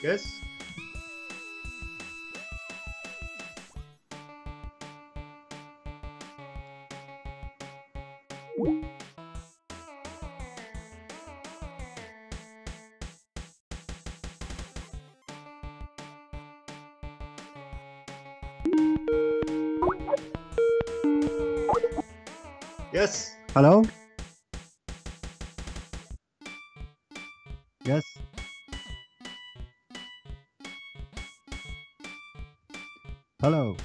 Yes. Yes. Hello? Yes. Hello.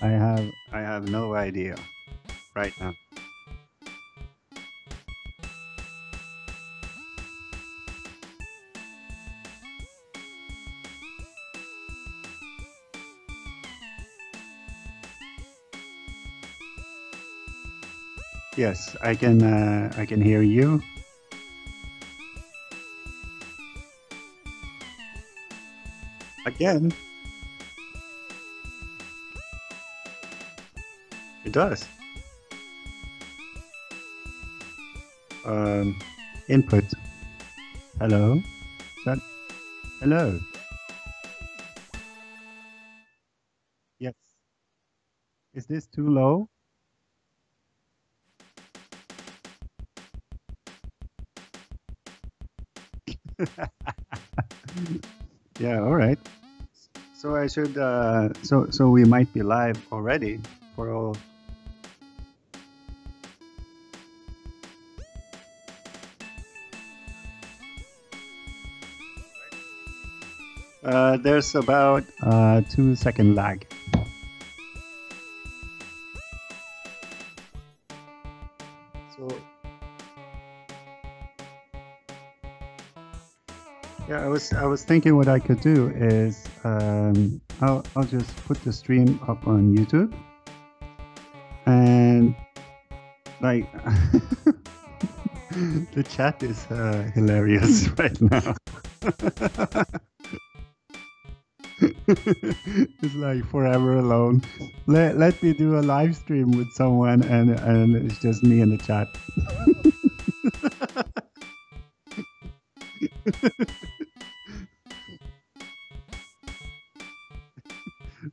I have no idea right now. Yes, I can hear you. Again, it does. Um, Input. Hello. Is that hello? Yes. Is this too low? Yeah. All right. So I should. So we might be live already for all. There's about 2 second lag. So yeah, I was thinking what I could do is I'll just put the stream up on YouTube and like the chat is hilarious right now. It's like forever alone. Let me do a live stream with someone and it's just me in the chat.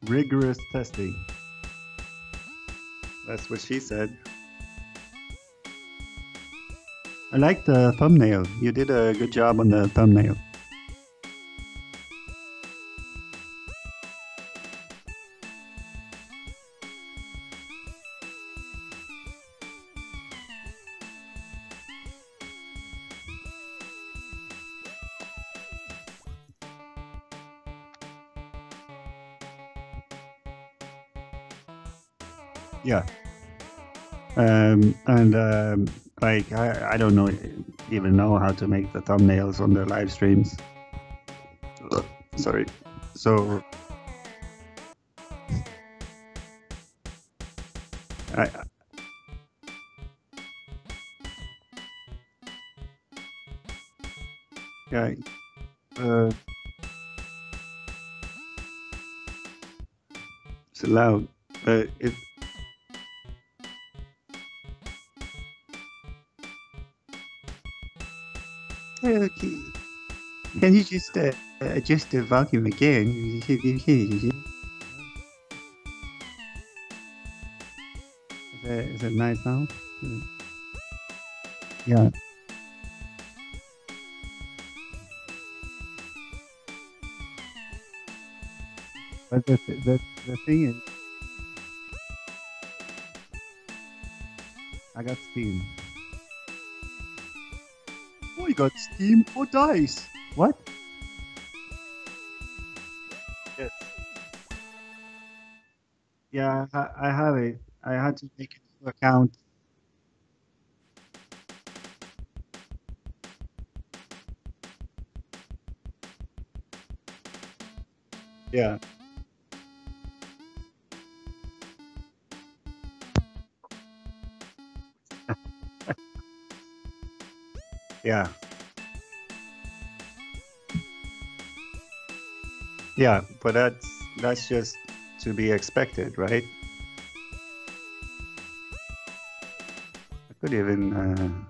Rigorous testing. That's what she said. I like the thumbnail. You did a good job on the thumbnail. Yeah. Like I don't know even know how to make the thumbnails on the live streams. Sorry. So I yeah it's loud. If can you just adjust the volume again? Is it nice now? Yeah. But the thing is, I got Steam. Oh, you got Steam or Dice? What? Yes. Yeah, I have it. I had to make a new account. Yeah. Yeah. Yeah, but that's just to be expected, right? I could even.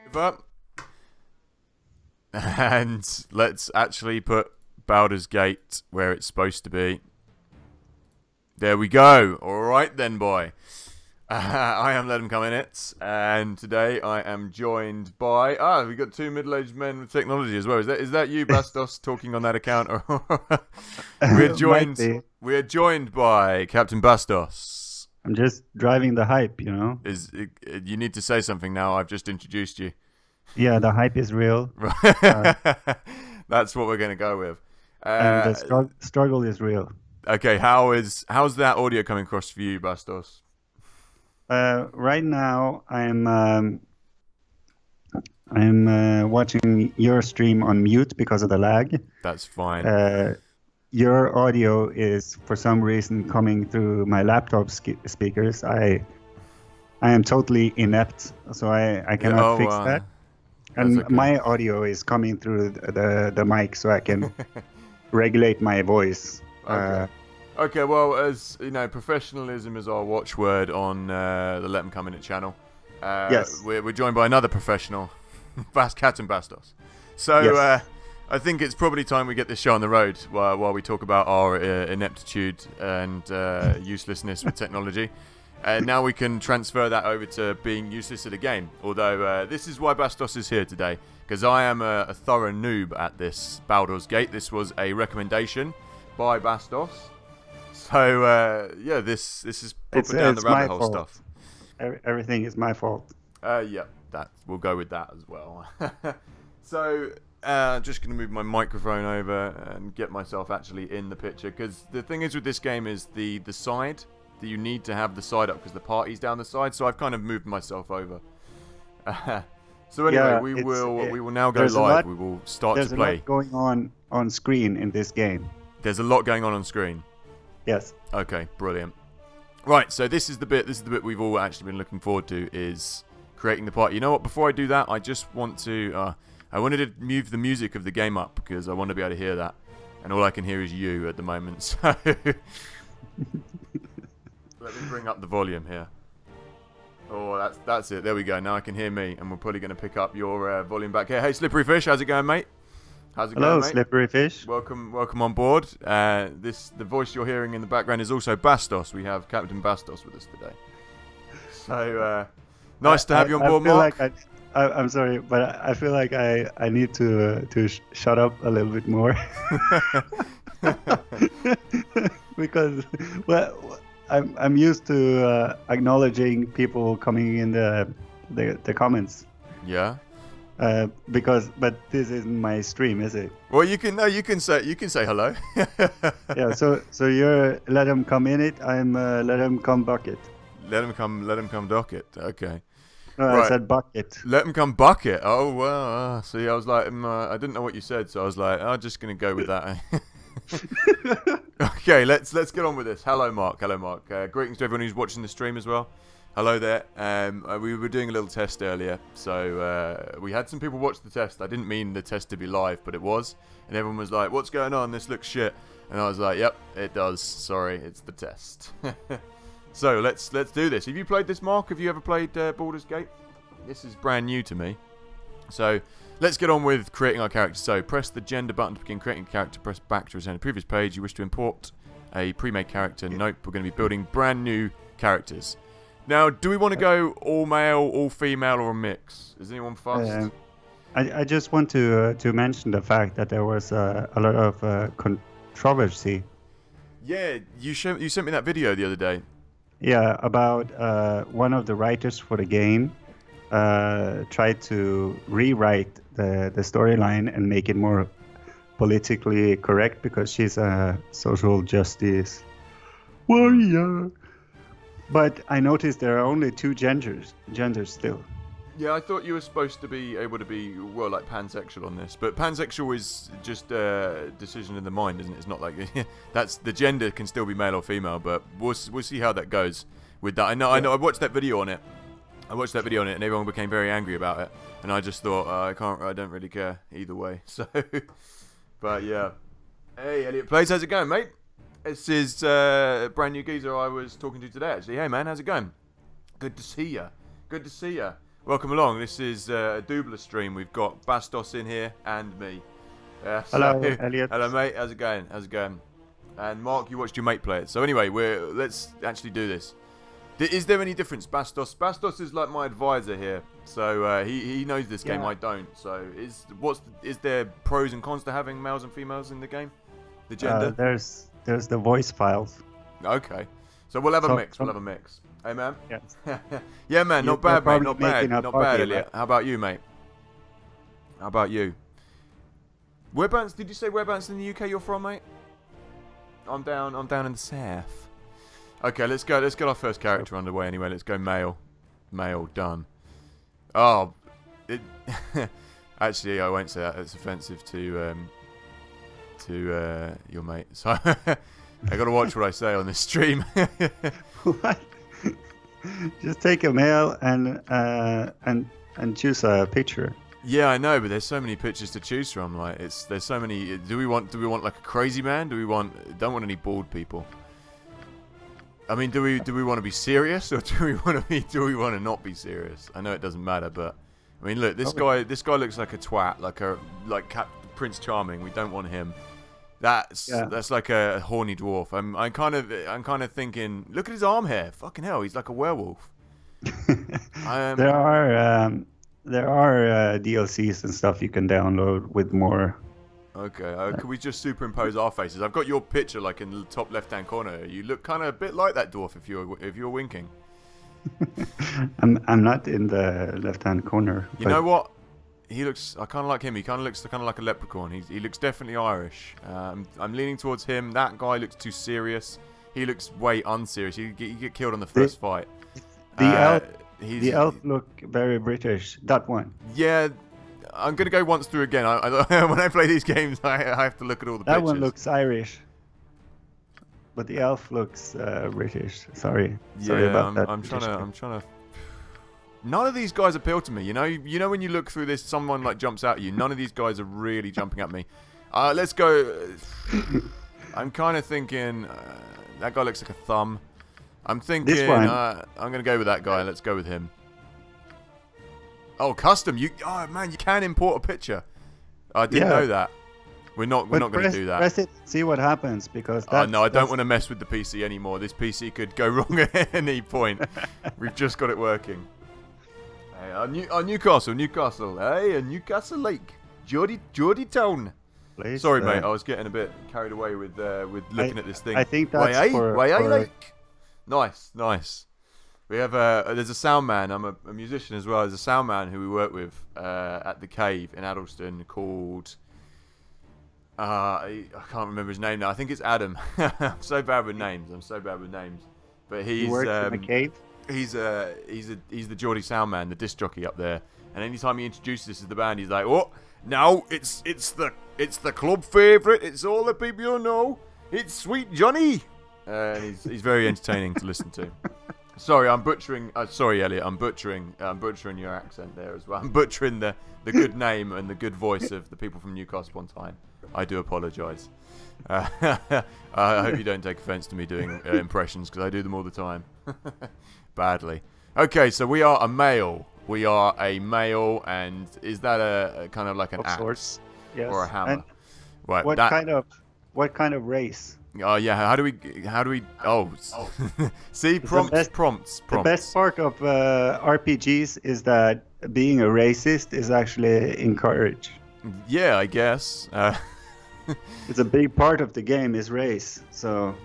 Give up. And let's actually put Baldur's Gate where it's supposed to be. There we go. Alright then, boy. I am LetemcomeInit, and today I am joined by... we've got two middle-aged men with technology as well. Is that you, Bastos, talking on that account? We're joined by Captain Bastos. I'm just driving the hype, you know? You need to say something now. I've just introduced you. Yeah, the hype is real. That's what we're going to go with. And the struggle is real. Okay, how's that audio coming across for you, Bastos? Right now, I'm watching your stream on mute because of the lag. That's fine. Your audio is, for some reason, coming through my laptop speakers. I am totally inept, so I cannot fix that. And okay. My audio is coming through the mic, so I can regulate my voice. Okay, well, as you know, professionalism is our watchword on the LetemcomeInit channel. Yes. We're joined by another professional, Captain Bastos. So yes. I think it's probably time we get this show on the road while we talk about our ineptitude and uselessness with technology. Now we can transfer that over to being useless at a game. Although this is why Bastos is here today, because I am a thorough noob at this Baldur's Gate. This was a recommendation by Bastos. So yeah, this is proper down the rabbit hole stuff. Everything is my fault. Yeah, we'll go with that as well. So just going to move my microphone over and get myself actually in the picture, because the thing is with this game is the side that you need to have the side up because the party's down the side. So I've kind of moved myself over. So anyway, yeah, we will now go live. We will start to play. There's a lot going on screen in this game. There's a lot going on screen. Yes. Okay, brilliant. Right, so this is the bit we've all actually been looking forward to, is creating the party. You know what? Before I do that, I just want to I wanted to move the music of the game up because I want to be able to hear that, and all I can hear is you at the moment. So let me bring up the volume here. Oh, that's it. There we go. Now I can hear me, and we're probably going to pick up your volume back here. Hey, Slippery Fish, how's it going, mate? How's it going, mate? Hello, Slippery Fish. Welcome on board. The voice you're hearing in the background is also Bastos. We have Captain Bastos with us today. So nice to have you on board, Mark. I'm sorry, but I feel like I need to shut up a little bit more. Because I'm used to acknowledging people coming in the comments. Yeah. But this isn't my stream, is it? Well, you can say hello. Yeah. So you're LetemcomeInit. I'm LetemcomeBucket. Let him come docket. Okay. No, right. I said bucket. Let him come bucket. Oh well. See, I was like, I didn't know what you said, so I was like, I'm just gonna go with that. Okay, let's get on with this. Hello, Mark. Greetings to everyone who's watching the stream as well. Hello there. We were doing a little test earlier, so we had some people watch the test. I didn't mean the test to be live, but it was, and everyone was like, "What's going on? This looks shit." And I was like, "Yep, it does. Sorry, it's the test." So let's do this. Have you played this, Mark? Have you ever played Baldur's Gate? This is brand new to me. So let's get on with creating our character. So press the gender button to begin creating a character. Press back to return to the previous page. You wish to import a pre-made character. Nope, we're going to be building brand new characters. Now, do we want to go all male, all female, or a mix? Is anyone fussed? I just want to mention the fact that there was a lot of controversy. Yeah, you sent me that video the other day. Yeah, about one of the writers for the game tried to rewrite the storyline and make it more politically correct because she's a social justice warrior. But I noticed there are only two genders still. Yeah, I thought you were supposed to be able to be, well, like pansexual on this. But pansexual is just a decision in the mind, isn't it? It's not like that's the gender can still be male or female, but we'll see how that goes with that. I know I watched that video on it, I watched that video on it, and everyone became very angry about it. And I just thought, I don't really care either way. So, but yeah. Hey, Elliot Plays, how's it going, mate? This is brand new geezer I was talking to today, actually. Hey, man, how's it going? Good to see ya. Good to see ya. Welcome along. This is a Doobler stream. We've got Bastos in here and me. Hello, Elliot. Hello, mate. How's it going? How's it going? And Mark, you watched your mate play it. So anyway, let's actually do this. Is there any difference, Bastos? Bastos is like my advisor here, so he knows this game. I don't. So is there pros and cons to having males and females in the game? The gender? There's the voice files. Okay, so we'll have a mix. We'll have a mix. Hey, man. Yes. Yeah, man. Not bad, mate. Not bad. Not bad, Elliot. How about you, mate? How about you? Whereabouts? Did you say whereabouts in the UK you're from, mate? I'm down in the south. Okay, let's go. Let's get our first character underway anyway. Let's go male. Male, done. Oh, actually, I won't say that. It's offensive to your mate. So I got to watch what I say on this stream. What? Just take a male and choose a picture. Yeah, I know, but there's so many pictures to choose from. Like, there's so many. Do we want like a crazy man? Don't want any bald people. I mean, do we want to be serious, or do we want to not be serious? I know it doesn't matter, but I mean, look, this guy looks like a twat, like Prince Charming. We don't want him. That's like a horny dwarf. I'm kind of thinking, look at his arm hair. Fucking hell, he's like a werewolf. There are DLCs and stuff you can download with more. Okay, can we just superimpose our faces? I've got your picture like in the top left-hand corner. You look kind of a bit like that dwarf if you're winking. I'm not in the left-hand corner. You know what? He looks. I kind of like him. He kind of looks like a leprechaun. He looks definitely Irish. I'm leaning towards him. That guy looks too serious. He looks way unserious. You get killed on the first fight. The elf look very British. That one. Yeah. I'm going to go once through again. When I play these games, I have to look at all the pictures. That one looks Irish. But the elf looks British. Sorry about that. I'm trying to... None of these guys appeal to me. You know when you look through this, someone like jumps out at you. None of these guys are really jumping at me. Let's go... I'm kind of thinking... that guy looks like a thumb. I'm thinking... This one. I'm going to go with that guy. Let's go with him. Oh, custom! Oh man, you can import a picture. I didn't know that. We're not going to do that. Press it, see what happens, because. No, I don't want to mess with the PC anymore. This PC could go wrong at any point. We've just got it working. Hey, Newcastle. Hey, Newcastle Lake, Geordie Town. Please, sorry, mate. I was getting a bit carried away with looking at this thing. I think that's for Lake. Nice. We have there's a sound man. I'm a musician as well. There's a sound man who we work with at the Cave in Addleston called I can't remember his name now. I think it's Adam. I'm so bad with names. But he's he works in the Cave. He's the Geordie sound man, the disc jockey up there. And anytime he introduces us to the band, he's like, "Oh, now it's the club favourite. It's all the people you know. It's Sweet Johnny." And he's very entertaining to listen to. Sorry, I'm butchering. Sorry, Elliot. I'm butchering your accent there as well. I'm butchering the good name and the good voice of the people from Newcastle upon Tyne. I do apologise. I hope you don't take offence to me doing impressions, because I do them all the time. Badly. Okay, so we are a male. And is that a kind of like an axe or a hammer? And right. What kind of race? Oh yeah. How do we? Oh. See, prompts. The best part of RPGs is that being a racist is actually encouraged. Yeah, I guess. It's a big part of the game is race. So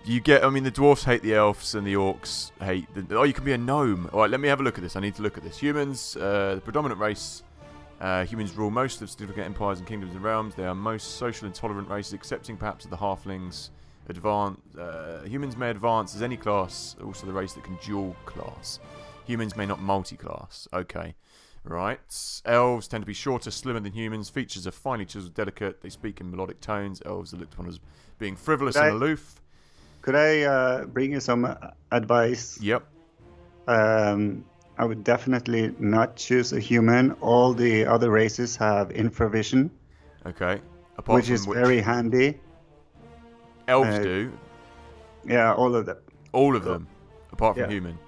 the dwarfs hate the elves and the orcs hate the... Oh, you can be a gnome. All right, let me have a look at this. I need to look at this. Humans, the predominant race. Humans rule most of significant empires and kingdoms and realms. They are most social and tolerant races, excepting perhaps of the halflings. Humans may advance as any class, also the race that can dual class. Humans may not multi-class. Okay. Right. Elves tend to be shorter, slimmer than humans. Features are finely chiseled, delicate. They speak in melodic tones. Elves are looked upon as being frivolous and aloof. Could I bring you some advice? Yep. I would definitely not choose a human. All the other races have infravision, Okay. Apart which from is which very handy. elves Uh, do. yeah, all of them. All of them, apart from Yeah. human.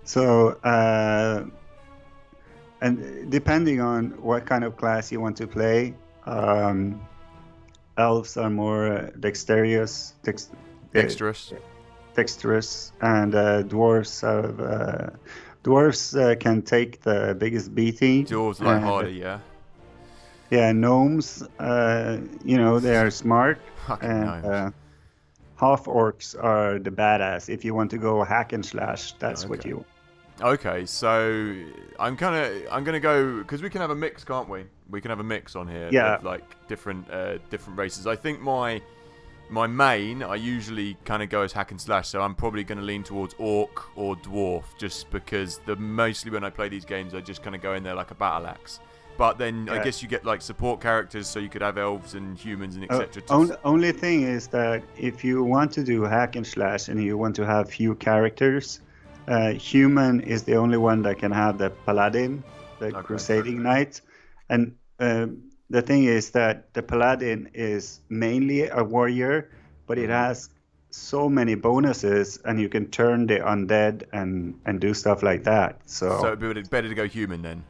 So, and depending on what kind of class you want to play, elves are more Dexterous. dexterous, and dwarves can take the biggest beating. Dwarves like And, harder, yeah. yeah, gnomes, they are smart, Fucking and gnomes. half orcs are the badass. If you want to go hack and slash, that's what Okay. you. Okay, so I'm gonna go because we can have a mix, can't we? We can have a mix on here Yeah. of like different races. I think my main, I usually kind of go as hack and slash, so I'm probably going to lean towards orc or dwarf, just because mostly when I play these games, I just kind of go in there like a battle axe. But then I guess you get like support characters, so you could have elves and humans and etc. Only thing is that if you want to do hack and slash and you want to have few characters, human is the only one that can have the paladin, the crusading knight, and the thing is that the paladin is mainly a warrior, but it has so many bonuses, and you can turn the undead and do stuff like that. So it'd be better to go human then.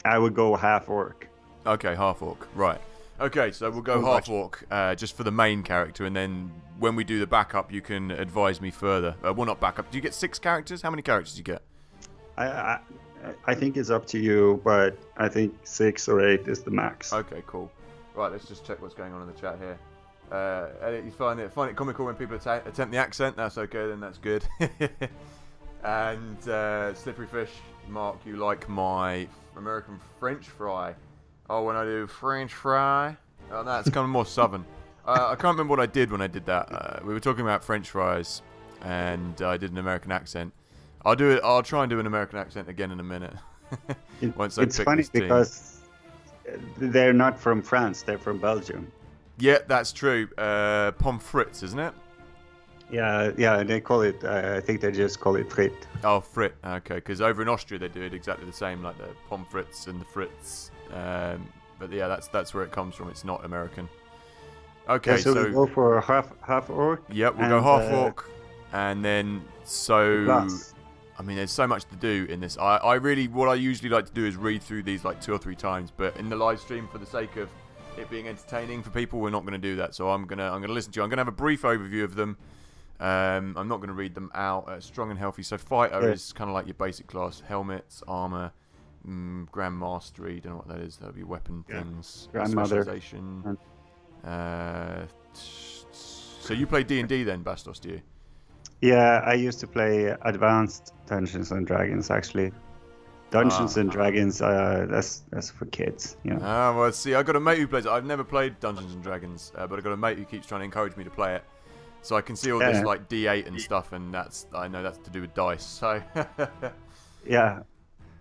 I would go half orc. Okay, half orc, right. Okay, so we'll go half orc just for the main character, and then when we do the backup, you can advise me further. Well, not backup. Do you get 6 characters? How many characters do you get? I think it's up to you, but I think 6 or 8 is the max. Okay, cool. Right, let's just check what's going on in the chat here. Elliot, you find it comical when people attempt the accent? That's okay, then that's good. And Slippery Fish, Mark, you like my American French fry? Oh, when I do French fry? Oh, no, it's kind of more southern. I can't remember what I did when I did that. We were talking about French fries, and I did an American accent. I'll try and do an American accent again in a minute. It's funny because they're not from France; they're from Belgium. Yeah, that's true. Pommes frites, isn't it? Yeah. They call it. I think they just call it frit. Oh, frit. Okay, because over in Austria they do it exactly the same, like the pommes frites and the frits. But yeah, that's where it comes from. It's not American. Okay, yeah, so we go for half orc. Yep, we'll go half orc, and then I mean, there's so much to do in this. What I usually like to do is read through these like 2 or 3 times, but in the live stream, for the sake of it being entertaining for people, we're not going to do that. So I'm gonna listen to you. I'm gonna have a brief overview of them. I'm not going to read them out. Strong and healthy. So fighter is kind of like your basic class: helmets, armor, grand mastery. Don't know what that is. That'll be weapon things. Grandmother. Specialization. So you play D&D then, Bastos? Do you? Yeah, I used to play advanced Dungeons and Dragons actually. Dungeons and Dragons, that's for kids, you know. Well, see, I got a mate who plays it. I've never played Dungeons and Dragons, but I got a mate who keeps trying to encourage me to play it. So I can see all this like D8 and stuff, and I know that's to do with dice. So yeah.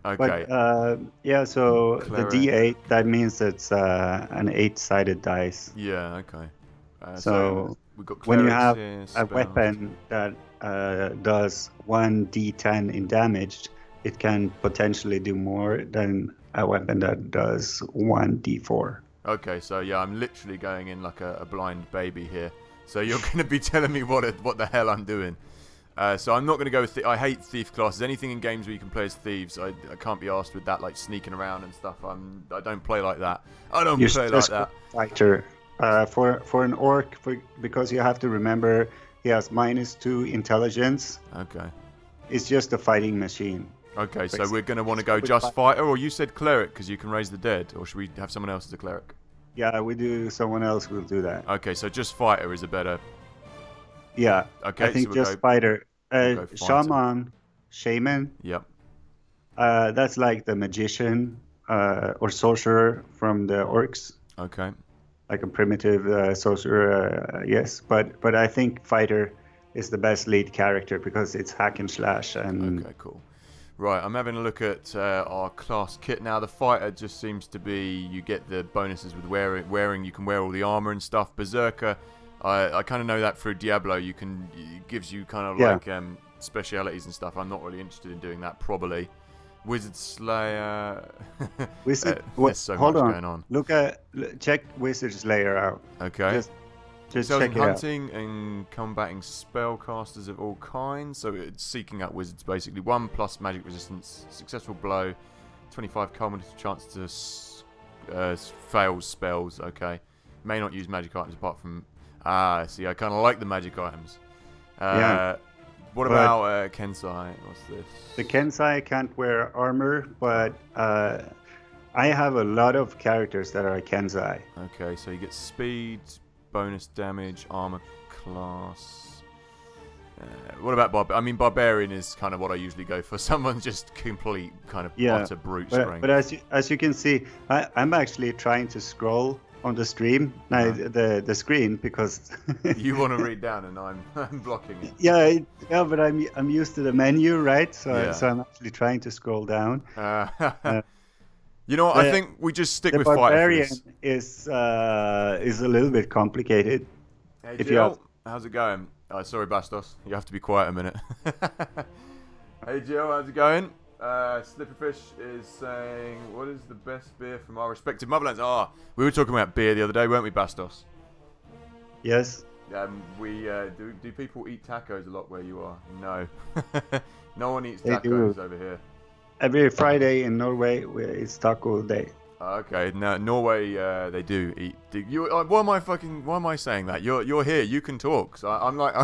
Okay. But, so Cleric. The D8, that means it's an 8-sided dice. Yeah. Okay. So we've got when you have a weapon that does 1d10 in damage, it can potentially do more than a weapon that does 1d4. Okay, so yeah, I'm literally going in like a blind baby here. So you're going to be telling me what the hell I'm doing. So I'm not going to go with... I hate thief classes. Anything in games where you can play as thieves, I can't be asked with that, like sneaking around and stuff. I don't play like that. I don't play like that. Fighter. For an orc, because you have to remember he has -2 intelligence. Okay. It's just a fighting machine. Okay, so we're going to want to go just fighter, or you said cleric because you can raise the dead, or should we have someone else as a cleric? Yeah, we do. Someone else will do that. Okay, so just fighter is a better... Yeah, okay, I think so just fighter. Shaman. Yep. That's like the magician or sorcerer from the orcs. Okay. Like a primitive sorcerer, yes. But I think fighter is the best lead character because it's hack and slash. And okay, cool. Right, I'm having a look at our class kit now. The fighter just seems to be, you get the bonuses with wearing. You can wear all the armor and stuff. Berserker, I kind of know that through Diablo. It gives you kind of like specialities and stuff. I'm not really interested in doing that. Probably Wizard Slayer. There's so much going on. Check Wizard Slayer out. Okay. Just so check it out. hunting and combating spellcasters of all kinds. So it's seeking out wizards basically. 1+ magic resistance, successful blow, 25 cumulative chance to fail spells. Okay. May not use magic items apart from. See, I kind of like the magic items. What about Kensai? What's this? The Kensai can't wear armor, but I have a lot of characters that are Kensai. Okay, so you get speed, bonus damage, armor class. What about Barbarian is kind of what I usually go for. Someone just complete kind of utter brute strength. But as you can see, I'm actually trying to scroll on the stream, the screen, because you want to read down and I'm blocking it. Yeah, but I'm used to the menu, right? So I'm actually trying to scroll down. You know what? I think we just stick with Barbarian fighter. Is a little bit complicated. Hey Jill, how's it going? Sorry, Bastos, you have to be quiet a minute. Hey Jill, how's it going? Slipperfish is saying, what is the best beer from our respective motherlands? We were talking about beer the other day, weren't we, Bastos? Yes. Do people eat tacos a lot where you are? No. No one eats tacos over here. Every Friday in Norway, it's taco day. Okay, no, Norway, they do eat. Why am I saying that? You're here. You can talk. So I'm like,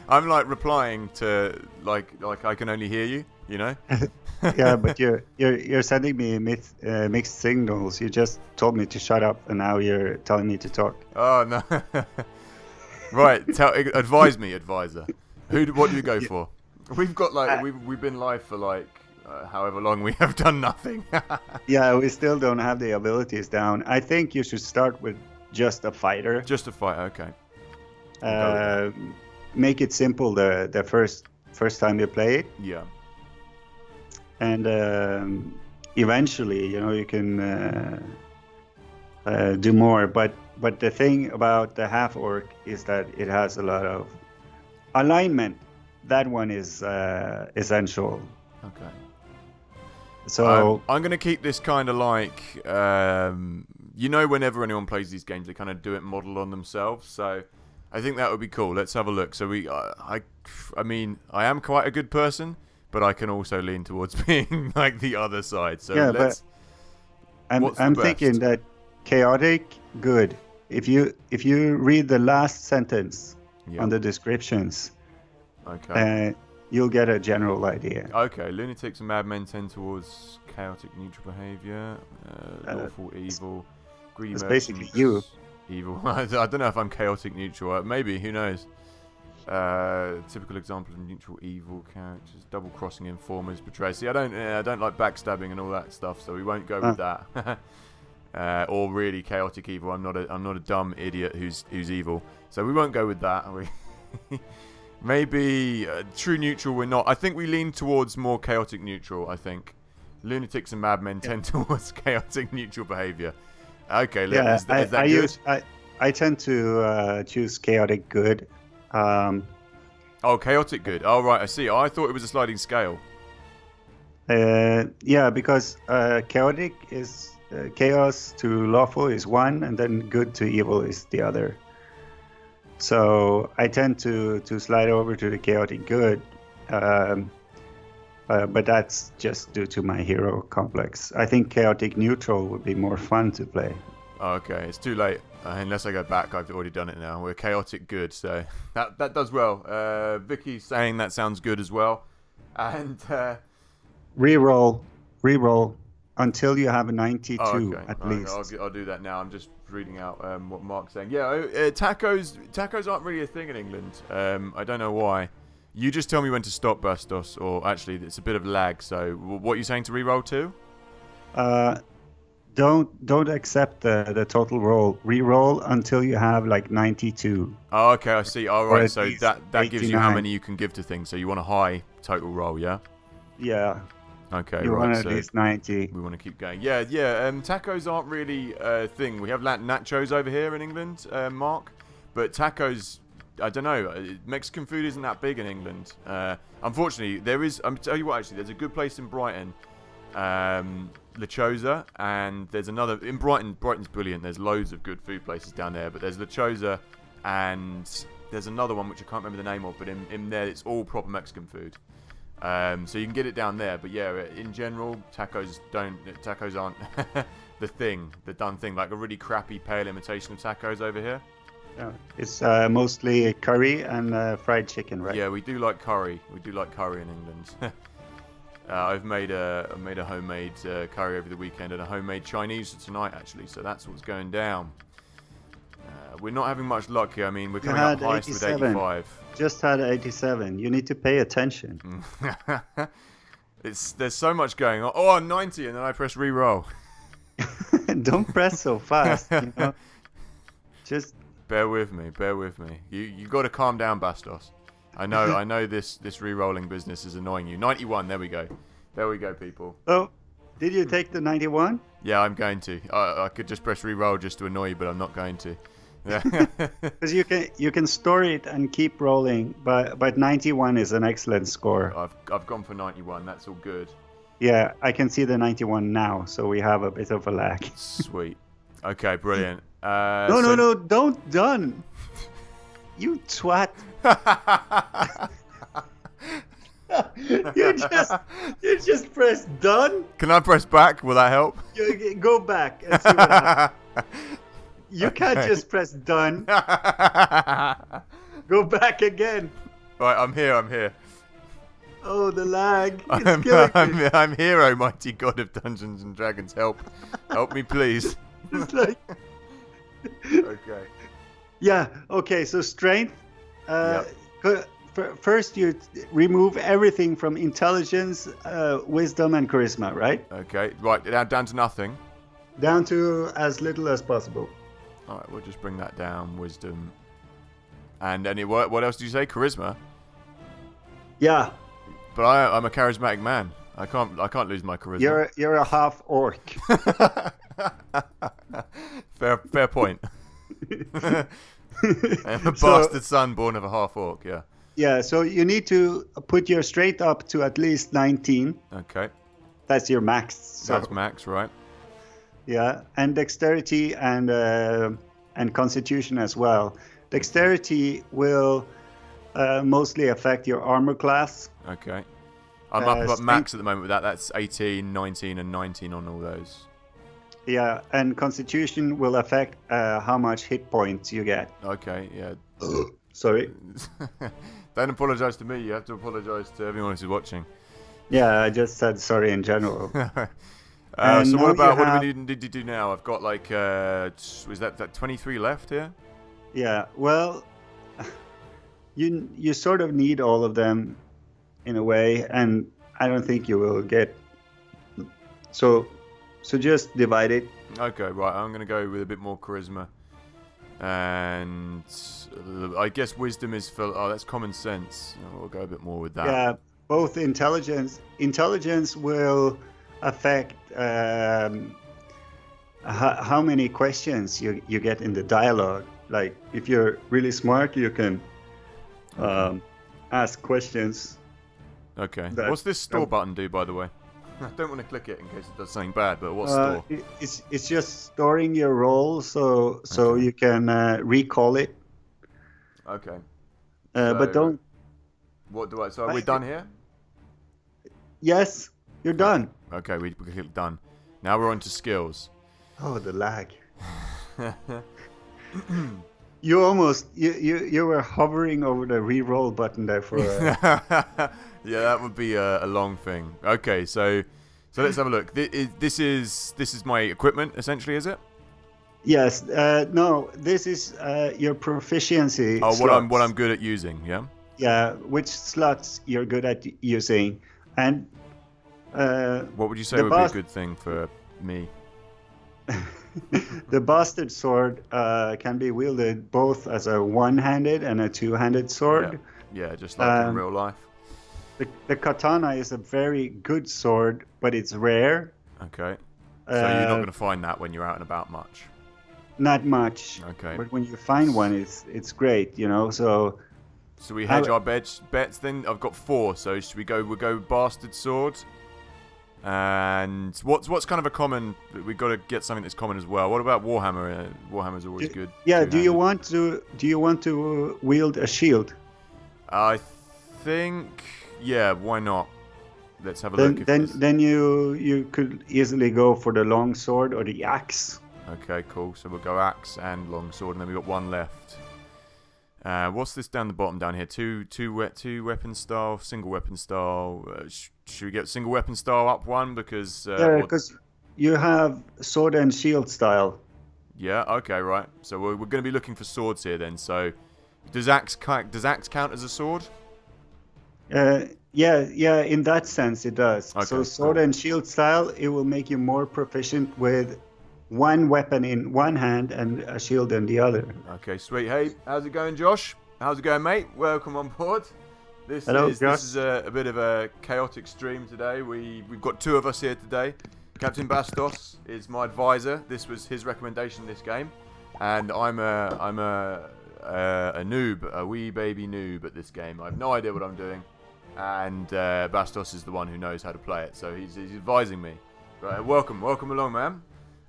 I'm like replying to like I can only hear you. You know. Yeah, but you're sending me mixed signals. You just told me to shut up, and now you're telling me to talk. Oh no. Right, advise me, advisor. What do you go for? We've got we've been live for however long. We have done nothing. Yeah, we still don't have the abilities down. I think you should start with just a fighter. Just a fighter, okay. Make it simple the first time you play it. Yeah. And eventually, you can do more. But the thing about the half orc is that it has a lot of alignment. That one is essential. Okay. So I'm going to keep this kind of like, whenever anyone plays these games, they kind of do it model on themselves. So I think that would be cool. Let's have a look. So I am quite a good person, but I can also lean towards being like the other side. So yeah, but I'm thinking that chaotic good. If you read the last sentence on the descriptions, okay. You'll get a general idea. Okay, lunatics and madmen tend towards chaotic neutral behavior, lawful evil, greedy It's merchants, basically you. Evil. I don't know if I'm chaotic neutral. Maybe, who knows? Typical example of neutral evil characters: double-crossing informers, betrayers. See, I don't like backstabbing and all that stuff, so we won't go with that. Or really chaotic evil. I'm not a dumb idiot who's evil, so we won't go with that. Maybe true neutral. We're not. I think we lean towards more chaotic neutral. I think lunatics and madmen tend towards chaotic neutral behavior. Okay, yeah, is that good? I tend to choose chaotic good. Oh, chaotic good. Oh, right, I see. I thought it was a sliding scale. Yeah, because chaotic is chaos to lawful is one, and then good to evil is the other. So I tend to slide over to the chaotic good, but that's just due to my hero complex. I think chaotic neutral would be more fun to play. Oh, okay, it's too late. Unless I go back, I've already done it now. We're chaotic good, so that does well. Vicky's saying that sounds good as well. And reroll until you have a 92 at least. I'll do that now. I'm just reading out what Mark's saying. Yeah, tacos aren't really a thing in England. I don't know why. You just tell me when to stop, Bastos, or actually it's a bit of lag. So what are you saying to reroll to? Don't accept the total roll. Reroll until you have like 92. Oh, okay, I see. All right, so that gives you how many you can give to things. So you want a high total roll, yeah? Yeah. Okay, you right. want at least 90. We want to keep going. Yeah. Tacos aren't really a thing. We have nachos over here in England, Mark, but tacos I don't know. Mexican food isn't that big in England. Unfortunately, there is. I'm tell you what. Actually, there's a good place in Brighton, La Chosa, and there's another in Brighton. Brighton's brilliant. There's loads of good food places down there. But there's La Chosa, and there's another one which I can't remember the name of. But in there, it's all proper Mexican food. So you can get it down there. But yeah, in general, tacos aren't the done thing. Like a really crappy pale imitation of tacos over here. Yeah. It's mostly curry and fried chicken, right? Yeah, we do like curry. We do like curry in England. I've made a homemade curry over the weekend and a homemade Chinese tonight, actually. So that's what's going down. We're not having much luck here. I mean, we're coming up highest with 85. Just had 87. You need to pay attention. There's so much going on. Oh, 90, and then I press re-roll. Don't press so fast. You know? Just bear with me. You got to calm down, Bastos. I know this re-rolling business is annoying you. 91. There we go, people. Oh, did you take the 91? Yeah, I'm going to. I could just press re-roll just to annoy you, but I'm not going to. Yeah. Because you can store it and keep rolling, but 91 is an excellent score. I've gone for 91. That's all good. Yeah, I can see the 91 now, so we have a bit of a lag. Sweet. Okay, brilliant. No, don't done. You twat. you just press done. Can I press back? Will that help? You go back and see what happens. You can't just press done. Go back again. Right, I'm here. Oh, the lag. It's killing me. I'm here, oh mighty God of Dungeons and Dragons. Help me, please. It's like... Okay. Yeah, okay, so strength. Yep. First, you remove everything from intelligence, wisdom, and charisma, right? Okay, right, down to nothing. Down to as little as possible. Alright, we'll just bring that down. Wisdom. And what else did you say? Charisma? Yeah. But I'm a charismatic man. I can't lose my charisma. You're a half orc. Fair point. I'm a bastard son born of a half orc, yeah. Yeah, so you need to put your strength up to at least 19. Okay. That's your max. So. That's max, right? Yeah, and dexterity and constitution as well. Dexterity will mostly affect your armor class. Okay. I'm up max at the moment with that. That's 18, 19, and 19 on all those. Yeah, and constitution will affect how much hit points you get. Okay, yeah. Sorry. Don't apologize to me. You have to apologize to everyone who's watching. Yeah, I just said sorry in general. So what do we need to do now? I've got like, is that 23 left here? Yeah, well, you sort of need all of them in a way, and I don't think you will get. So just divide it. Okay, right. I'm gonna go with a bit more charisma, and I guess wisdom is for. Oh, that's common sense. We'll go a bit more with that. Yeah, both intelligence. Intelligence will affect how many questions you get in the dialogue. Like if you're really smart, you can ask questions. Okay. What's this store button do, by the way? I don't want to click it in case it does something bad, but what's store? It's just storing your role, so you can recall it. Okay. But don't. What do I? So are we done here? Yes, you're done. Okay, we clicked done. Now we're on to skills. Oh, the lag. You almost you were hovering over the re-roll button there for. Yeah, that would be a long thing. Okay, so let's have a look. This is my equipment essentially, is it? Yes. No, this is your proficiency. Oh, slots. what I'm good at using, yeah. Yeah, which slots you're good at using, and. What would you say would be a good thing for me? The bastard sword can be wielded both as a one-handed and a two-handed sword. Yeah, just like in real life. The katana is a very good sword, but it's rare. Okay. So you're not going to find that when you're out and about much. not much. Okay. But when you find one, it's great, you know. So we hedge our bets then. I've got 4, so should we go? We'll go bastard sword. And what's kind of a common? We've got to get something that's common as well. What about Warhammer? Warhammer's always good. Yeah. Do you want to wield a shield? I think, yeah. Why not? Let's have a look. Then you could easily go for the long sword or the axe. Okay, cool. So we'll go axe and long sword, and then we've got 1 left. What's this down the bottom down here? Two weapon style, single weapon style. Should we get single weapon style up 1 because? Because you have sword and shield style. Yeah. Okay. Right. So we're going to be looking for swords here then. So does axe count as a sword? Yeah. In that sense, it does. Okay, so sword and shield style, it will make you more proficient with 1 weapon in one hand and a shield in the other. Okay, sweet. Hey, how's it going, Josh? How's it going, mate? Welcome on board. Hello, Josh. This is a bit of a chaotic stream today. We've got 2 of us here today. Captain Bastos is my advisor. This was his recommendation this game, and I'm a noob, a wee baby noob at this game. I have no idea what I'm doing, and Bastos is the one who knows how to play it, so he's advising me. Right, welcome along, man.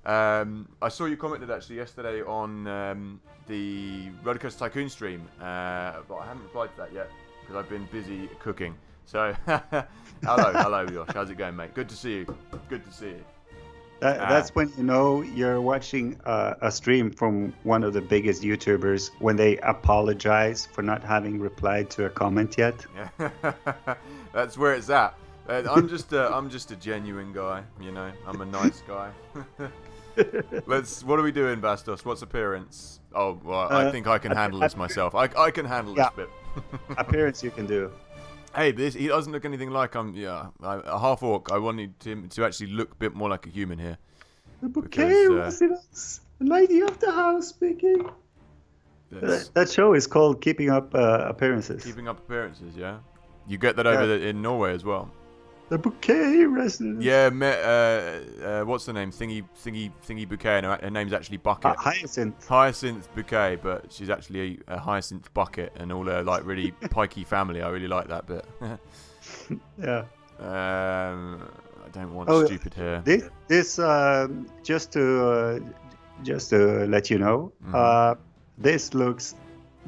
I saw you commented actually yesterday on the Rollercoaster Tycoon stream, but I haven't replied to that yet because I've been busy cooking. So, hello, Josh. How's it going, mate? Good to see you. Good to see you. That's when you know you're watching a stream from one of the biggest YouTubers when they apologize for not having replied to a comment yet. Yeah. That's where it's at. I'm just a genuine guy, you know. I'm a nice guy. What are we doing, Bastos? What's appearance? Oh, well, I think I can handle this myself. I can handle this bit. Appearance you can do. Hey, he doesn't look anything like I'm a half orc. I wanted him to actually look a bit more like a human here. The bouquet residence, the lady of the house speaking. That show is called Keeping Up Appearances. Keeping Up Appearances, yeah. You get that over in Norway as well. The bouquet residence. Yeah, what's the name? Thingy bouquet. No, her name's actually Bucket. Hyacinth. Hyacinth bouquet, but she's actually a hyacinth bucket, and all her like really pikey family. I really like that bit. Yeah. I don't want stupid hair. This just to let you know, this looks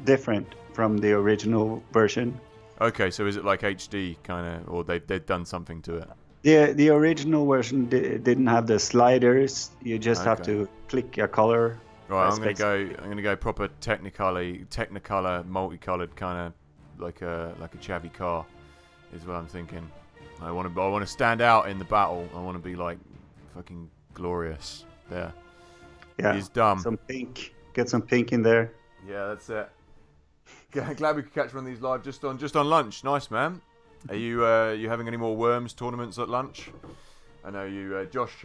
different from the original version. Okay, so is it like HD kind of, or they've done something to it? The original version didn't have the sliders. You just have to click a color. Right, I'm gonna go proper Technicolor, multicolored kind of like a chavvy car, is what I'm thinking. I want to stand out in the battle. I want to be like fucking glorious. There. Yeah. He's dumb. Some pink. Get some pink in there. Yeah, that's it. Glad we could catch one of these live just on lunch. Nice, man. Are you having any more Worms tournaments at lunch? I know you, Josh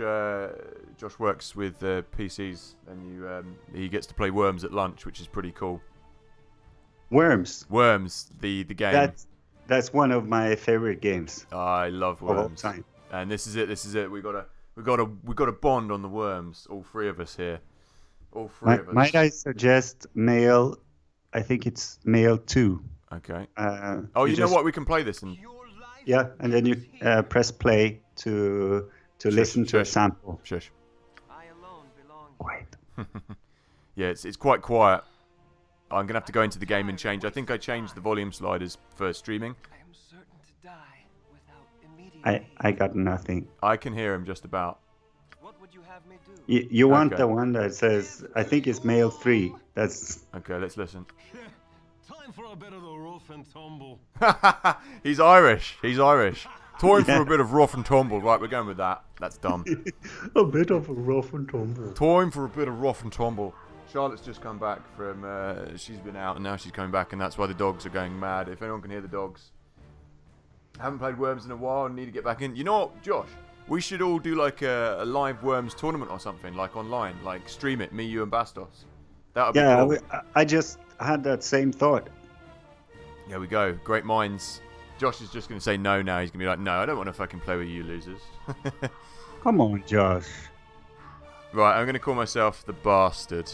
works with PCs, and he gets to play Worms at lunch, which is pretty cool. Worms, the game. That's one of my favorite games. I love Worms. Of all time. And this is it. We got a bond on the Worms. All 3 of us here. All 3 of us. Might I suggest male? I think it's male 2. Okay. You know what? We can play this. Yeah, and then you press play to listen to a sample. Shush. I alone belong. Wait. Yeah, it's quite quiet. I'm gonna have to go into the game and change. I think I changed the volume sliders for streaming. I am certain to die without immediate I got nothing. I can hear him just about. What would you have me do? You want the one that says, I think it's male 3. That's okay. Let's listen. Time for a bit of the rough and tumble. He's Irish. Time for a bit of rough and tumble. Right, we're going with that. That's dumb. a bit of a rough and tumble. Time for a bit of rough and tumble. Charlotte's just come back from. She's been out and now she's coming back, and that's why the dogs are going mad. If anyone can hear the dogs. I haven't played Worms in a while and need to get back in. You know what, Josh? We should all do like a live Worms tournament or something, like online, like stream it, me, you, and Bastos. That would be cool. I just had that same thought. There we go. Great minds. Josh is just going to say no now. He's going to be like, no, I don't want to fucking play with you losers. Come on, Josh. Right, I'm going to call myself the Bastard.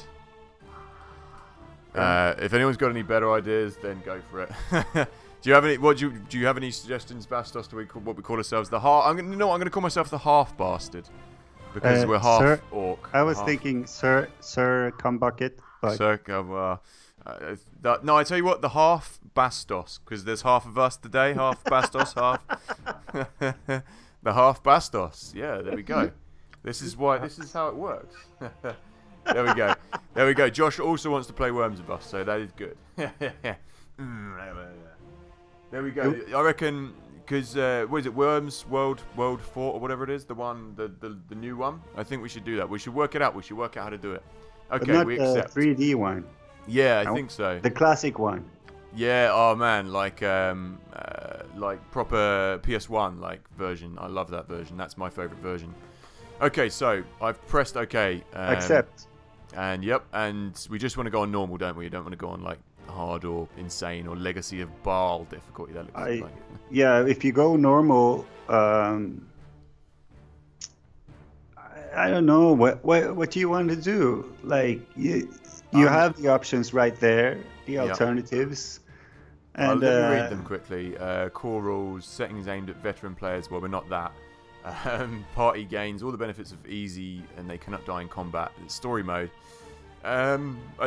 If anyone's got any better ideas, then go for it. Do you have any? Do you have any suggestions, Bastos? Do we call what we call ourselves? The half. I'm going to call myself the Half Bastard because we're half Sir, orc. I was thinking, Sir Cumbucket. But... Sir, no, I tell you what, the Half Bastos, because there's half of us today. Half Bastos, half. The Half Bastos. Yeah, there we go. This is how it works. There we go. There we go. Josh also wants to play Worms with us, so that is good. There we go. I reckon, because, what is it, Worms World 4 or whatever it is, the new one? I think we should do that. We should work it out. We should work out how to do it. Okay, but not we accept. The 3D one. Yeah, I think so. The classic one. Yeah, oh man, like proper PS1 version. I love that version. That's my favorite version. Okay, so I've pressed OK. Accept. And yep, and we just want to go on normal, don't we? You don't want to go on like hard or insane or Legacy of Baal difficulty. That looks like. Yeah, if you go normal, I don't know what do you want to do. Like you have the options right there, the alternatives. And let me read them quickly. Core rules, settings aimed at veteran players. Well, we're not that. Party gains all the benefits of easy, and they cannot die in combat. Story mode. I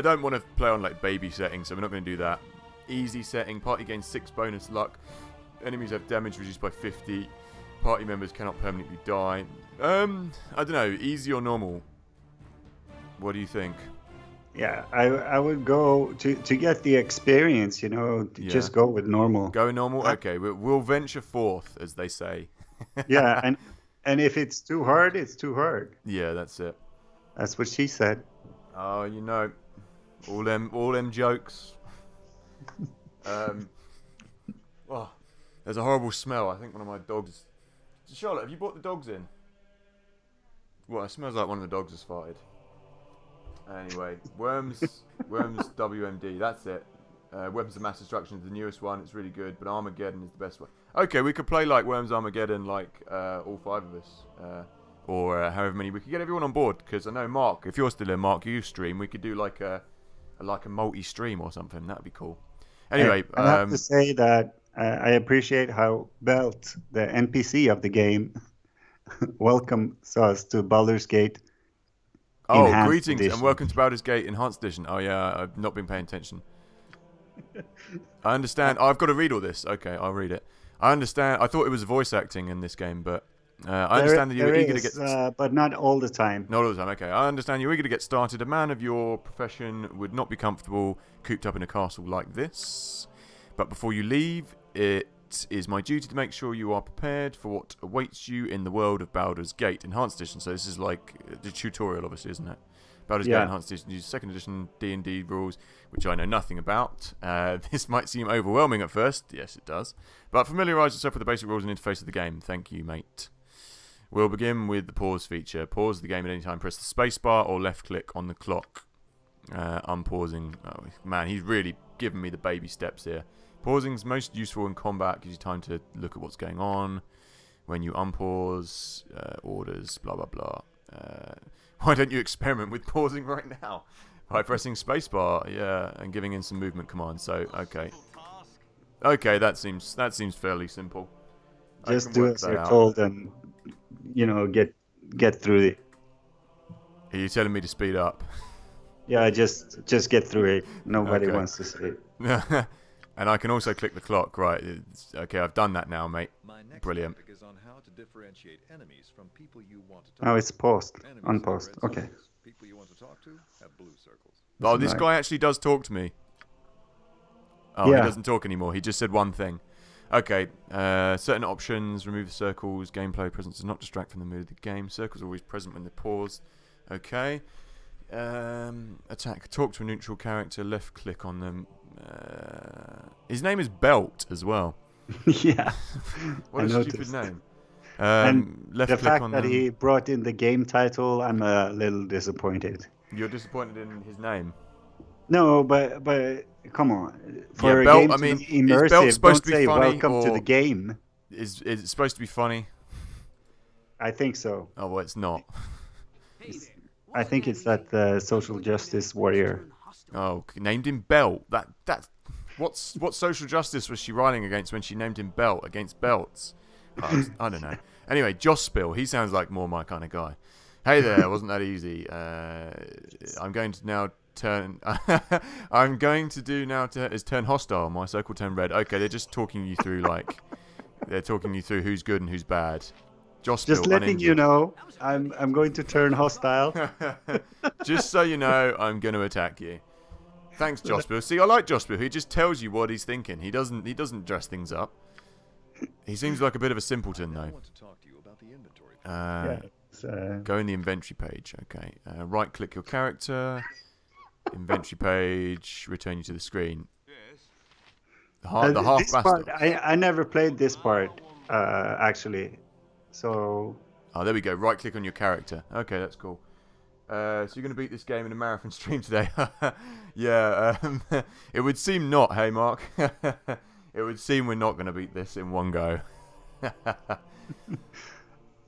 don't want to play on like baby settings, so we're not going to do that. Easy setting. Party gains 6 bonus luck. Enemies have damage reduced by 50. Party members cannot permanently die. I don't know. Easy or normal? What do you think? Yeah, I would go to get the experience. Just go with normal. Go normal. Okay, we'll venture forth, as they say. Yeah, and if it's too hard, it's too hard. Yeah, that's it. That's what she said. Oh, all them jokes. Oh, there's a horrible smell. I think one of my dogs. Charlotte, have you brought the dogs in? Well, it smells like one of the dogs has farted. Anyway, Worms WMD. That's it. Weapons of Mass Destruction is the newest one. It's really good, but Armageddon is the best one. Okay, we could play like Worms Armageddon, like all 5 of us, or however many. We could get everyone on board, because I know Mark. If you're still here, Mark, you stream. We could do like a multi-stream or something. That'd be cool. Anyway, I have to say that I appreciate how Belt, the NPC of the game, welcomes us to Baldur's Gate. Oh, Enhanced greetings edition. and welcome to Baldur's Gate Enhanced Edition. Oh yeah, I've not been paying attention. I understand. I've got to read all this. Okay, I'll read it. I understand. I thought it was voice acting in this game, but I understand that you're eager to get... but not all the time. Not all the time, okay. I understand you're eager to get started. A man of your profession would not be comfortable cooped up in a castle like this. But before you leave, it is my duty to make sure you are prepared for what awaits you in the world of Baldur's Gate Enhanced Edition. So this is like the tutorial, obviously, isn't it? Baldur's Gate Enhanced Edition uses 2nd edition D&D rules, which I know nothing about. This might seem overwhelming at first. Yes, it does. But familiarise yourself with the basic rules and interface of the game. Thank you, mate. We'll begin with the pause feature. Pause the game at any time. Press the spacebar or left click on the clock. Unpausing. Oh, man, he's really giving me the baby steps here. Pausing is most useful in combat. Gives you time to look at what's going on. When you unpause, orders, blah, blah, blah. Why don't you experiment with pausing right now? By pressing spacebar, yeah, and giving in some movement commands. So, okay. Okay, that seems fairly simple. Just do as you're told and, get through it. Are you telling me to speed up? Yeah, just get through it. Nobody wants to see it. And I can also click the clock, right? Okay, I've done that now, mate. Brilliant. Is on how to differentiate enemies from people you want to talk Oh, it's paused. Enemies Unpaused. have red Okay. circles. People you want to talk to have blue circles. Oh, this guy actually does talk to me. Oh, Yeah. He doesn't talk anymore. He just said one thing. Okay, certain options, remove the circles, gameplay presence does not distract from the mood of the game. Circles are always present when they're paused. Okay. Attack, talk to a neutral character, left click on them. His name is Belt as well. Yeah. What I a noticed. stupid name. And left the click fact on that them. he brought in the game title, I'm a little disappointed. You're disappointed in his name. No, but come on. For Belt, a game I to mean, be is Belt immersive, supposed don't to be say funny welcome to or- the game. Is it supposed to be funny? I think so. Oh, well, it's not. Hey there. I think it's that social justice warrior. Oh, named him Belt. That. What social justice was she riding against when she named him Belt against belts? I don't know. Anyway, Josh Spill. He sounds like more my kind of guy. Hey there, wasn't that easy? I'm going to now turn. I'm going to do now is turn hostile. My circle turned red. Okay, they're just talking you through they're talking you through who's good and who's bad. Josh Spill, Just letting you know, I'm going to turn hostile. Just so you know, I'm going to attack you. Thanks, Joshua. See, I like Joshua. He just tells you what he's thinking. He doesn't dress things up. He seems like a bit of a simpleton, though. Go in the inventory page. Okay. Right-click your character. Inventory page. Return you to the screen. The half part, I never played this part, actually. So. Oh, there we go. Right-click on your character. Okay, that's cool. So you're going to beat this game in a marathon stream today? Yeah, it would seem not, hey Mark? It would seem we're not going to beat this in one go.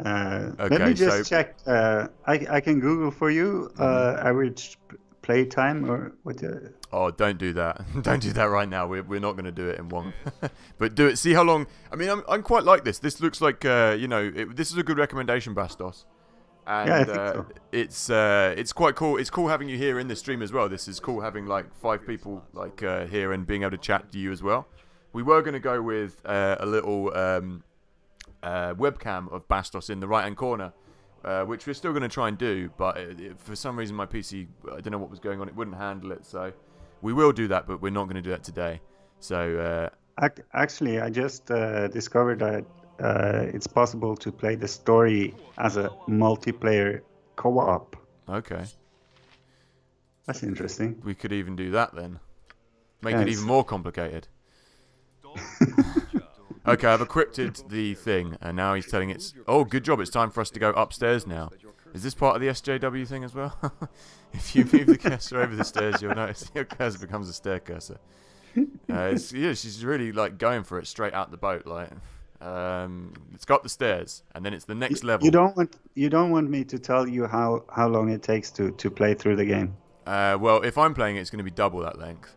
Let me just check. I can Google for you average play time or what? Oh, don't do that. Don't do that right now. We're not going to do it in one. But do it. See how long. I mean, I'm quite like this. This looks like this is a good recommendation, Bastos. And yeah, I think so. It's quite cool. It's cool having you here in the stream as well. This is cool having like 5 people here and being able to chat to you as well. We were going to go with a little webcam of Bastos in the right-hand corner, which we're still going to try and do. But for some reason, my PC, I don't know what was going on. It wouldn't handle it. So we will do that, but we're not going to do that today. So actually, I just discovered that it's possible to play the story as a multiplayer co-op. Okay. That's interesting. We could even do that then. Make it even more complicated. Okay, I've equipped the thing, and now he's telling it. Oh, good job! It's time for us to go upstairs now. Is this part of the SJW thing as well? If you move the cursor over the stairs, you'll notice your cursor becomes a stair cursor. She's really like going for it straight out the boat. Like, it's got the stairs, and then it's the next level. You don't want me to tell you how long it takes to play through the game. Well, if I'm playing it, it's going to be double that length.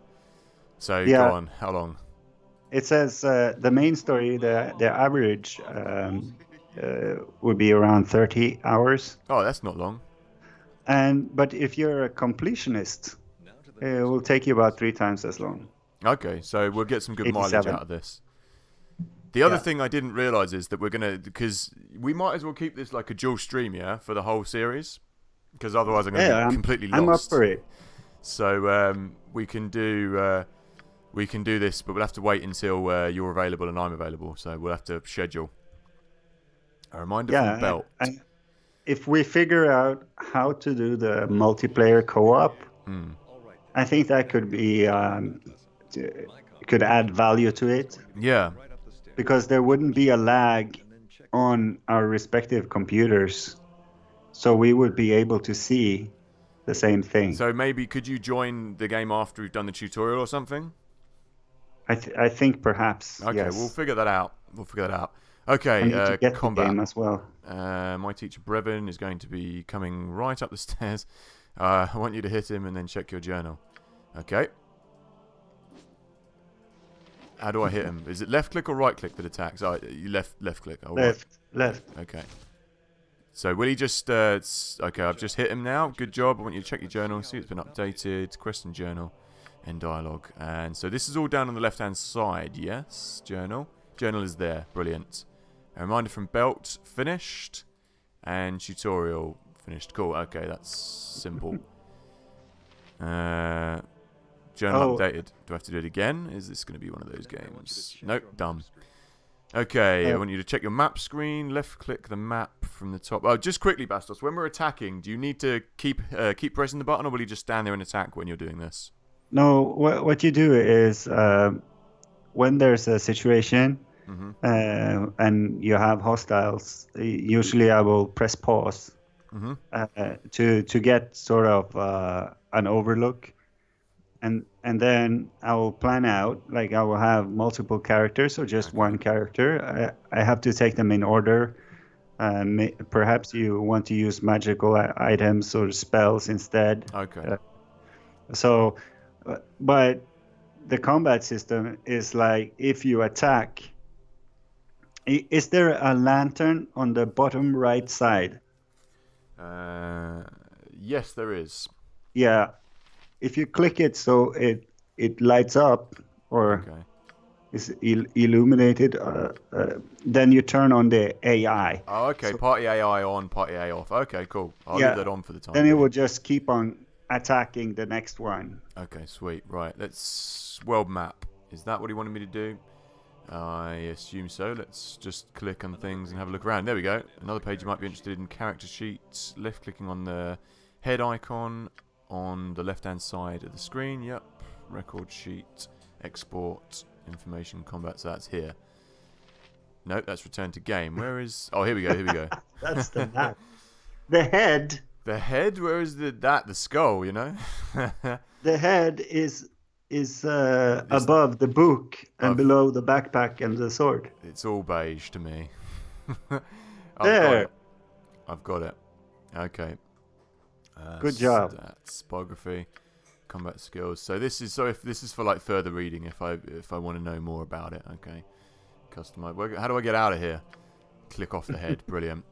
So yeah. Go on. How long? It says the main story, the average would be around 30 hours. Oh, that's not long. But if you're a completionist, it will take you about 3 times as long. Okay, so we'll get some good 87. mileage out of this. The other thing I didn't realise is that we're going to... Because we might as well keep this like a dual stream, yeah, for the whole series. Because otherwise I'm going to be completely lost. I'm up for it. So we can do this, but we'll have to wait until you're available and I'm available. So we'll have to schedule. A reminder from Belt. If we figure out how to do the multiplayer co-op, I think that could be could add value to it. Yeah. Because there wouldn't be a lag on our respective computers, so we would be able to see the same thing. So maybe could you join the game after we've done the tutorial or something? I think perhaps. Okay, yes. We'll figure that out. Okay, I need to get combat the game as well. My teacher Brevin is going to be coming right up the stairs. I want you to hit him and then check your journal. Okay. How do I hit him? Is it left click or right click that attacks? Oh, you left click. Oh, left. Okay. So will he just... okay, I've just hit him now. Good job. I want you to check your journal. See it's been updated. Question journal. End dialogue. And so this is all down on the left-hand side. Yes. Journal. Journal is there. Brilliant. A reminder from Belt. Finished. And tutorial. Finished. Cool. Okay, that's simple. Journal updated. Do I have to do it again? Is this going to be one of those games? Nope. Done. Okay, I want you to check your map screen. Left click the map from the top. Oh, just quickly, Bastos. When we're attacking, do you need to keep pressing the button, or will you just stand there and attack when you're doing this? No, what you do is when there's a situation and you have hostiles, usually I will press pause to get sort of an overlook. And then I will plan out, like I will have multiple characters or just one character. I have to take them in order Perhaps you want to use magical items or spells instead. Okay. So, but the combat system is like if you attack. Is there a lantern on the bottom right side? Yes, there is. Yeah. If you click it so it lights up or Okay. is illuminated, then you turn on the AI. Oh, okay. So, Party AI on, party AI off. Okay, cool. I'll leave that on for the time then it being. will just keep on attacking the next one. Okay, sweet. Right, let's world map. Is that what he wanted me to do? I assume so. Let's just click on things and have a look around. There we go. Another page you might be interested in. Character sheets. Left clicking on the head icon on the left hand side of the screen. Yep. Record sheet. Export. Information combat. So that's here. Nope, that's return to game. Where is... Oh, here we go. Here we go. That's the map. The head. The head? Where is the skull, you know? The head is above the book and below the backpack and the sword. It's all beige to me. There. I've got it. Okay. Good job. Stats, biography, combat skills. So this is for like further reading if I want to know more about it. Okay. Customize. How do I get out of here? Click off the head. Brilliant.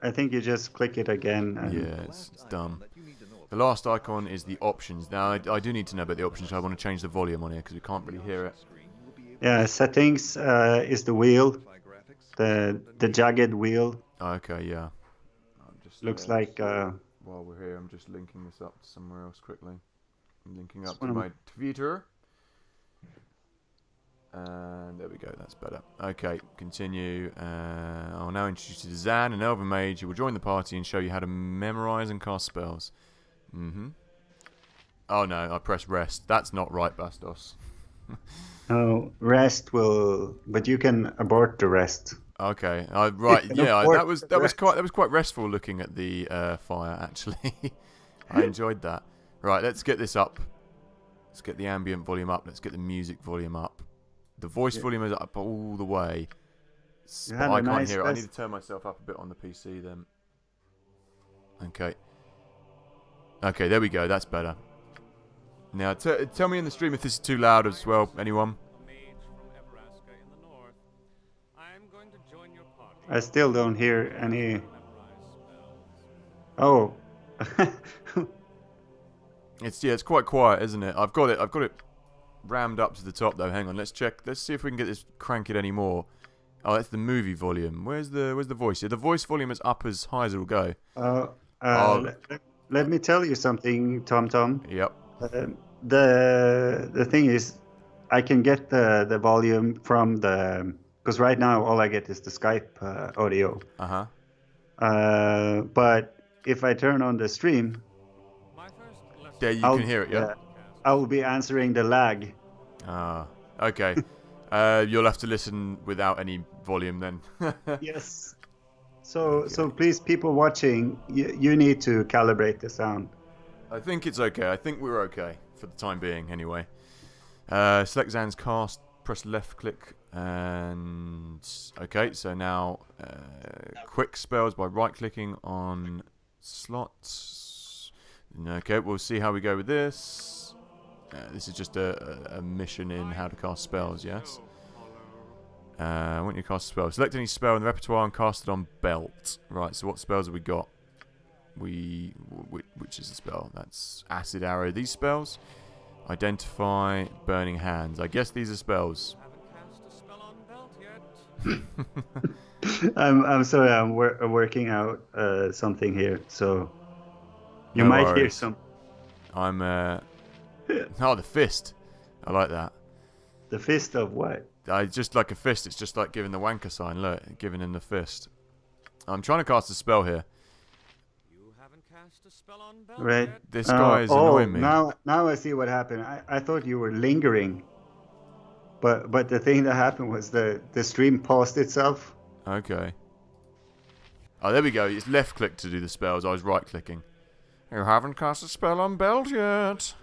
I think you just click it again. And Yeah, it's done. The last icon is the options. Now, I do need to know about the options. I want to change the volume on here because we can't really hear it. Yeah, settings is the wheel, the jagged wheel. Okay, yeah. Looks like. While we're here, I'm just linking this up to somewhere else quickly. I'm linking up to my Twitter. And there we go, that's better. Okay, continue. I'll now introduce you to Zan, an elven mage who will join the party and show you how to memorize and cast spells. Oh no, I pressed rest. That's not right, Bastos. Oh, rest will, but you can abort the rest. Okay, right, yeah, that was quite restful looking at the fire actually. I enjoyed that. Right, let's get this up. Let's get the ambient volume up. Let's get the music volume up. The voice volume is up all the way. But I can't hear it. I need to turn myself up a bit on the PC then. Okay. Okay, there we go. That's better. Now, tell me in the stream if this is too loud as well. Anyone? I still don't hear any. Oh. It's quite quiet, isn't it? I've got it rammed up to the top though. Hang on, let's check. Let's see if we can get this crank it any more. Oh, that's the movie volume. Where's the voice? Yeah, the voice volume is up as high as it'll go. Let me tell you something, Tom. Yep. The thing is, I can get the volume from the, because right now all I get is the Skype audio. But if I turn on the stream, yeah, you can hear it. Yeah. I will be answering the lag. Okay. You'll have to listen without any volume then. Yes. So please, people watching, you need to calibrate the sound. I think it's okay. I think we're okay for the time being, anyway. Select Zan's cast. Press left click and okay. So now quick spells by right clicking on slots. Okay, we'll see how we go with this. This is just a mission in how to cast spells, yes? I want you to cast a spell. Select any spell in the repertoire and cast it on belt. Right, so what spells have we got? Which is the spell? That's Acid Arrow. These spells? Identify Burning Hands. I guess these are spells. I'm sorry, I'm working out something here, so you No might worries. hear some. I'm oh, the fist. I like that. The fist of what? Just like a fist. It's just like giving the wanker sign. Look, giving him the fist. I'm trying to cast a spell here. You haven't cast a spell on Baldur Right. yet? This guy is annoying me. Now I see what happened. I thought you were lingering, but the thing that happened was the stream paused itself. Okay. Oh, there we go. It's left click to do the spells. I was right clicking. You haven't cast a spell on Belt yet.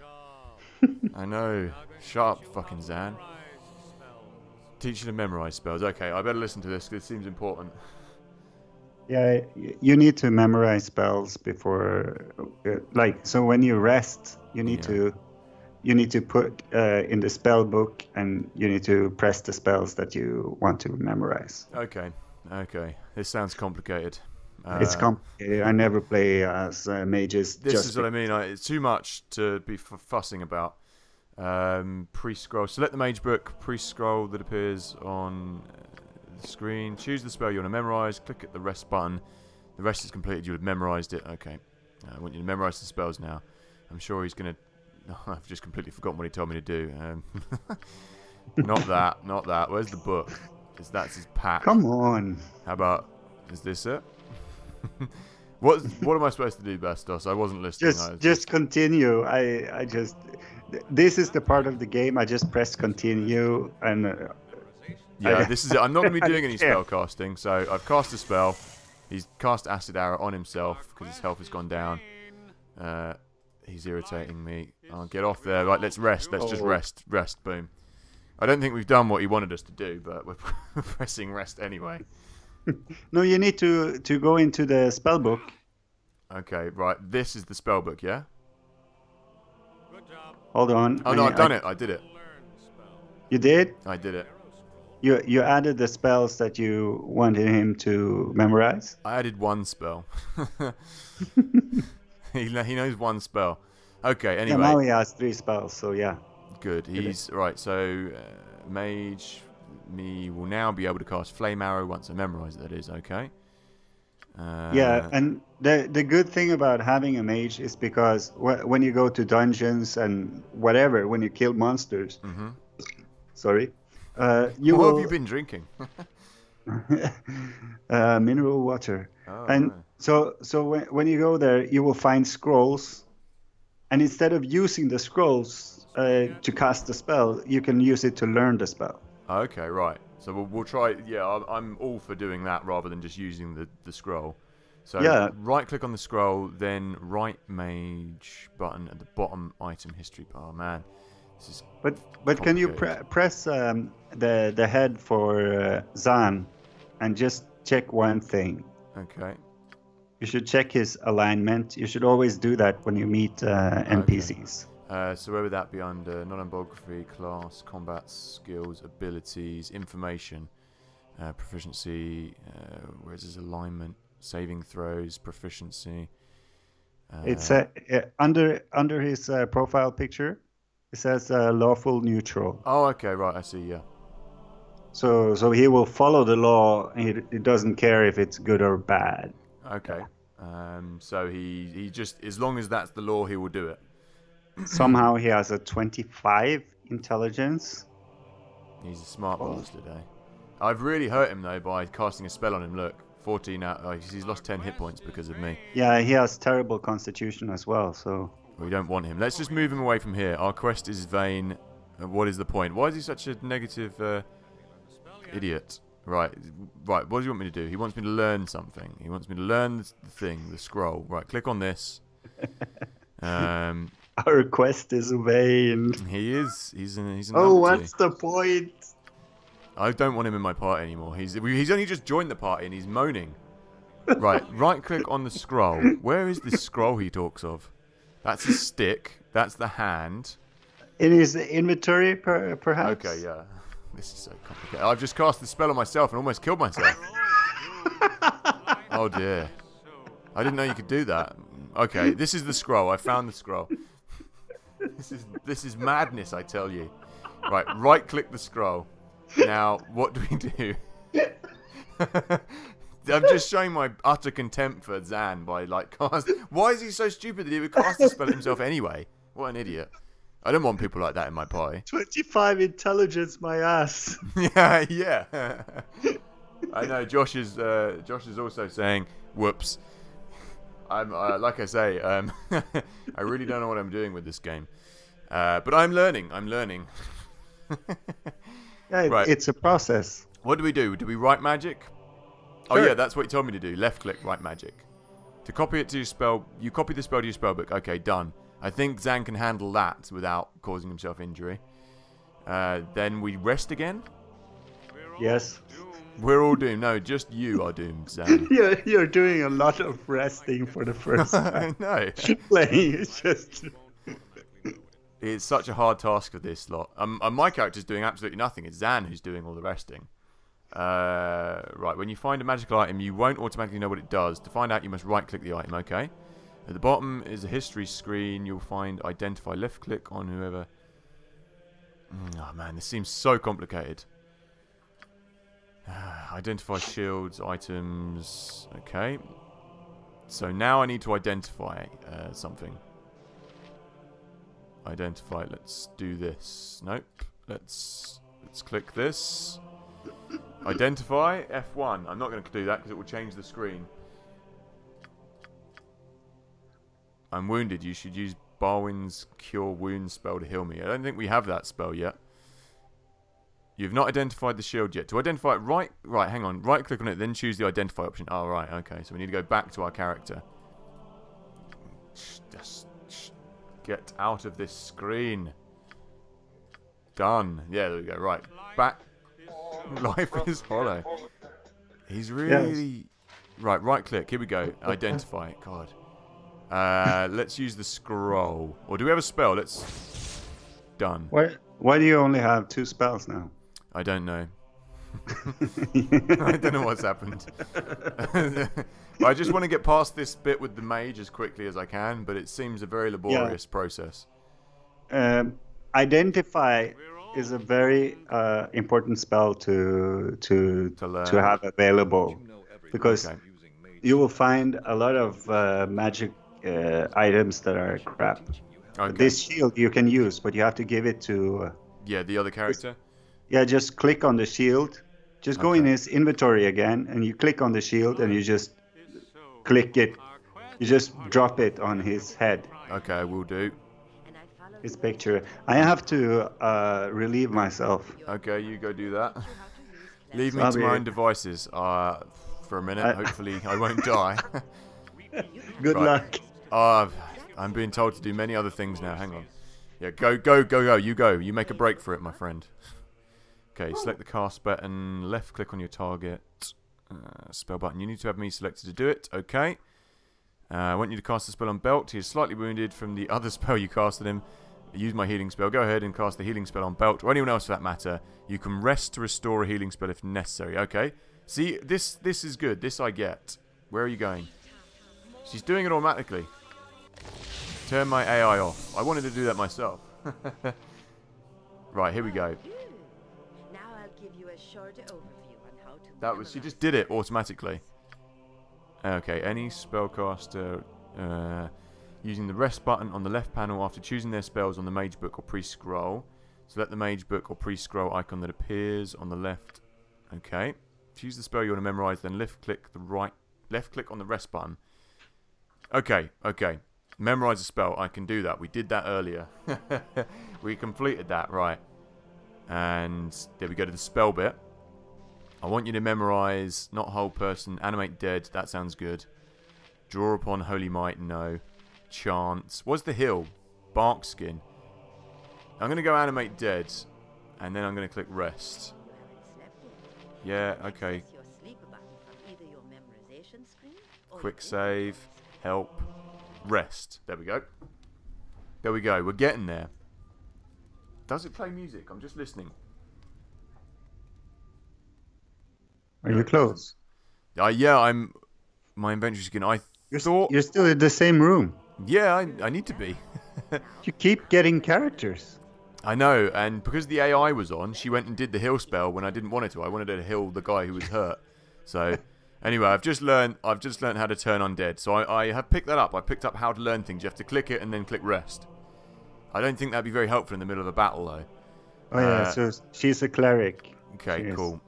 I know. Shut up, fucking Zan. Teach you to memorize spells. Okay, I better listen to this because it seems important. Yeah, you need to memorize spells before, like, so when you rest, you need to put in the spell book, and you need to press the spells that you want to memorize. Okay. This sounds complicated. It's complicated. I never play as mages. This is what I mean. It's too much to be fussing about. Pre-scroll. Select the mage book. Pre-scroll that appears on the screen. Choose the spell you want to memorize. Click at the rest button. The rest is completed. You have memorized it. Okay. I want you to memorize the spells now. I'm sure he's going to... I've just completely forgotten what he told me to do. Not that. Where's the book? That's his pack. Come on. How about... Is this it? What am I supposed to do, Bastos? I wasn't listening. Just continue. I just... This is the part of the game. I just press continue, and... this is it. I'm not going to be doing any spell casting, so I've cast a spell. He's cast Acid Arrow on himself because his health has gone down. He's irritating me. I'll get off there. Right, let's rest. Let's just rest. Rest, boom. I don't think we've done what he wanted us to do, but we're pressing rest anyway. No, you need to go into the spell book. Okay, right. This is the spell book, yeah? Hold on. Oh, no, I've done it. I did it. You did? I did it. You added the spells that you wanted him to memorize? I added one spell. He knows one spell. Okay, anyway. Yeah, now he has 3 spells, so yeah. Good. He's right. So, mage me will now be able to cast Flame Arrow once I memorize it. That is okay. Yeah, and the good thing about having a mage is because when you go to dungeons and whatever, when you kill monsters, sorry, you what will. Have you been drinking? Mineral water. Oh, and right. so when you go there, you will find scrolls, and instead of using the scrolls to cast the spell, you can use it to learn the spell. Okay, right. So we'll try. Yeah, I'm all for doing that rather than just using the scroll. So right-click on the scroll, then right mage button at the bottom item history bar. Man, this is. But can you press the head for Zan, and just check one thing? Okay. You should check his alignment. You should always do that when you meet NPCs. So where would that be under? Non-biography, class, combat, skills, abilities, information, proficiency. Where's his alignment? Saving throws, proficiency. It's under his profile picture. It says lawful neutral. Oh, okay, right. I see. Yeah. So he will follow the law. And he doesn't care if it's good or bad. Okay. So he just, as long as that's the law, he will do it. Somehow he has a 25 intelligence. He's a smart bastard, eh? I've really hurt him though by casting a spell on him. Look, 14 out. He's lost 10 hit points because of me. Yeah, he has terrible constitution as well. So we don't want him. Let's just move him away from here. Our quest is vain. What is the point? Why is he such a negative idiot? Right. What does he want me to do? He wants me to learn something. He wants me to learn the thing, the scroll. Right. Click on this. Our quest is vain. He is. He's an what's the point? I don't want him in my party anymore. He's only just joined the party and he's moaning. Right click on the scroll. Where is this scroll he talks of? That's a stick. That's the hand. In his inventory, perhaps? Okay, yeah. This is so complicated. I've just cast the spell on myself and almost killed myself. Oh dear. I didn't know you could do that. Okay, this is the scroll. I found the scroll. This is madness, I tell you. Right click the scroll. Now, what do we do? I'm just showing my utter contempt for Zan by cast. Why is he so stupid that he would cast the spell himself anyway? What an idiot! I don't want people like that in my party. 25 intelligence, my ass. yeah. I know. Josh is also saying, "Whoops." I'm like I say, I really don't know what I'm doing with this game, but I'm learning. Yeah, it's a process. What do we do? Do we write magic? Sure. Oh yeah, that's what he told me to do. Left click, write magic. To copy it to your spell, you copy the spell to your spellbook. Okay, done. I think Zan can handle that without causing himself injury. Then we rest again. Yes. We're all doomed. No, just you are doomed, Zan. You're doing a lot of resting for the first time. No. Playing is just... It's such a hard task for this lot. My character's doing absolutely nothing. It's Zan who's doing all the resting. Right, when you find a magical item, you won't automatically know what it does. To find out, you must right-click the item, okay? At the bottom is a history screen. You'll find identify. Left-click on whoever... Oh, man, this seems so complicated. Identify shields, items... Okay. So now I need to identify something. Identify. Let's do this. Nope. Let's click this. Identify. F1. I'm not going to do that because it will change the screen. I'm wounded. You should use Barwin's Cure Wound spell to heal me. I don't think we have that spell yet. You've not identified the shield yet. To identify it, right, hang on. Right click on it, then choose the identify option. Oh, right, okay. So we need to go back to our character. Just get out of this screen. Done. Yeah, there we go. Right. Back. Life is hollow. He's really... Yes. Right click. Here we go. Identify. God. Let's use the scroll. Or do we have a spell? Let's... Done. Why do you only have 2 spells now? I don't know. I don't know what's happened. I just want to get past this bit with the mage as quickly as I can, but it seems a very laborious process. Identify is a very important spell to have available, because you will find a lot of magic items that are crap. Okay. This shield you can use, but you have to give it to... the other character? Yeah, just click on the shield. Just go in his inventory again, and you click on the shield, and you just click it. You just drop it on his head. Okay, will do. His picture. I have to relieve myself. Okay, you go do that. Leave me to my own devices for a minute. Hopefully I won't die. Good luck. I'm being told to do many other things now. Hang on. Yeah, go. You go. You make a break for it, my friend. Okay, select the cast button. Left click on your target. Spell button. You need to have me selected to do it. Okay. I want you to cast the spell on Belt. He is slightly wounded from the other spell you casted him. Use my healing spell. Go ahead and cast the healing spell on Belt, or anyone else for that matter. You can rest to restore a healing spell if necessary. Okay. See, this is good. This I get. Where are you going? She's doing it automatically. Turn my AI off. I wanted to do that myself. Right, here we go. Now I'll give you a short overview on how to... That was... She just did it automatically. Okay, any spellcaster using the rest button on the left panel after choosing their spells on the mage book or pre-scroll. Select the mage book or pre-scroll icon that appears on the left. Okay. Choose the spell you want to memorize, then left click on the rest button. Okay. Memorize a spell. I can do that. We did that earlier. We completed that, right. And there we go to the spell bit. I want you to memorize not whole person, animate dead. That sounds good. Draw upon holy might. No. Chance. What's the hill? Bark skin. I'm going to go animate dead. And then I'm going to click rest. Yeah, okay. Quick save. Help. Rest. There we go. There we go. We're getting there. Does it play music? I'm just listening. Are you close? Yeah, I'm... My inventory skin. You're still in the same room. Yeah, I need to be. You keep getting characters. I know, and because the AI was on, she went and did the heal spell when I didn't want it to. I wanted her to heal the guy who was hurt. So, anyway, I've just learned how to turn undead. So I have picked that up. I picked up how to learn things. You have to click it and then click rest. I don't think that'd be very helpful in the middle of a battle, though. Oh yeah, so she's a cleric. Okay, cool.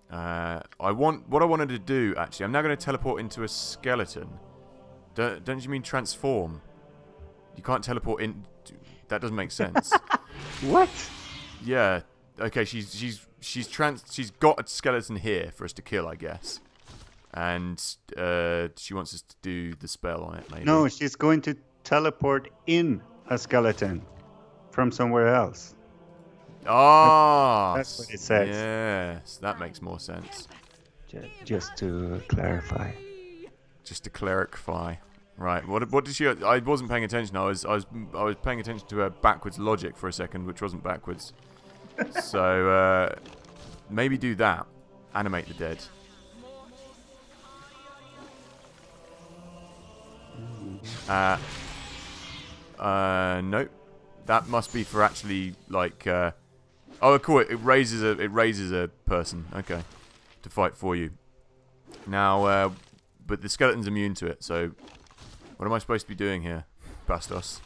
What I wanted to do, actually, I'm now going to teleport into a skeleton. Don't you mean transform? You can't teleport in... That doesn't make sense. What? Yeah. Okay, she's got a skeleton here for us to kill, I guess. And she wants us to do the spell on it, maybe. No, she's going to teleport in a skeleton from somewhere else. Ah, That's what it says. yes, that makes more sense. Just to clarify. Just to clarify. Right. What did she? I wasn't paying attention. I was paying attention to her backwards logic for a second, which wasn't backwards. So maybe do that. Animate the dead. Nope. That must be for actually like. Oh, cool. It raises a person. Okay, to fight for you. Now, but the skeleton's immune to it. So, what am I supposed to be doing here, Bastos?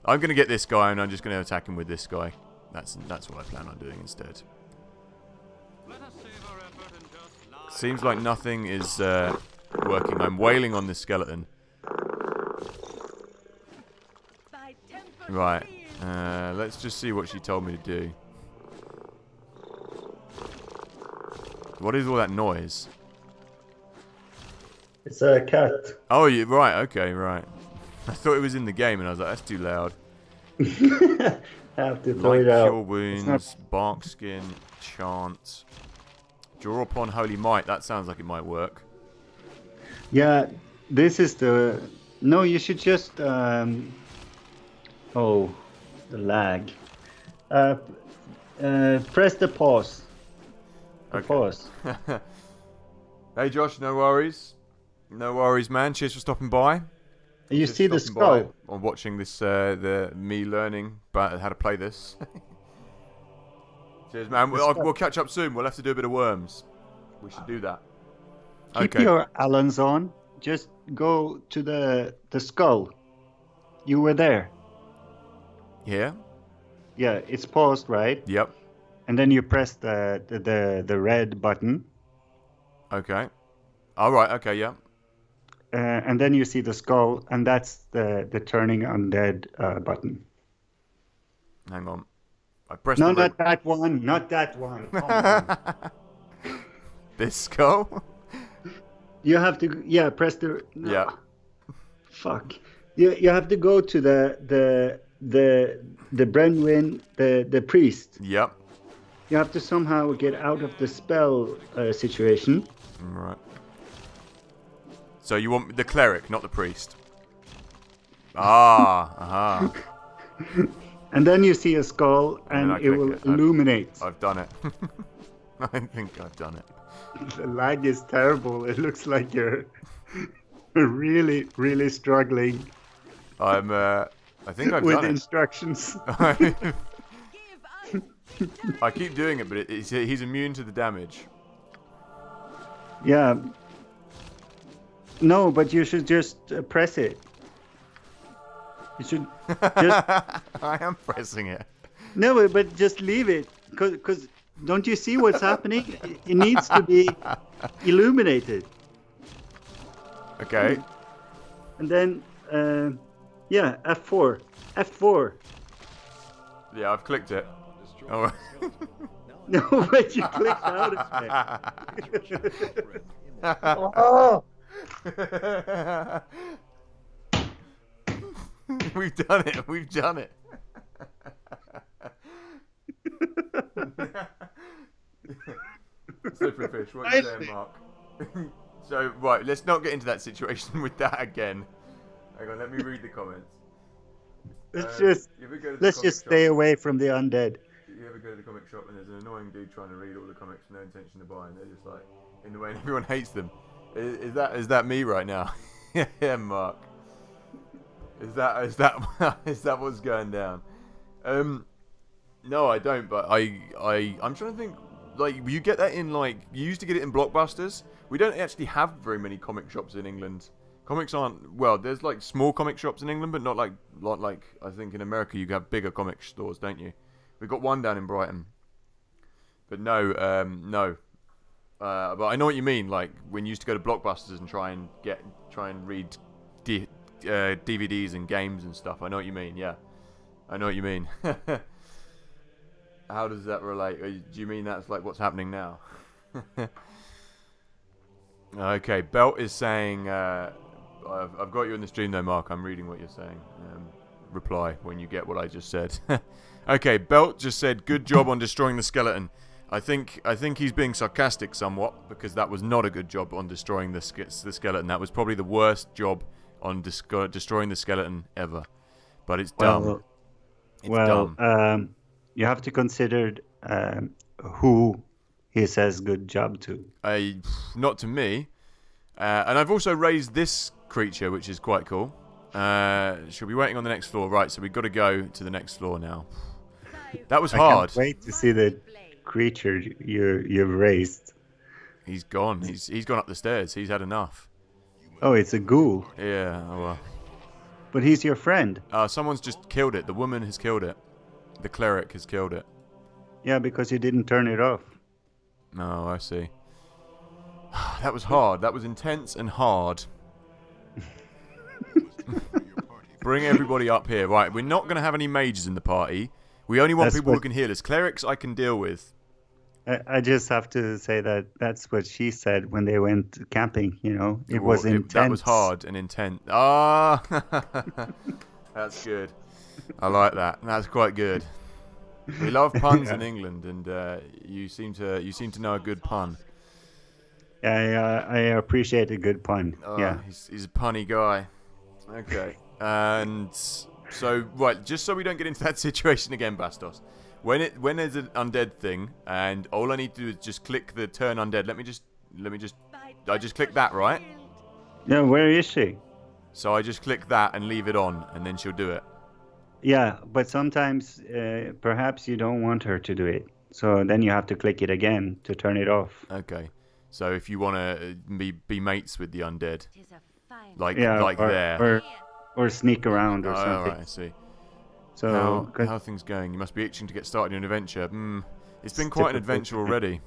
I'm gonna get this guy, and I'm just gonna attack him with this guy. That's what I plan on doing instead. Let us save our effort and just lie. Seems like nothing is working. I'm wailing on this skeleton. Right. Let's just see what she told me to do. What is all that noise? It's a cat. Oh, you right. Okay, right. I thought it was in the game, and I was like, that's too loud. Have to throw Light it out. cure wounds, bark skin, chant. Draw upon holy might. That sounds like it might work. Yeah, this is the. No, you should just. Oh, the lag. Press the pause. The Okay. pause. Hey, Josh. No worries. No worries, man. Cheers for stopping by. You Just see the stopping by skull? on watching this, me learning about how to play this. Cheers, man. We'll catch up soon. We'll have to do a bit of worms. We should do that. Keep Okay. your Allens on. Just go to the skull. You were there. Here? Yeah, it's paused, right? Yep. And then you press the red button, Okay. All right. Okay. Yeah. and then you see the skull, and that's the turning undead button. Hang on. I pressed No, the red. not that one. Not that one. Come on. This skull. You have to, press the. No. Yeah. Fuck. You have to go to the Brenwyn, the priest. Yep. You have to somehow get out of the spell situation. Right. So you want the cleric, not the priest. Ah. Aha. And then you see a skull, And then and I it click will it. illuminate. I've done it. I think I've done it. The lag is terrible. It looks like you're really, really struggling I'm. I think I've with done it. instructions. I keep doing it, but he's immune to the damage. Yeah. No, but you should just press it. You should just I am pressing it. no, but just leave it, because don't you see what's happening? It needs to be illuminated, Okay. and then F4, F4. Yeah, I've clicked it. Oh. No, but you clicked out of it. Oh. We've done it. We've done it. Slippery fish. What are you saying, Mark? So, right, let's not get into that situation with that again. Hang on, let me read the comments. Let's You just ever go to the let's comic just shop? stay away from the undead. You ever go to the comic shop and there's an annoying dude trying to read all the comics with no intention to buy, and they're just like in the way, and everyone hates them. Is that me right now? Yeah, Mark. Is that is that what's going down? No, I don't. But I'm trying to think. Like, you get that in, like, you used to get it in Blockbusters. We don't actually have very many comic shops in England. Comics aren't, well, there's like small comic shops in England, but not like I think in America you have bigger comic stores, don't you? We've got one down in Brighton. But no. But I know what you mean. Like when you used to go to Blockbusters and try and read DVDs and games and stuff. I know what you mean. Yeah, I know what you mean. How does that relate? Do you mean that's like what's happening now? Okay, Belt is saying, I've got you in the stream though, Mark. I'm reading what you're saying. reply when you get what I just said. Okay, Belt just said, "Good job on destroying the skeleton." I think he's being sarcastic somewhat, because that was not a good job on destroying the skeleton. That was probably the worst job on destroying the skeleton ever. But it's dumb. You have to consider who he says good job to. Not to me. And I've also raised this creature, which is quite cool. She'll be waiting on the next floor. Right, so we've got to go to the next floor now. That was hard. I can't wait to see the creature you've raised. He's gone. He's gone up the stairs. He's had enough. Oh, it's a ghoul. Yeah, well. But he's your friend. Someone's just killed it. The woman has killed it. The cleric has killed it. Yeah, because you didn't turn it off. Oh, I see. That was hard. That was intense and hard. Bring everybody up here. Right, we're not going to have any mages in the party. We only want people who can heal us. Clerics I can deal with. I just have to say that's what she said when they went camping, you know. It was intense. That was hard and intense. Ah, that's good. I like that. That's quite good. We love puns in England, and you seem to know a good pun. Yeah, I appreciate a good pun. Yeah, he's a punny guy. Okay, and so right, just so we don't get into that situation again, Bastos. When there's an undead thing, and all I need to do is just click the turn undead. Let me just. I just click that, right? Yeah, where is she? So I just click that and leave it on, and then she'll do it. Yeah, but sometimes perhaps you don't want her to do it. So then you have to click it again to turn it off. Okay. So if you want to be mates with the undead, like or sneak around or something. All right, I see. So how are things going? You must be itching to get started in an adventure. It's been quite an adventure already.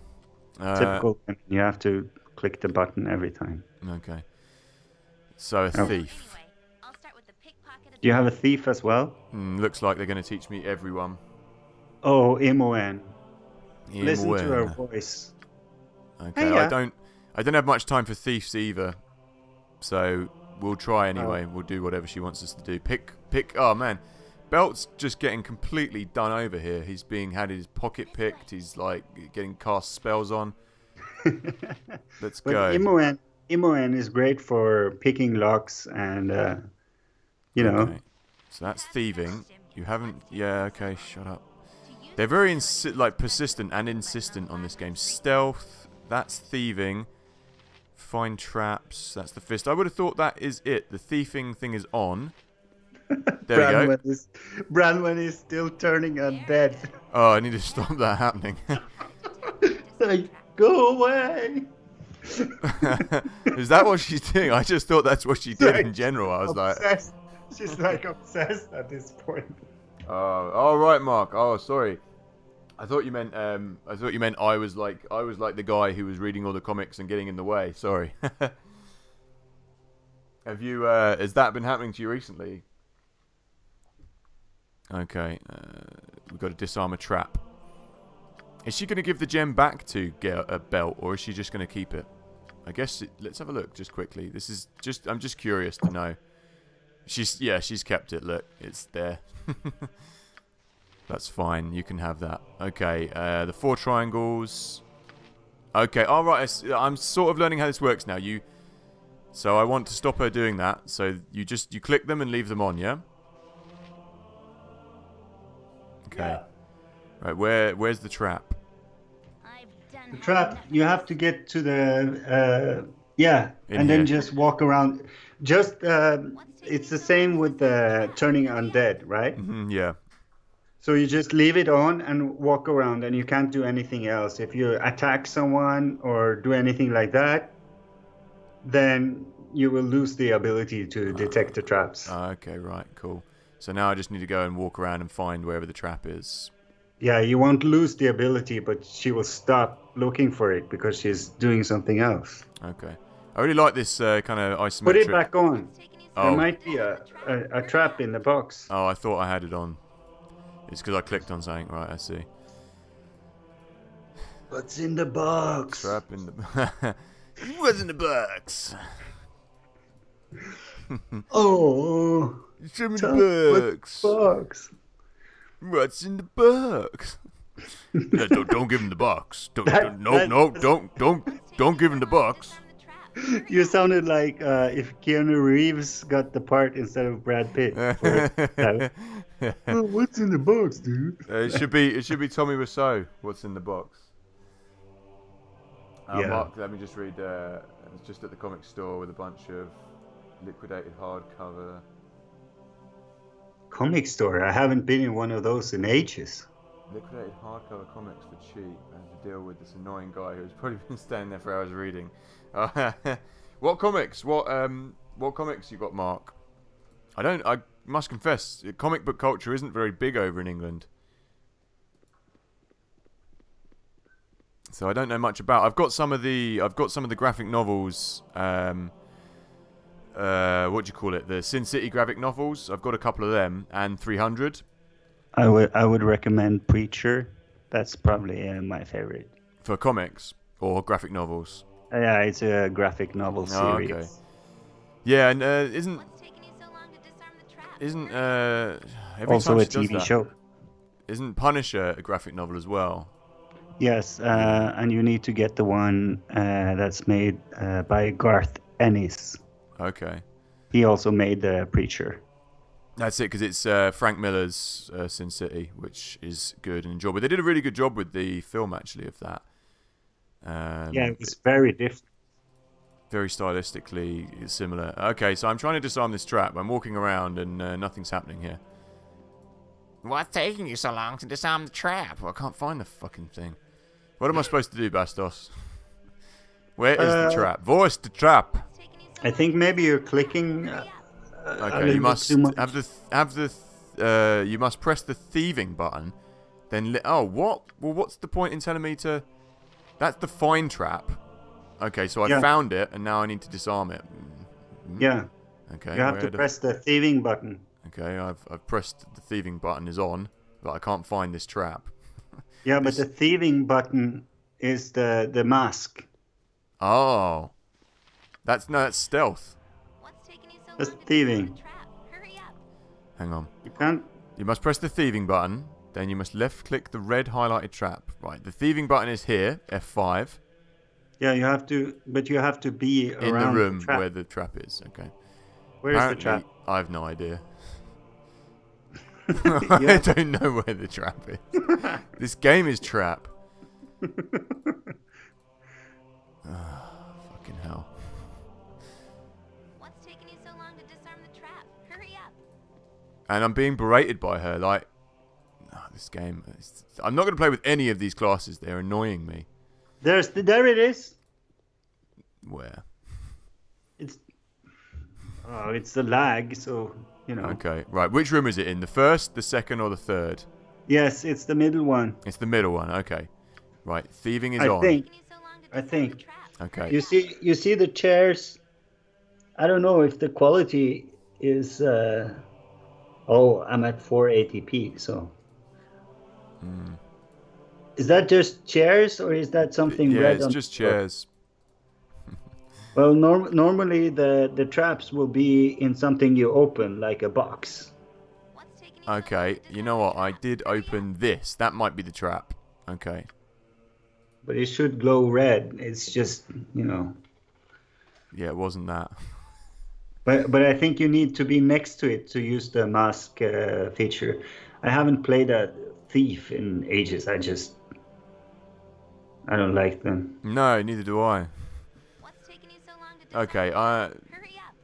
Typical. You have to click the button every time. Okay. So a thief. Do you have a thief as well? Looks like they're going to teach me everyone. Oh, Imoen. Listen to her voice. Okay, hey, I don't have much time for thieves either. So we'll try anyway. We'll do whatever she wants us to do. Pick. Oh man, Belt's just getting completely done over here. He's had his pocket picked. He's like getting cast spells on. Let's go. Imoen is great for picking locks and you know. Okay. So that's thieving. You haven't. Yeah. Okay. Shut up. They're very persistent and insistent on this game. Stealth. That's thieving. Find traps. That's the fist. I would have thought that is it. The thieving thing is on. There we go. Branwen is still turning undead. Oh, I need to stop that happening. Like, go away. Is that what she's doing? I just thought that's what she did in general. I was obsessed. She's like obsessed at this point. Oh, right, Mark. Oh, sorry. I thought you meant I was like the guy who was reading all the comics and getting in the way. Sorry. Has that been happening to you recently? Okay, we've got to disarm a trap. Is she going to give the gem back to get a belt, or is she just going to keep it? I guess let's have a look just quickly. I'm just curious to know. She's kept it. Look, it's there. That's fine. You can have that. Okay, the 4 triangles. Okay, all right. I'm sort of learning how this works now. So I want to stop her doing that. So you click them and leave them on, yeah? Okay. Yeah. Right, where's the trap? The trap. You have to get to the and then just walk around. Just it's the same with the turning undead, right? Yeah. So you just leave it on and walk around, and you can't do anything else. If you attack someone or do anything like that, then you will lose the ability to detect the traps. Okay, right, cool. So now I just need to go and walk around and find wherever the trap is. Yeah, you won't lose the ability, but she will stop looking for it because she's doing something else. Okay. I really like this kind of isometric... Put it back on. There might be a trap in the box. Oh, I thought I had it on. It's because I clicked on something. Right, I see. What's in the box? Trap in the... What's in the box? Oh. Show me Tell the me box. Box. What's in the box? Yeah, don't give him the box. Don't give him the box. You sounded like if Keanu Reeves got the part instead of Brad Pitt. Oh, what's in the box, dude? It should be Tommy Wiseau. What's in the box? Yeah. Mark, let me just read. It's just at the comic store with a bunch of liquidated hardcover. Comic store. I haven't been in one of those in ages. Liquidated hardcover comics for cheap. I have to deal with this annoying guy who's probably been standing there for hours reading. What comics? What comics you got, Mark? I must confess, comic book culture isn't very big over in England, so I don't know much about. I've got some of the graphic novels. What do you call it? The Sin City graphic novels. I've got a couple of them and 300. I would recommend Preacher. That's probably my favorite. For comics or graphic novels? Yeah, it's a graphic novel series. Okay. Yeah, and isn't What's taking you so long to disarm the trap? Isn't every Also time a she does TV that, show. Isn't Punisher a graphic novel as well? Yes, and you need to get the one that's made by Garth Ennis. Okay. He also made The Preacher. That's it, because it's Frank Miller's Sin City, which is good and enjoyable. They did a really good job with the film, actually, of that. Yeah, it's very different. Very stylistically similar. Okay, so I'm trying to disarm this trap. I'm walking around and nothing's happening here. What's taking you so long to disarm the trap? Well, I can't find the fucking thing. What am I supposed to do, Bastos? Where is the trap? Voice the trap. I think maybe you're clicking. Okay, you must you must press the thieving button. Then oh, what? Well, what's the point in telling me to? That's the fine trap. Okay, so I found it, and now I need to disarm it. Yeah. Okay. You have to press the thieving button. Okay, I've pressed the thieving button is on, but I can't find this trap. Yeah, but the thieving button is the mask. Oh, that's stealth. That's thieving. Hang on. You can't. You must press the thieving button. Then you must left-click the red highlighted trap. Right, the thieving button is here, F5. Yeah, you have to, but you have to be in around the room the trap. where the trap is. Okay. Where is the trap? I have no idea. I don't know where the trap is. This game is trap. Fucking hell. What's taking you so long to disarm the trap? Hurry up. And I'm being berated by her, like, this game. I'm not going to play with any of these classes. They're annoying me. There it is. Where? It's the lag, so you know. Okay, right. Which room is it in? The first, the second, or the third? Yes, it's the middle one. It's the middle one. Okay. Right. Thieving is on. I think. Okay. You see the chairs. I don't know if the quality is. Oh, I'm at 480p. So. Is that just chairs, or is that something? Yeah, red it's on just the floor? chairs. Well, normally the traps will be in something you open, like a box. Okay, you know what? I did open this. That might be the trap. Okay. But it should glow red. It's just, you know. Yeah, it wasn't that. But I think you need to be next to it to use the mask feature. I haven't played a thief in ages. I don't like them. No, neither do I. Okay,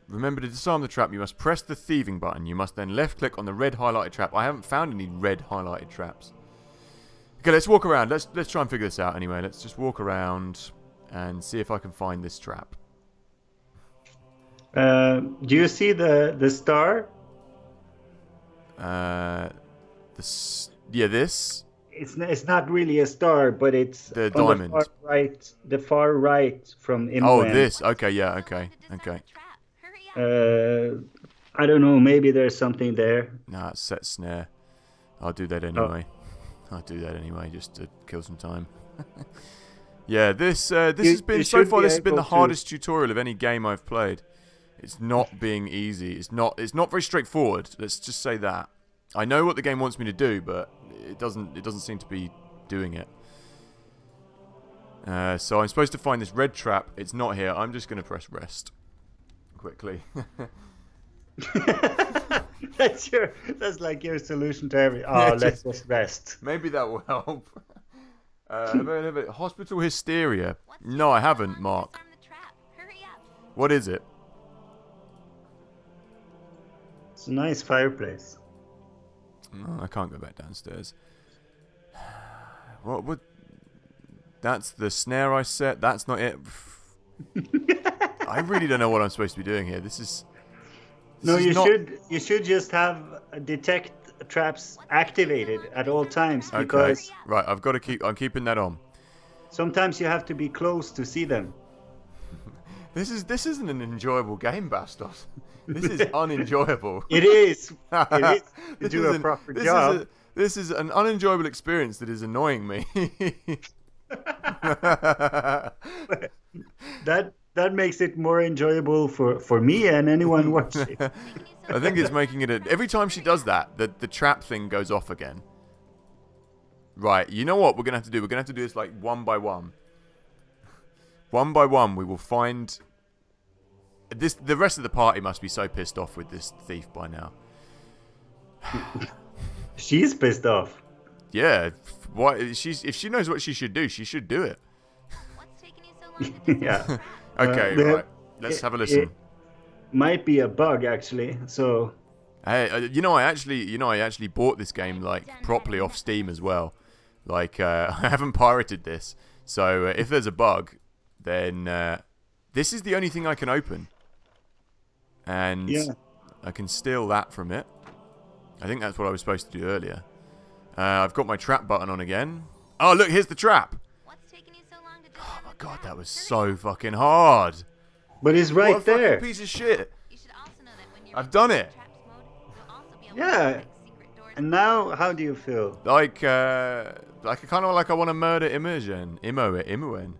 remember to disarm the trap, you must press the thieving button. You must then left-click on the red highlighted trap. I haven't found any red highlighted traps. Okay, let's walk around. Let's try and figure this out anyway. Let's just walk around and see if I can find this trap. Do you see the star? This. It's not really a star, but it's the diamond. The far right from inland. Oh, this. Okay, yeah, okay. I don't know. Maybe there's something there. Nah, it's set snare. I'll do that anyway. I'll do that anyway, just to kill some time. Yeah, this has been so far. This has been the hardest tutorial of any game I've played. It's not being easy. It's not very straightforward. Let's just say that. I know what the game wants me to do, but it doesn't seem to be doing it. So I'm supposed to find this red trap. It's not here. I'm just going to press rest quickly. That's like your solution to every. Oh, let's just rest. Maybe that will help. Hospital hysteria. No, I haven't, Mark. What is it? It's a nice fireplace. Oh, I can't go back downstairs. What would? That's the snare I set. That's not it. I really don't know what I'm supposed to be doing here. This is. No, you should just have detect traps activated at all times because right, I've got to keep. I'm keeping that on. Sometimes you have to be close to see them. This isn't an enjoyable game, Bastos. This is unenjoyable. It is. It is. You do a proper job. This is an unenjoyable experience that is annoying me. That makes it more enjoyable for me and anyone watching. I think it's making it every time she does that, the trap thing goes off again. Right, you know what we're gonna have to do? We're gonna have to do this like one by one. One by one, we will find this. The rest of the party must be so pissed off with this thief by now. She's pissed off. Yeah, why? If she knows what she should do it. What's taking you so long to do Yeah. Okay, right. Let's have a listen. It might be a bug actually. So. Hey, I actually bought this game like properly off Steam as well. Like I haven't pirated this, so if there's a bug, then this is the only thing I can open, and I can steal that from it. I think that's what I was supposed to do earlier. I've got my trap button on again. Oh look, here's the trap. What's taking you so long to do Oh my god, that was so fucking hard. But it's right what a there. Fucking piece of shit. You should also know that when you're I've done it. traps mode, you'll also be able Yeah. to detect secret doors. And now, how do you feel? Like kind of like I want to murder Imoen.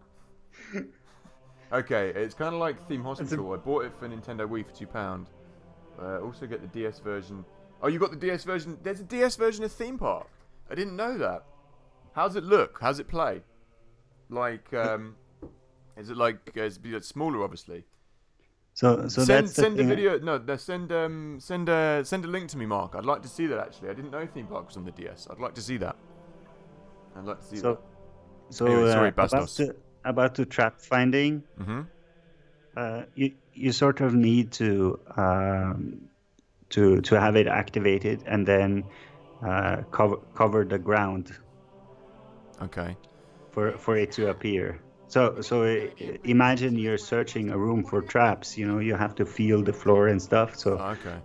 Okay, it's kind of like Theme Hospital. I bought it for Nintendo Wii for £2. Also get the DS version. Oh, you got the DS version? There's a DS version of Theme Park. I didn't know that. How's it look? How's it play? Like, is it like it's smaller, obviously? So that's the send a thing. video. No, send a link to me, Mark. I'd like to see that actually. I didn't know Theme Park was on the DS. I'd like to see that. I'd like to see that. So Anyway, sorry, Bastos. about the trap finding. You sort of need to have it activated and then cover the ground Okay. for it to appear. So imagine you're searching a room for traps. You have to feel the floor and stuff. So Okay.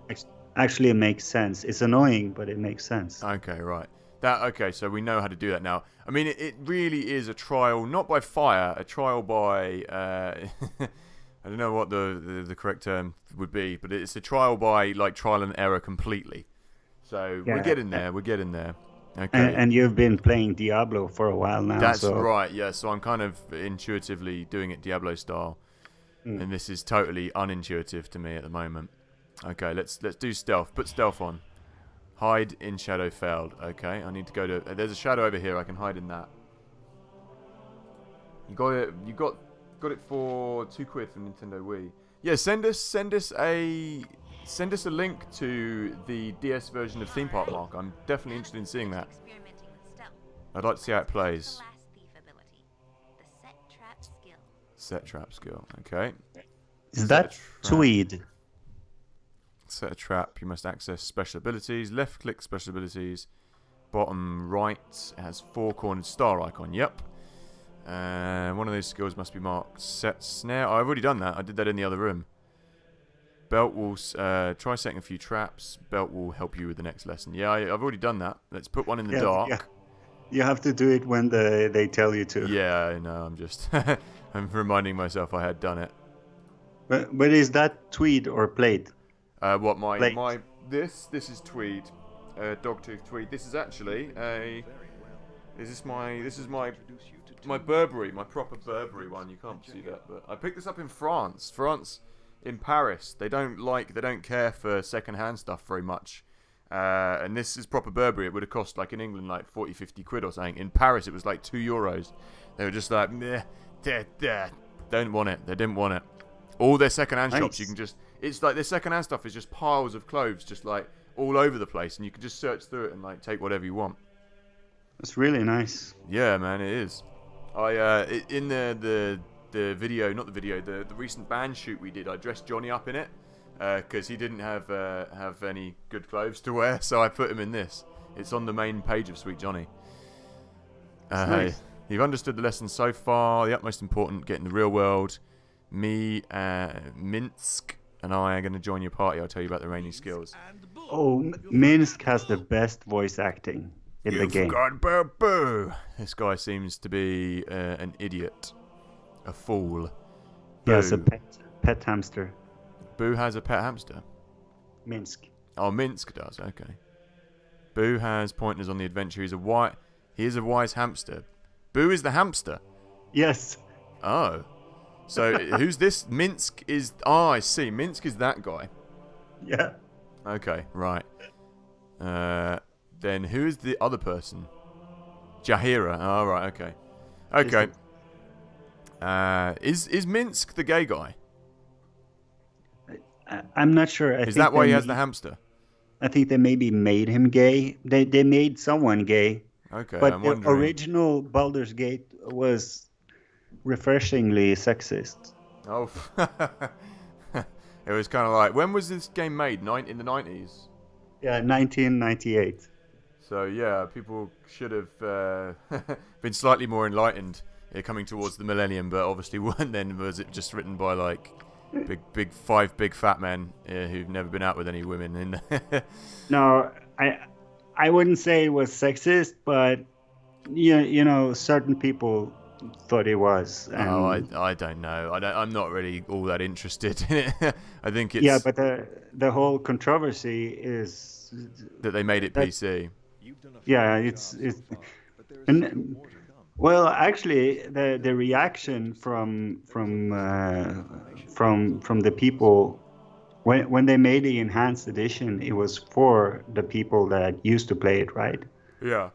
actually, it makes sense. It's annoying, but it makes sense. Okay, right. Okay, so we know how to do that now. I mean, it really is a trial, not by fire, a trial by I don't know what the correct term would be, but it's a trial by like trial and error completely. So we're getting there. We're getting there. Okay. And you've been playing Diablo for a while now. That's so. right. Yeah. So I'm kind of intuitively doing it Diablo style, and this is totally unintuitive to me at the moment. Okay. Let's do stealth. Put stealth on. Hide in shadow failed. Okay. I need to go to. There's a shadow over here. I can hide in that. You got it. You got it for £2 from Nintendo Wii. Yeah. Send us a link to the DS version of Theme Park, Mark. I'm definitely interested in seeing that. Experimenting with stealth. I'd like to see how it The plays. last thief ability, the set trap skill. Set trap skill. Okay. Is that Tweed? Set a trap. You must access special abilities. Left click special abilities. Bottom right. It has 4-cornered star icon. Yep. One of those skills must be marked. Set snare. Oh, I've already done that. I did that in the other room. Belt will try setting a few traps. Belt will help you with the next lesson. Yeah, I've already done that. Let's put one in the dark. Yeah. You have to do it when they tell you to. Yeah, I know. I'm just I'm reminding myself I had done it. But is that Tweed or Plate? What Plate. This is Tweed, dogtooth Tweed. This is actually a. This is my Burberry, my proper Burberry one. You can't see that, but I picked this up in France. France in Paris, they don't care for second-hand stuff very much. And this is proper Burberry. It would have cost, like in England, like 40, 50 quid or something. In Paris, it was like €2. They were just like, meh, don't want it. They didn't want it. All their second-hand shops, you can just, it's like their second-hand stuff is just piles of clothes, just like all over the place, and you can just search through it and like take whatever you want. That's really nice. Yeah, man, it is. In the video, not the video, the recent band shoot we did, I dressed Johnny up in it because he didn't have any good clothes to wear, so I put him in this. It's on the main page of Sweet Johnny. Nice. You've understood the lesson so far. The utmost important, get in the real world. Me, Minsk, and I are going to join your party. I'll tell you about the remaining skills. Oh, Minsk has the best voice acting in the game. You've got boo-boo. This guy seems to be an idiot. A fool. He has a Boo. pet hamster. Boo has a pet hamster. Minsk. Oh, Minsk does. Okay. Boo has pointers on the adventure. He is a wise hamster. Boo is the hamster. Yes. Oh. So who's this? Minsk is... Oh, I see. Minsk is that guy. Yeah. Okay, right. Then who is the other person? Jahira. Oh, right, okay. Okay. Is Minsk the gay guy? I'm not sure. Is that why he has the hamster? I think they maybe made him gay. They made someone gay. Okay, But I'm the wondering. original Baldur's Gate was refreshingly sexist. Oh. It was kind of like... When was this game made? In the 90s? Yeah, 1998. So, yeah, people should have been slightly more enlightened coming towards the millennium, but obviously weren't then. Was it just written by, like, five big fat men who've never been out with any women? No, I wouldn't say it was sexist, but, you know, certain people thought it was. And I don't know. I'm not really all that interested in it. I think it's... Yeah, but the whole controversy is... that they made it PC. Yeah, it's and well, actually, the reaction from the people when they made the enhanced edition, it was for the people that used to play it, right? Yeah.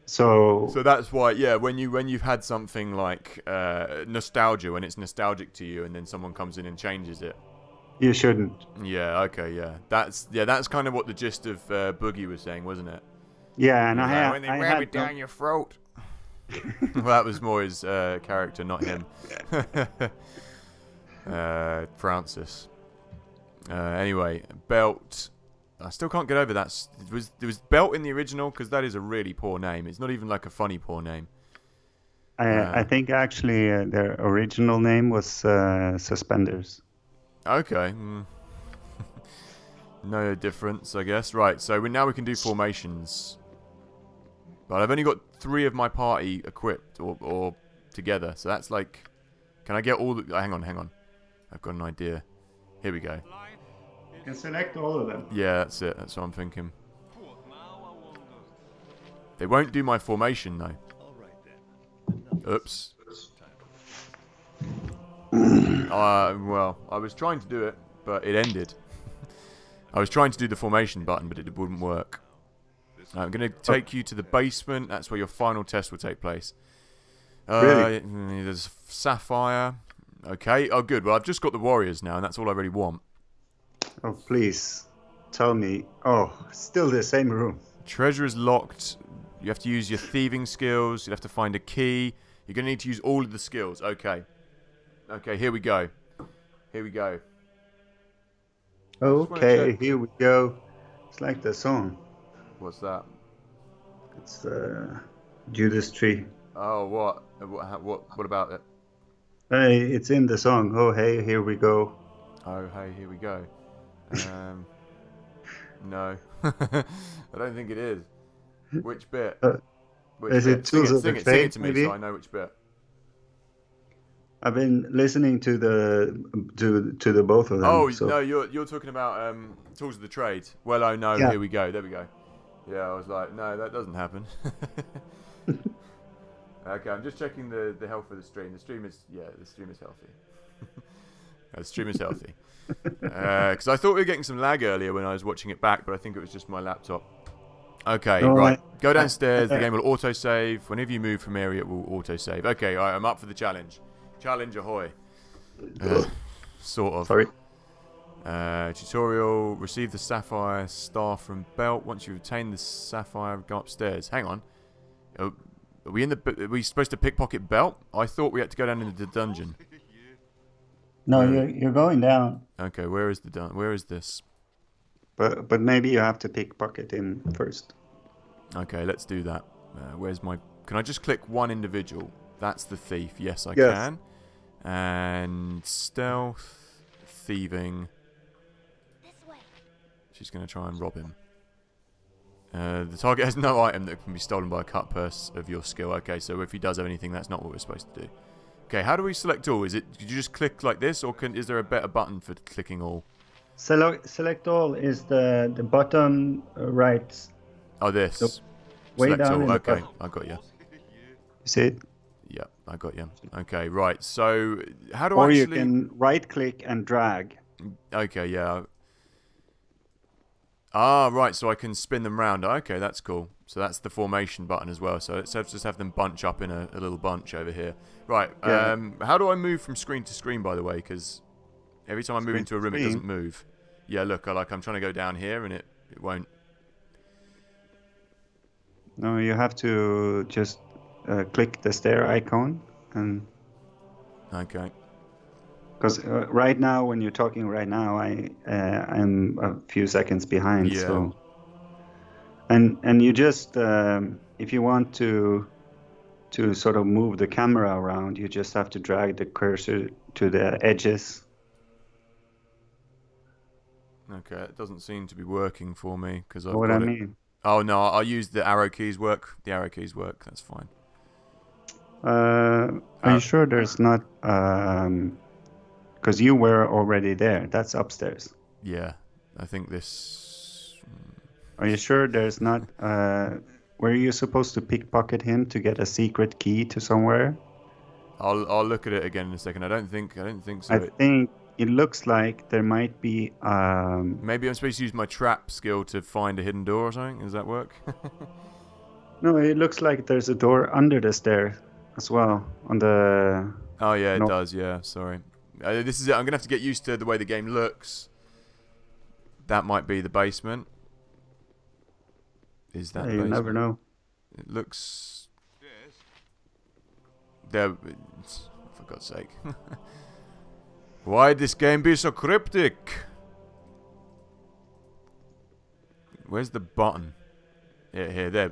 So that's why, yeah. When you've had something like nostalgia, when it's nostalgic to you, and then someone comes in and changes it. You shouldn't. Yeah. Okay. Yeah. That's kind of what the gist of Boogie was saying, wasn't it? Yeah, and when they ram it down your throat. Well, that was more his character, not him. Francis. Anyway, Belt. I still can't get over that. There was Belt in the original, because that is a really poor name. It's not even like a funny poor name. I think actually their original name was Suspenders. Okay. No difference, I guess. Right, so now we can do formations. But I've only got 3 of my party equipped or together. So that's like... Can I get all the... Hang on. I've got an idea. Here we go. You can select all of them. Yeah, that's it. That's what I'm thinking. They won't do my formation, though. Oops. Well, I was trying to do it, but it ended. I was trying to do the formation button, but it wouldn't work. I'm going to take you to the basement. That's where your final test will take place. Really? There's Sapphire. Okay. Oh, good. Well, I've just got the Warriors now, and that's all I really want. Oh, please. Tell me. Oh, still the same room. Treasure is locked. You have to use your thieving skills. You have to find a key. You're going to need to use all of the skills. Okay. Okay, here we go. Okay, here we go. It's like the song. What's that? It's Judas Tree. Oh, what? What about it? Hey, it's in the song. Oh, hey, here we go. Oh, hey, here we go. No. I don't think it is. Which bit? Is it Tools of the Sing it Fate, to me maybe? so I know which bit. I've been listening to the both of them. Oh, so. no, you're talking about Tools of the Trade. Well, oh, no, Yeah. Here we go. There we go. Yeah, I was like, no, that doesn't happen. Okay, I'm just checking the health of the stream. The stream is healthy. The stream is healthy. Because I thought we were getting some lag earlier when I was watching it back, but I think it was just my laptop. Okay, No, right. Go downstairs. The game will autosave. Whenever you move from area, it will autosave. Okay, all right, I'm up for the challenge. Challenge ahoy. Sort of. Sorry. Tutorial. Receive the sapphire star from Belt. Once you obtain the sapphire, go upstairs. Hang on. Are we supposed to pickpocket Belt? I thought we had to go down into the dungeon. No, you're going down. Okay, where is the where is this? But maybe you have to pickpocket him first. Okay, let's do that. Where's my... Can I just click one individual? That's the thief. Yes, I can. And stealth, thieving. This way. She's going to try and rob him. The target has no item that can be stolen by a cut purse of your skill. Okay, so if he does have anything, that's not what we're supposed to do. Okay, how do we select all? Did you just click like this, or is there a better button for clicking all? Select all is the bottom right. Oh, this. Way Select down all. in the Okay, bottom. I got you. You see it? Yeah, I got you. Okay, right. So how do Or I you actually... can right click and drag. Okay, yeah. Ah, right, so I can spin them round. Okay, that's cool. So that's the formation button as well. So let's just have them bunch up in a little bunch over here. Right, Yeah. How do I move from screen to screen, by the way? Because every time I move into a room, it doesn't move. Yeah, look, I'm trying to go down here, and it won't. No, you have to just click the stair icon. And Okay. because right now, when you're talking right now, I'm a few seconds behind. Yeah. So, and you just if you want to sort of move the camera around, you just have to drag the cursor to the edges. Okay, it doesn't seem to be working for me because I've What got I it. mean? Oh no, I'll use the arrow keys work. The arrow keys work. That's fine. Are you sure there's not? Because you were already there. That's upstairs. Yeah, I think this. Are you sure there's not? Were you supposed to pickpocket him to get a secret key to somewhere? I'll look at it again in a second. I don't think so. I think it looks like there might be. Maybe I'm supposed to use my trap skill to find a hidden door or something. Does that work? No, it looks like there's a door under the stair as well on the. Oh yeah, it No. does. Yeah, sorry. This is it. I'm gonna have to get used to the way the game looks. That might be the basement. Is that? You basement? never know. It looks. There. For God's sake. Why'd this game be so cryptic? Where's the button? Here, there.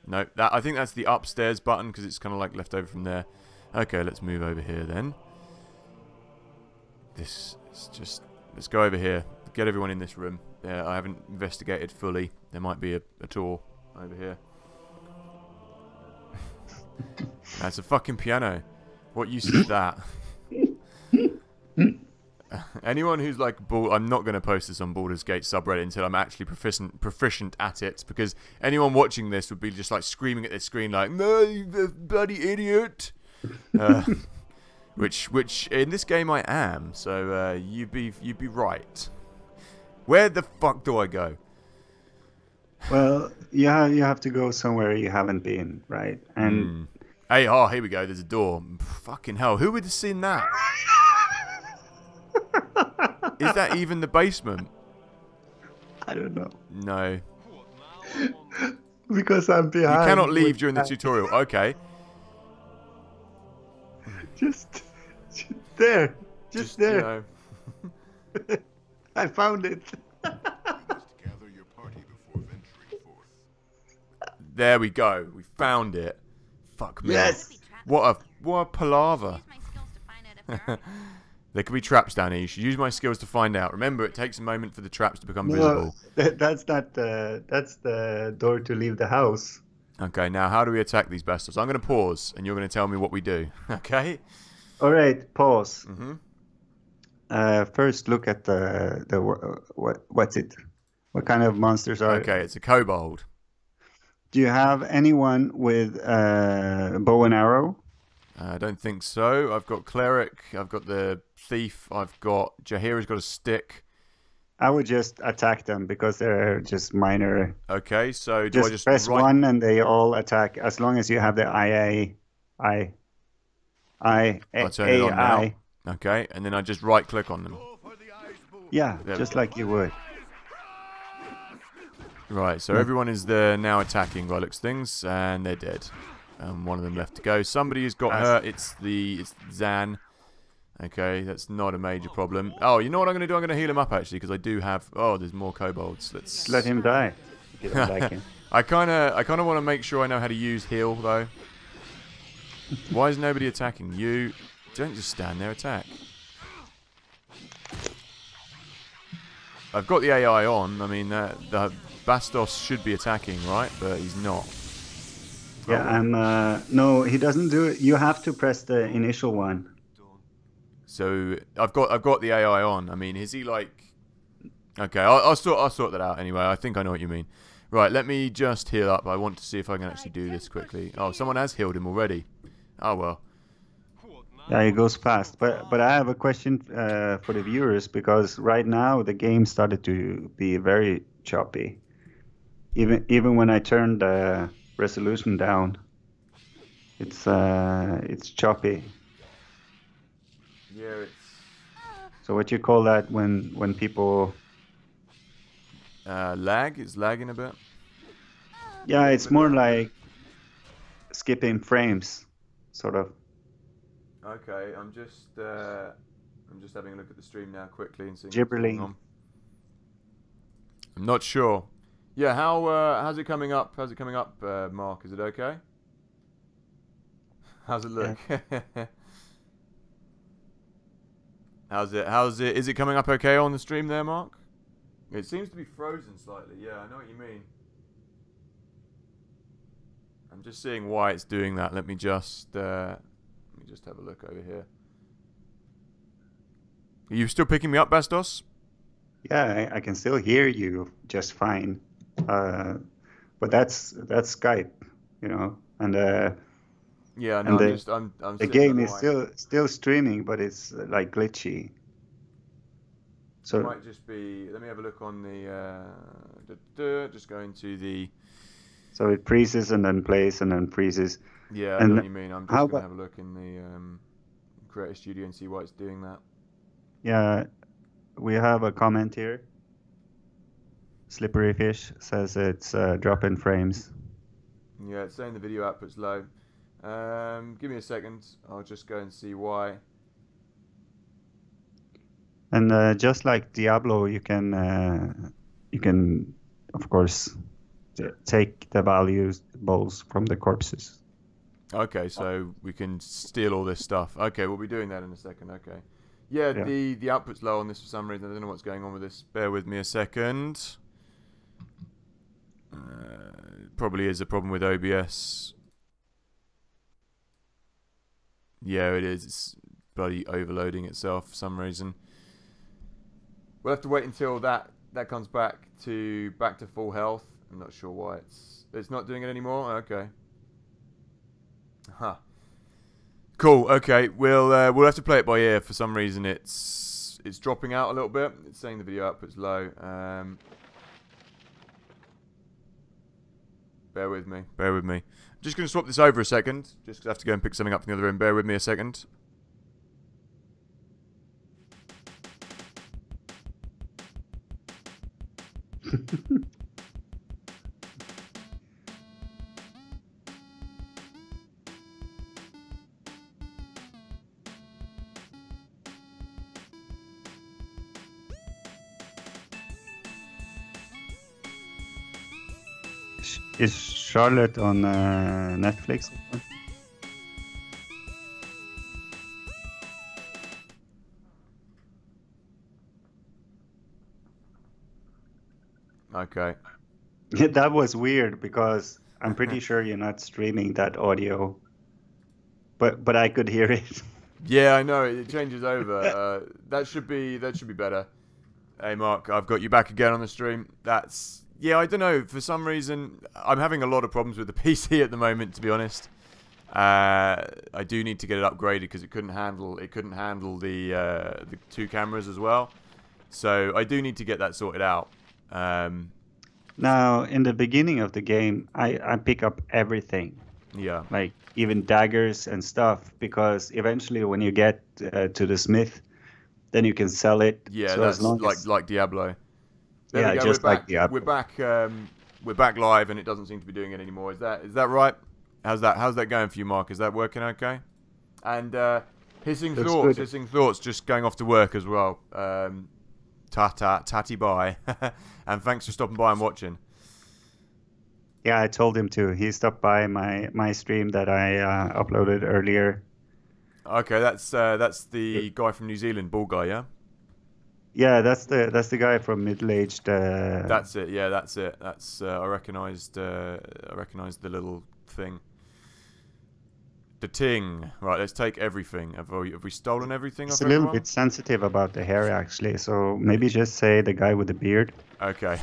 No, I think that's the upstairs button because it's kind of like left over from there. Okay, let's move over here then. This is just... Let's go over here. Get everyone in this room. I haven't investigated fully. There might be a tour over here. That's a fucking piano. What use is that? Anyone who's like, I'm not going to post this on Baldur's Gate subreddit until I'm actually proficient at it, because anyone watching this would be just like screaming at their screen like, "No, you bloody idiot!" Which in this game I am. So you'd be right. Where the fuck do I go? Well, you have to go somewhere you haven't been, right? And Hey, here we go. There's a door. Fucking hell! Who would have seen that? Is that even the basement? I don't know. No. Because I'm behind. You cannot leave during the tutorial. Okay. Just there. Just there. You know. I found it. Gather your party before venturing forth. There we go. We found it. Fuck me. Yes. What a palaver. Use my skills to find out if there are. There could be traps down here. You should use my skills to find out. Remember, it takes a moment for the traps to become No, visible. that's not that's the door to leave the house. Okay, now how do we attack these bastards? I'm going to pause, and you're going to tell me what we do. Okay? All right, pause. Mm-hmm. First, look at what's it? What kind of monsters are? Okay, it's a kobold. Do you have anyone with bow and arrow? I don't think so. I've got Cleric, I've got the Thief, I've got... Jaheira's got a stick. I would just attack them because they're just minor. Okay, so do I just press 1 and they all attack as long as you have the I'll turn it on now. AI. Okay, and then I just right-click on them. Yeah, There. just like you would. Right, so everyone is there now attacking by looks things, and they're dead. One of them left to go. Somebody has got hurt. It's Zan. Okay, that's not a major problem. Oh, you know what I'm going to do? I'm going to heal him up, actually, because I do have... Oh, there's more kobolds. Let's Let him die. If you don't like him. I kind of want to make sure I know how to use heal, though. Why is nobody attacking? You don't just stand there, attack. I've got the AI on. I mean, the Bastos should be attacking, right? But he's not. Yeah, no, he doesn't do it. You have to press the initial one. So I've got the AI on. I mean, is he like? Okay, I'll sort that out anyway. I think I know what you mean. Right, let me just heal up. I want to see if I can actually do this quickly. Oh, someone has healed him already. Oh well. Yeah, it goes fast. But I have a question for the viewers, because right now the game started to be very choppy. Even when I turned the resolution down, it's choppy. Yeah, it's... So what you call that when people... lag? It's lagging a bit? Yeah, it's more like skipping frames, sort of. Okay, I'm just having a look at the stream now quickly and seeing Gibberling. what's going on. I'm not sure. Yeah, how's it coming up? How's it coming up, Mark? Is it okay? How's it look? Yeah. How's it? Is it coming up okay on the stream there, Mark? It seems to be frozen slightly. Yeah, I know what you mean. I'm just seeing why it's doing that. Let me just have a look over here. Are you still picking me up, Bastos? Yeah, I can still hear you just fine. But that's Skype, you know, and yeah, no, and I'm the game is still streaming, but it's like glitchy. So it might just be. Let me have a look on the. Just going to the. So it freezes and then plays and then freezes. Yeah, I and know what you mean. I'm just how gonna have a look in the Creator Studio and see why it's doing that. Yeah, we have a comment here. Slippery Fish says it's drop-in frames. Yeah, it's saying the video output's low. Give me a second. I'll just go and see why. And just like Diablo, you can of course take the valuables from the corpses. Okay, so we can steal all this stuff. Okay, we'll be doing that in a second. Okay. Yeah, the output's low on this for some reason. I don't know what's going on with this. Bear with me a second. Probably is a problem with OBS. Yeah, it is. It's bloody overloading itself for some reason. We'll have to wait until that comes back to full health. I'm not sure why it's not doing it anymore. Okay. Huh. Cool. Okay. We'll have to play it by ear. For some reason, it's dropping out a little bit. It's saying the video output's low. Bear with me. Bear with me. I'm just going to swap this over a second. Just 'cause I have to go and pick something up from the other room. Bear with me a second. Is Charlotte on Netflix? Okay. Yeah, that was weird because I'm pretty sure you're not streaming that audio, but I could hear it. Yeah, I know it changes over. That should be better. Hey, Mark, I've got you back again on the stream. Yeah, I don't know. For some reason, I'm having a lot of problems with the PC at the moment, to be honest. I do need to get it upgraded because it couldn't handle the 2 cameras as well. So I do need to get that sorted out. Now, in the beginning of the game, I pick up everything, Yeah. like even daggers and stuff, because eventually when you get to the smith, then you can sell it. Yeah, so that's as long like Diablo. There Yeah, we go. just We're like back. Diablo. We're back live, and it doesn't seem to be doing it anymore. Is that right? How's that going for you, Mark? Is that working okay? And hissing Looks thoughts, just going off to work as well. Tatty bye, and thanks for stopping by and watching. Yeah, I told him to. He stopped by my stream that I uploaded earlier. Okay, that's the guy from New Zealand, bald guy, yeah. Yeah, that's the guy from middle-aged. That's it. Yeah, that's it. That's I recognised the little thing. The ting. Right, let's take everything. Have we stolen everything? It's off a little everyone? bit sensitive about the hair, actually. So maybe just say the guy with the beard, Okay.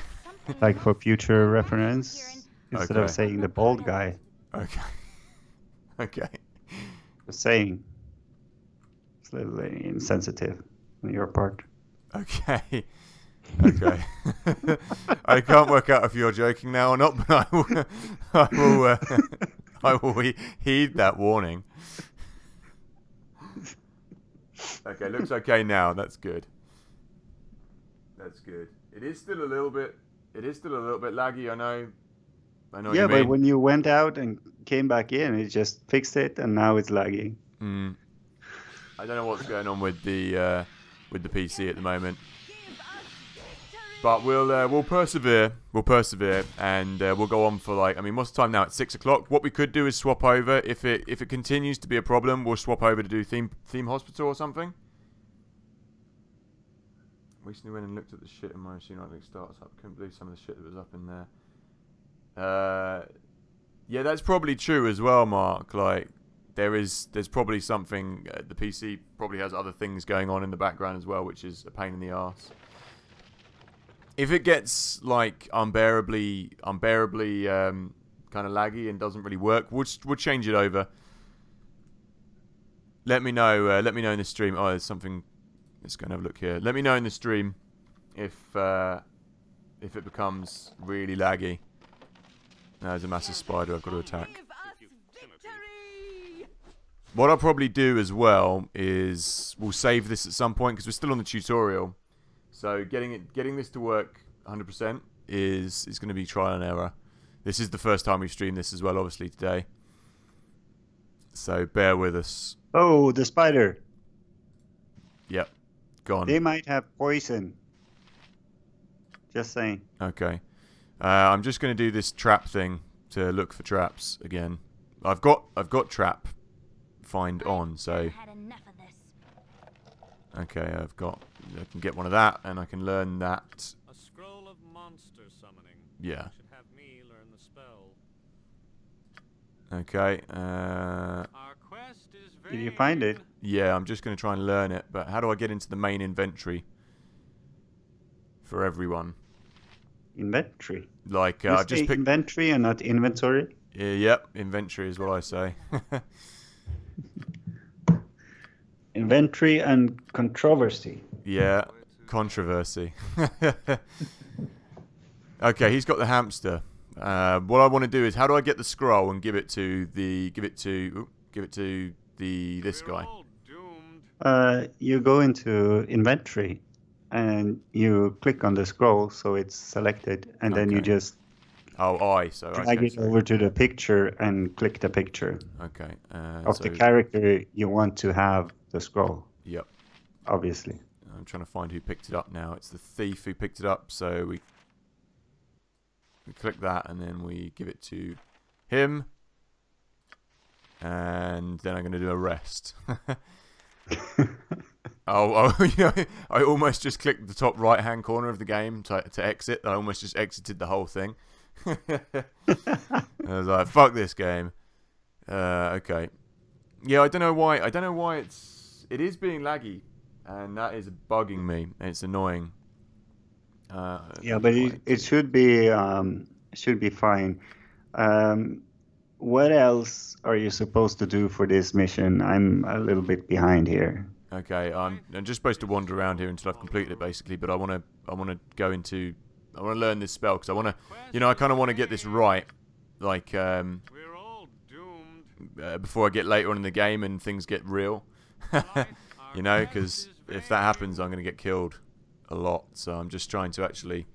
like for future reference, instead Okay. of saying the bald guy. Okay. Okay. Just saying. It's a little insensitive on your part. Okay. Okay. I can't work out if you're joking now or not, but I will heed that warning. Okay, looks okay now. That's good. That's good. It is still a little bit laggy. I know. What Yeah, you but mean. when you went out and came back in, it just fixed it, and now it's lagging. I don't know what's going on with the PC at the moment. But we'll persevere. We'll persevere, and we'll go on for like. I mean, what's the time now? It's 6 o'clock. What we could do is swap over. If it continues to be a problem, we'll swap over to do theme hospital or something. Recently went and looked at the shit in my machine. I think starts up. Couldn't believe some of the shit that was up in there. Yeah, that's probably true as well, Mark. Like there's probably something. The PC probably has other things going on in the background as well, which is a pain in the arse. If it gets like unbearably kind of laggy and doesn't really work, we'll change it over. Let me know. Let me know in the stream. Oh, there's something. Let's go and have a look here. Let me know in the stream if it becomes really laggy. There's a massive spider I've got to attack. What I'll probably do as well is we'll save this at some point because we're still on the tutorial. So getting this to work 100% is going to be trial and error. This is the first time we've streamed this as well, obviously, today. So bear with us. Oh, the spider. Yep, gone. They might have poison. Just saying. Okay. I'm just going to do this trap thing to look for traps again. I've got trap find on, so. Okay, I can get one of that, and I can learn that. A scroll of monster summoning. Yeah. You should have me learn the spell. Okay. Our quest is Did you find it? Yeah, I'm just going to try and learn it, but how do I get into the main inventory for everyone? Inventory. Like, You I've just say picked. inventory and not inventory. Yep, inventory is what I say. Inventory and controversy. Yeah, controversy. Okay, he's got the hamster. What I want to do is, how do I get the scroll and give it to this We're guy? all doomed. You go into inventory and you click on the scroll so it's selected, and then you Okay. just Oh, drag it over to the picture and click the picture Okay. of the character you want to have the scroll, Yep. obviously. I'm trying to find who picked it up now. It's the thief who picked it up. So we click that, and then we give it to him, and then I'm going to do a rest. I almost just clicked the top right-hand corner of the game to exit. I almost just exited the whole thing. I was like, "Fuck this game." Okay. Yeah, I don't know why. It is being laggy, and that is bugging me. It's annoying. Yeah, but it should be fine. what else are you supposed to do for this mission? I'm a little bit behind here. Okay, I'm just supposed to wander around here until I've completed it, basically. But I want to go into, I want to learn this spell because I want to, I kind of want to get this right, like We're all doomed. before I get later on in the game and things get real. Because if that happens, I'm going to get killed a lot. So I'm just trying to actually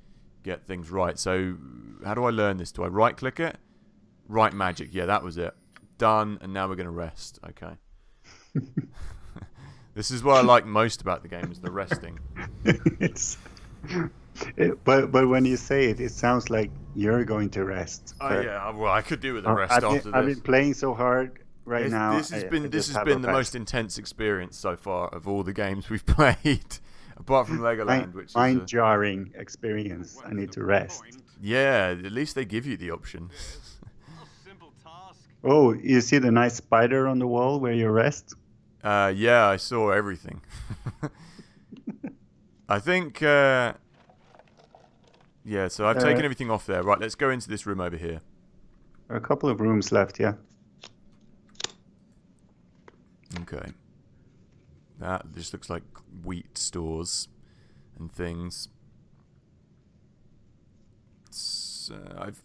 get things right. So how do I learn this? Do I right-click it? Right magic. Yeah, that was it. Done. And now we're going to rest. Okay. This is what I like most about the game, is the resting. But when you say it, it sounds like you're going to rest. Oh yeah, well I could do with a rest after this. I've been playing so hard now. This has been the most intense experience so far of all the games we've played, apart from Legoland, which is mind-jarring experience. I need to rest. Yeah, at least they give you the option. Oh, you see the nice spider on the wall where you rest? Yeah, I saw everything. I think, yeah, so I've taken everything off there. Right, let's go into this room over here. There are a couple of rooms left, yeah. Okay. That just looks like wheat stores and things.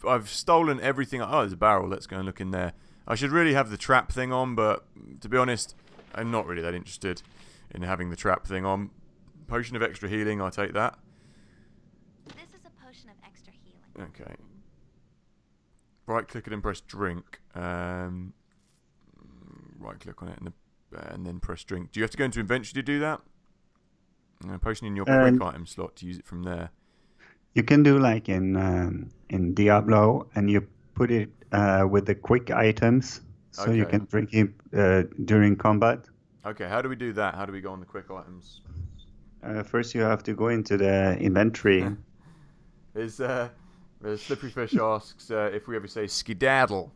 I've stolen everything. Oh, there's a barrel. Let's go and look in there. I should really have the trap thing on, but to be honest, I'm not really that interested in having the trap thing on. Potion of extra healing, I'll take that. This is a potion of extra healing. Okay. Right click it and press drink. Right click on it and then press drink. Do you have to go into inventory to do that? Potion in your quick item slot to use it from there. You can do like in Diablo, and you put it with the quick items, so you can drink it during combat. Okay, how do we do that? How do we go on the quick items? First, you have to go into the inventory. Slippery Fish asks if we ever say skedaddle,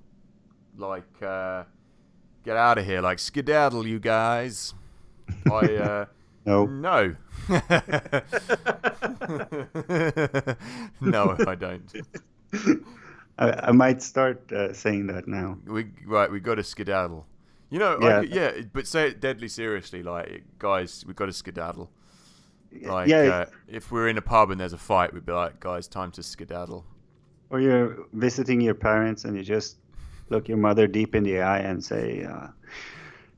like get out of here, like skedaddle, you guys. No. No, I don't. I might start saying that now. We got to skedaddle. But say it deadly seriously, like, guys, we got to skedaddle. Like, if we're in a pub and there's a fight, we'd be like, guys, time to skedaddle. Or you're visiting your parents and you just look your mother deep in the eye and say,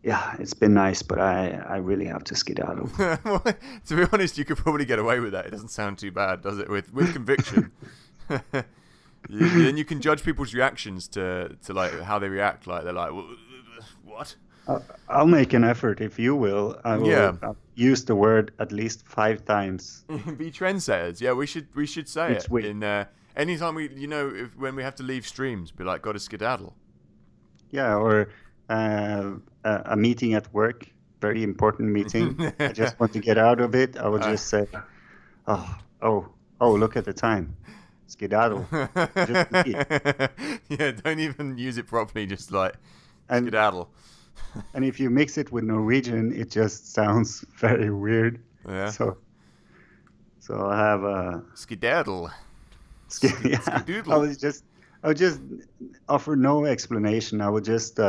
yeah, it's been nice, but I really have to skedaddle. Well, to be honest, you could probably get away with that. It doesn't sound too bad, does it? With conviction. Then you can judge people's reactions to like how they react. Like, they're like, what? I'll make an effort, if you will. I will use the word at least 5 times. Be trendsetters. Yeah, we should say Each it. week. Anytime when we have to leave streams, be like, got to skedaddle. Yeah, or a meeting at work, very important meeting. I just want to get out of it. I will just say, oh, look at the time. Skedaddle. Yeah, don't even use it properly. Just like skedaddle. And if you mix it with Norwegian, it just sounds very weird. Yeah. So I have a skedaddle. I would just offer no explanation. I would just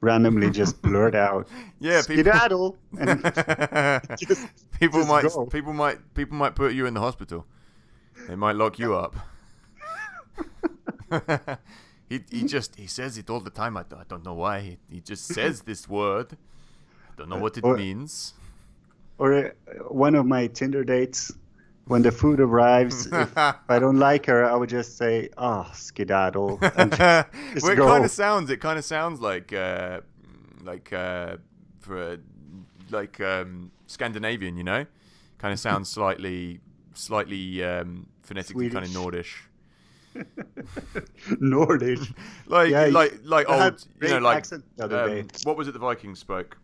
randomly just blurt out, skedaddle. And people might put you in the hospital. They might lock you up. He says it all the time. I don't know why. He just says this word. I don't know what it means. Or one of my Tinder dates, when the food arrives, if I don't like her, I would just say, skedaddle. And just it go. kind of sounds like Scandinavian, kind of sounds slightly phonetically kind of Nordish. Nordish. like old, accent the other day. What was it the Vikings spoke?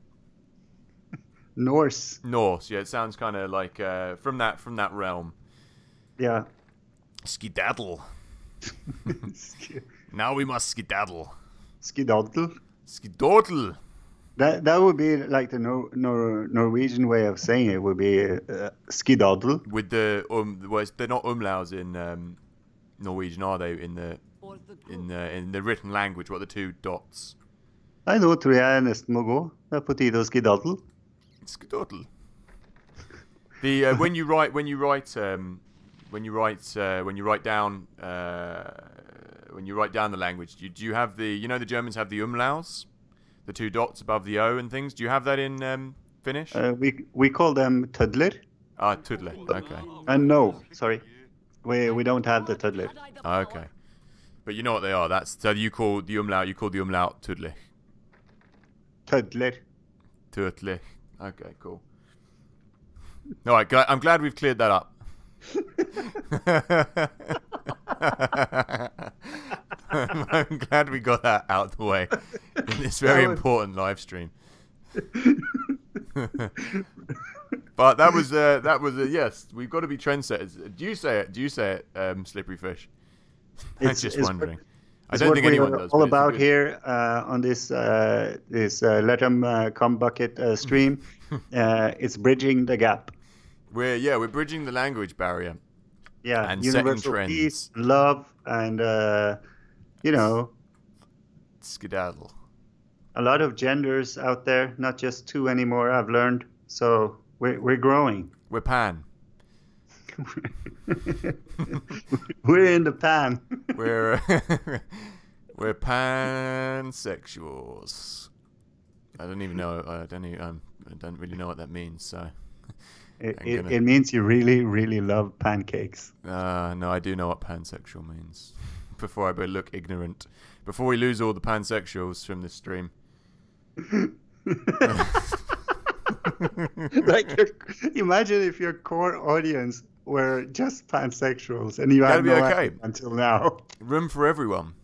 Norse. Yeah, it sounds kind of like from that realm. Yeah. Skedaddle. Now we must skedaddle. Skedaddle. Skedaddle. That would be like the Norwegian way of saying it would be skedaddle. With the they're not umlauts in Norwegian, are they? In the in the written language, what are the two dots? Nei, nå tror jeg nesten må gå. Det er på tide å skedaddle. Skedaddle. The when you write down the language, do you have the the Germans have the umlauts, the two dots above the O and things. Do you have that in Finnish? We call them tødler. Ah, tudler. Okay. No, sorry. We don't have the tødler. Okay. But you know what they are. So you call the umlaut tudler. Tødler. Tudler. Okay, cool. All right, I'm glad we've cleared that up. I'm glad we got that out of the way in this very important live stream. But that was yes. We've got to be trendsetters. Do you say it? Slippery fish. I'm just wondering. I don't think anyone does. All about here on this Come Bucket stream. It's bridging the gap. We're bridging the language barrier. Yeah, and universal setting trends. Peace, love, and skedaddle. A lot of genders out there, not just two anymore. I've learned, so we're growing. We're pan. We're in the pan. We're pansexuals. I don't even know. I don't really know what that means. So it means you really, really love pancakes. No, I do know what pansexual means. Before I look ignorant, before we lose all the pansexuals from this stream. Imagine if your core audience were just pansexuals and you had no idea until now. Room for everyone.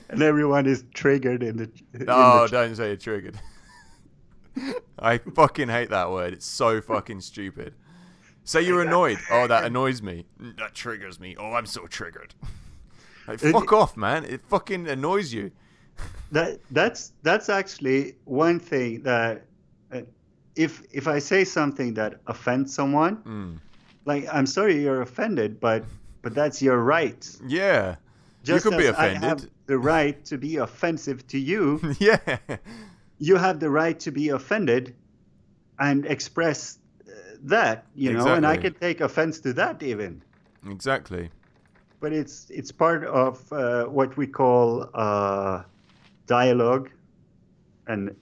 And everyone is triggered in the. Don't say you're triggered. I fucking hate that word. It's so fucking stupid. Say you're annoyed. Oh, that annoys me. That triggers me. Oh, I'm so triggered. Like, fuck off, man. It fucking annoys you. That's actually one thing that if I say something that offends someone, like I'm sorry you're offended, but that's your right. Yeah. Just you could be as offended. I have the right to be offensive to you. Yeah. You have the right to be offended and express that, know, and I could take offense to that even. Exactly. But it's part of what we call dialogue and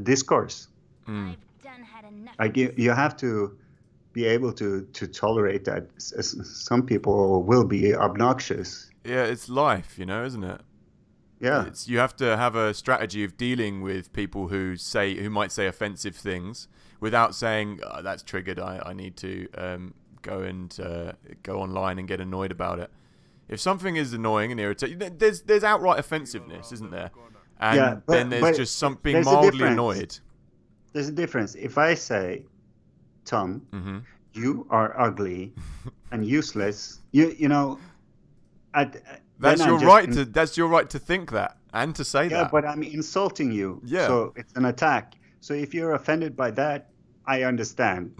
discourse. I've done had enough. You have to be able to tolerate that. Some people will be obnoxious. Yeah, it's life, isn't it? Yeah. You have to have a strategy of dealing with people who might say offensive things without saying that's triggered. I need to go online and get annoyed about it. If something is annoying and irritating, there's outright offensive, isn't there? And then there's just something mildly annoyed. There's a difference. If I say, Tom, you are ugly and useless, that's your right to think that and to say that. Yeah, but I'm insulting you. Yeah. So it's an attack. So if you're offended by that, I understand.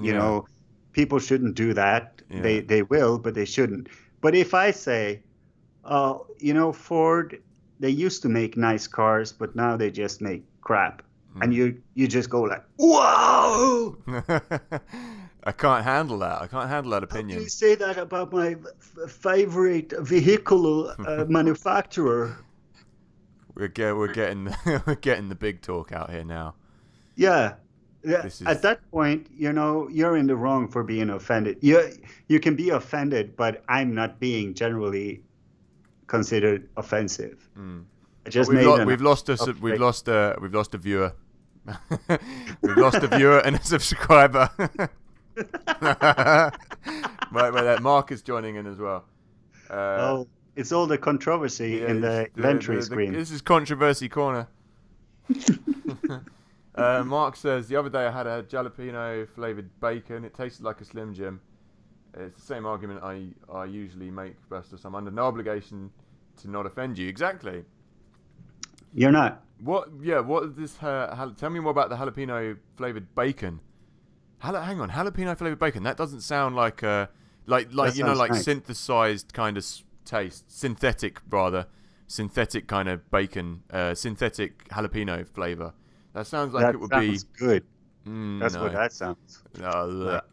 People shouldn't do that. Yeah. They will, but they shouldn't. But if I say, Ford, they used to make nice cars, but now they just make crap. And you just go like, whoa! I can't handle that. I can't handle that opinion. How do you say that about my favorite vehicle manufacturer? We're getting the big talk out here now. Yeah. At that point, you're in the wrong for being offended. You can be offended, but I'm not being generally considered offensive. We've lost a viewer. We've lost a viewer and a subscriber. Right, Mark is joining in as well. It's all the controversy in the entry screen. This is Controversy Corner. Mark says, the other day I had a jalapeno flavoured bacon. It tasted like a Slim Jim. It's the same argument I usually make, Buster. So I'm under no obligation to not offend you. Exactly. You're not. What is this? Tell me more about the jalapeno flavoured bacon. Hang on, jalapeno flavoured bacon. That doesn't sound like nice. Synthesized kind of taste, synthetic kind of bacon, synthetic jalapeno flavor. That sounds like That it would be sounds good. That's no. what that sounds. Like.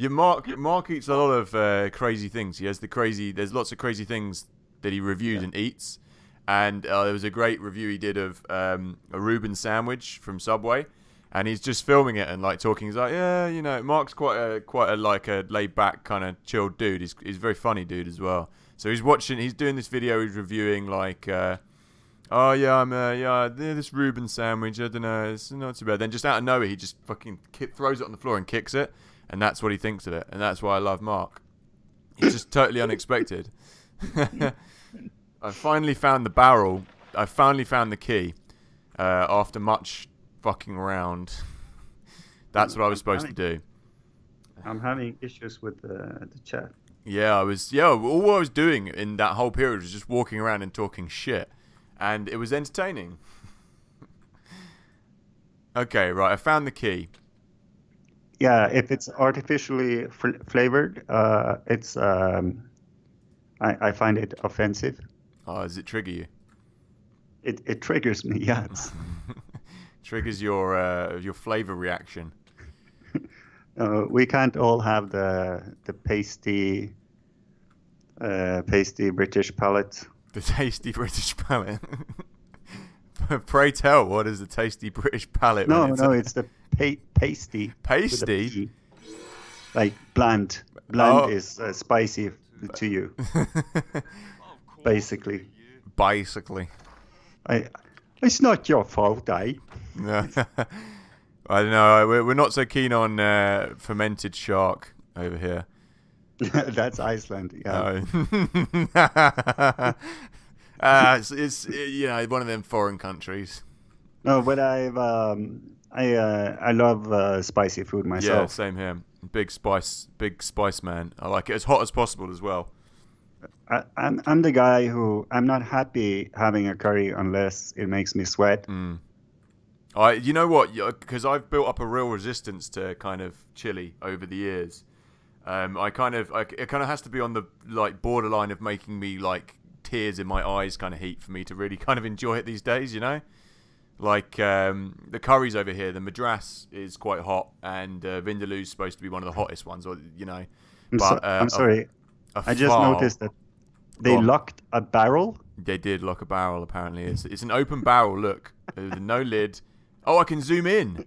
Mark eats a lot of crazy things. There's lots of crazy things that he reviews and eats. And there was a great review he did of a Reuben sandwich from Subway, and he's just filming it and like talking. He's like, yeah, you know, Mark's quite a like a laid back kind of chilled dude. He's a very funny dude as well. So he's doing this video. He's reviewing like, oh yeah, this Reuben sandwich. I don't know, it's not too bad. Then just out of nowhere, he just fucking throws it on the floor and kicks it, and that's what he thinks of it. And that's why I love Mark. He's just totally unexpected. I finally found the barrel. I finally found the key after much fucking around. That's what I was supposed to do. I'm having issues with the chat. Yeah, all I was doing in that whole period was just walking around and talking shit. And it was entertaining. Okay, right, I found the key. Yeah, if it's artificially flavored, it's I find it offensive. Oh, does it trigger you? It triggers me, yes. Triggers your flavor reaction. We can't all have the pasty British palate. The tasty British palate. Pray tell, what is the tasty British palate? No, it's the pasty. Pasty? Like bland. Bland is spicy to you. Basically. It's not your fault, eh? No. I don't know. We're not so keen on fermented shark over here. That's Iceland. Yeah. Oh. It's one of them foreign countries. No, but I love spicy food myself. Yeah, same here. Big spice man. I like it as hot as possible as well. I'm the guy who I'm not happy having a curry unless it makes me sweat. You know what? Because I've built up a real resistance to kind of chili over the years. It kind of has to be on the like borderline of making me like tears in my eyes kind of heat for me to really kind of enjoy it these days. You know, like the curries over here. The Madras is quite hot, and Vindaloo's supposed to be one of the hottest ones. Or you know, I'm sorry. I just noticed that they locked a barrel. They did lock a barrel. Apparently, it's an open barrel. Look, there's no lid. Oh, I can zoom in.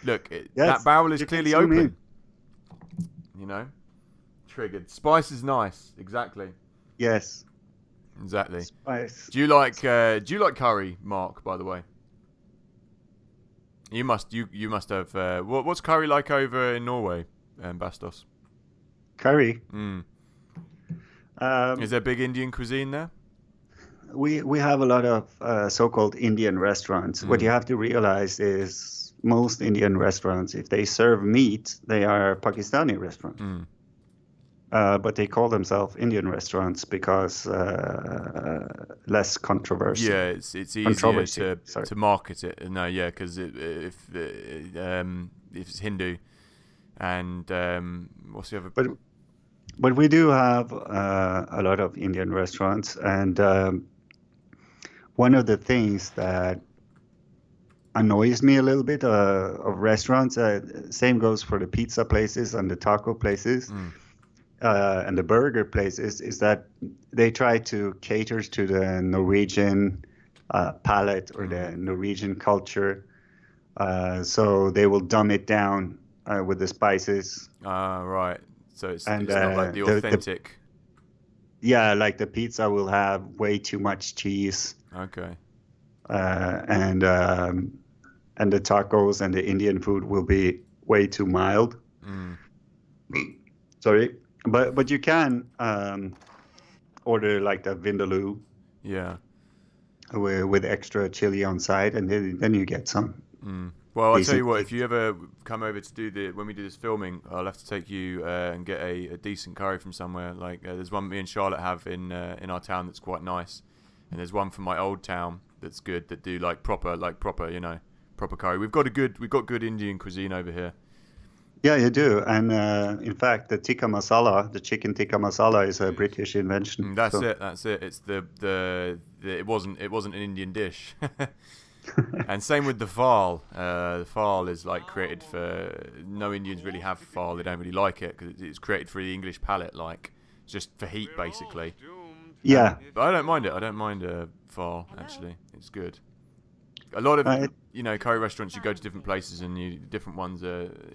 Look, that barrel is clearly open. You know, triggered. Spice is nice. Exactly. Yes. Exactly. Spice. Do you like curry, Mark? By the way, you must have. What's curry like over in Norway, Bastos? Curry. Is there big Indian cuisine there? We have a lot of so-called Indian restaurants. What you have to realize is most Indian restaurants, if they serve meat, they are Pakistani restaurants. But they call themselves Indian restaurants because less controversy. Yeah, it's easier to market it. No, yeah, because if it's Hindu, and what's the other? But we do have a lot of Indian restaurants, and one of the things that annoys me a little bit of restaurants, same goes for the pizza places and the taco places and the burger places, is that they try to cater to the Norwegian palate or the Norwegian culture. So they will dumb it down with the spices. Right. So it's not like the authentic. Yeah, like the pizza will have way too much cheese. Okay. And the tacos and the Indian food will be way too mild. Sorry, but you can order like the vindaloo. Yeah. With extra chili on side, and then you get some. Well, I'll tell you what, if you ever come over to when we do this filming, I'll have to take you and get a decent curry from somewhere. Like there's one me and Charlotte have in our town that's quite nice, and there's one from my old town that's good that do proper curry. We've got good Indian cuisine over here. Yeah, you do. And in fact, the tikka masala, the chicken tikka masala, is a British invention. That's So, it. That's it. It's the it wasn't an Indian dish. And same with the fal. The fal is like created for no Indians really have fal. They don't really like it because it's created for the English palate. Like it's just for heat basically. yeah. But I don't mind it. I don't mind fal actually. It's good. A lot of curry restaurants, you go to different places and different ones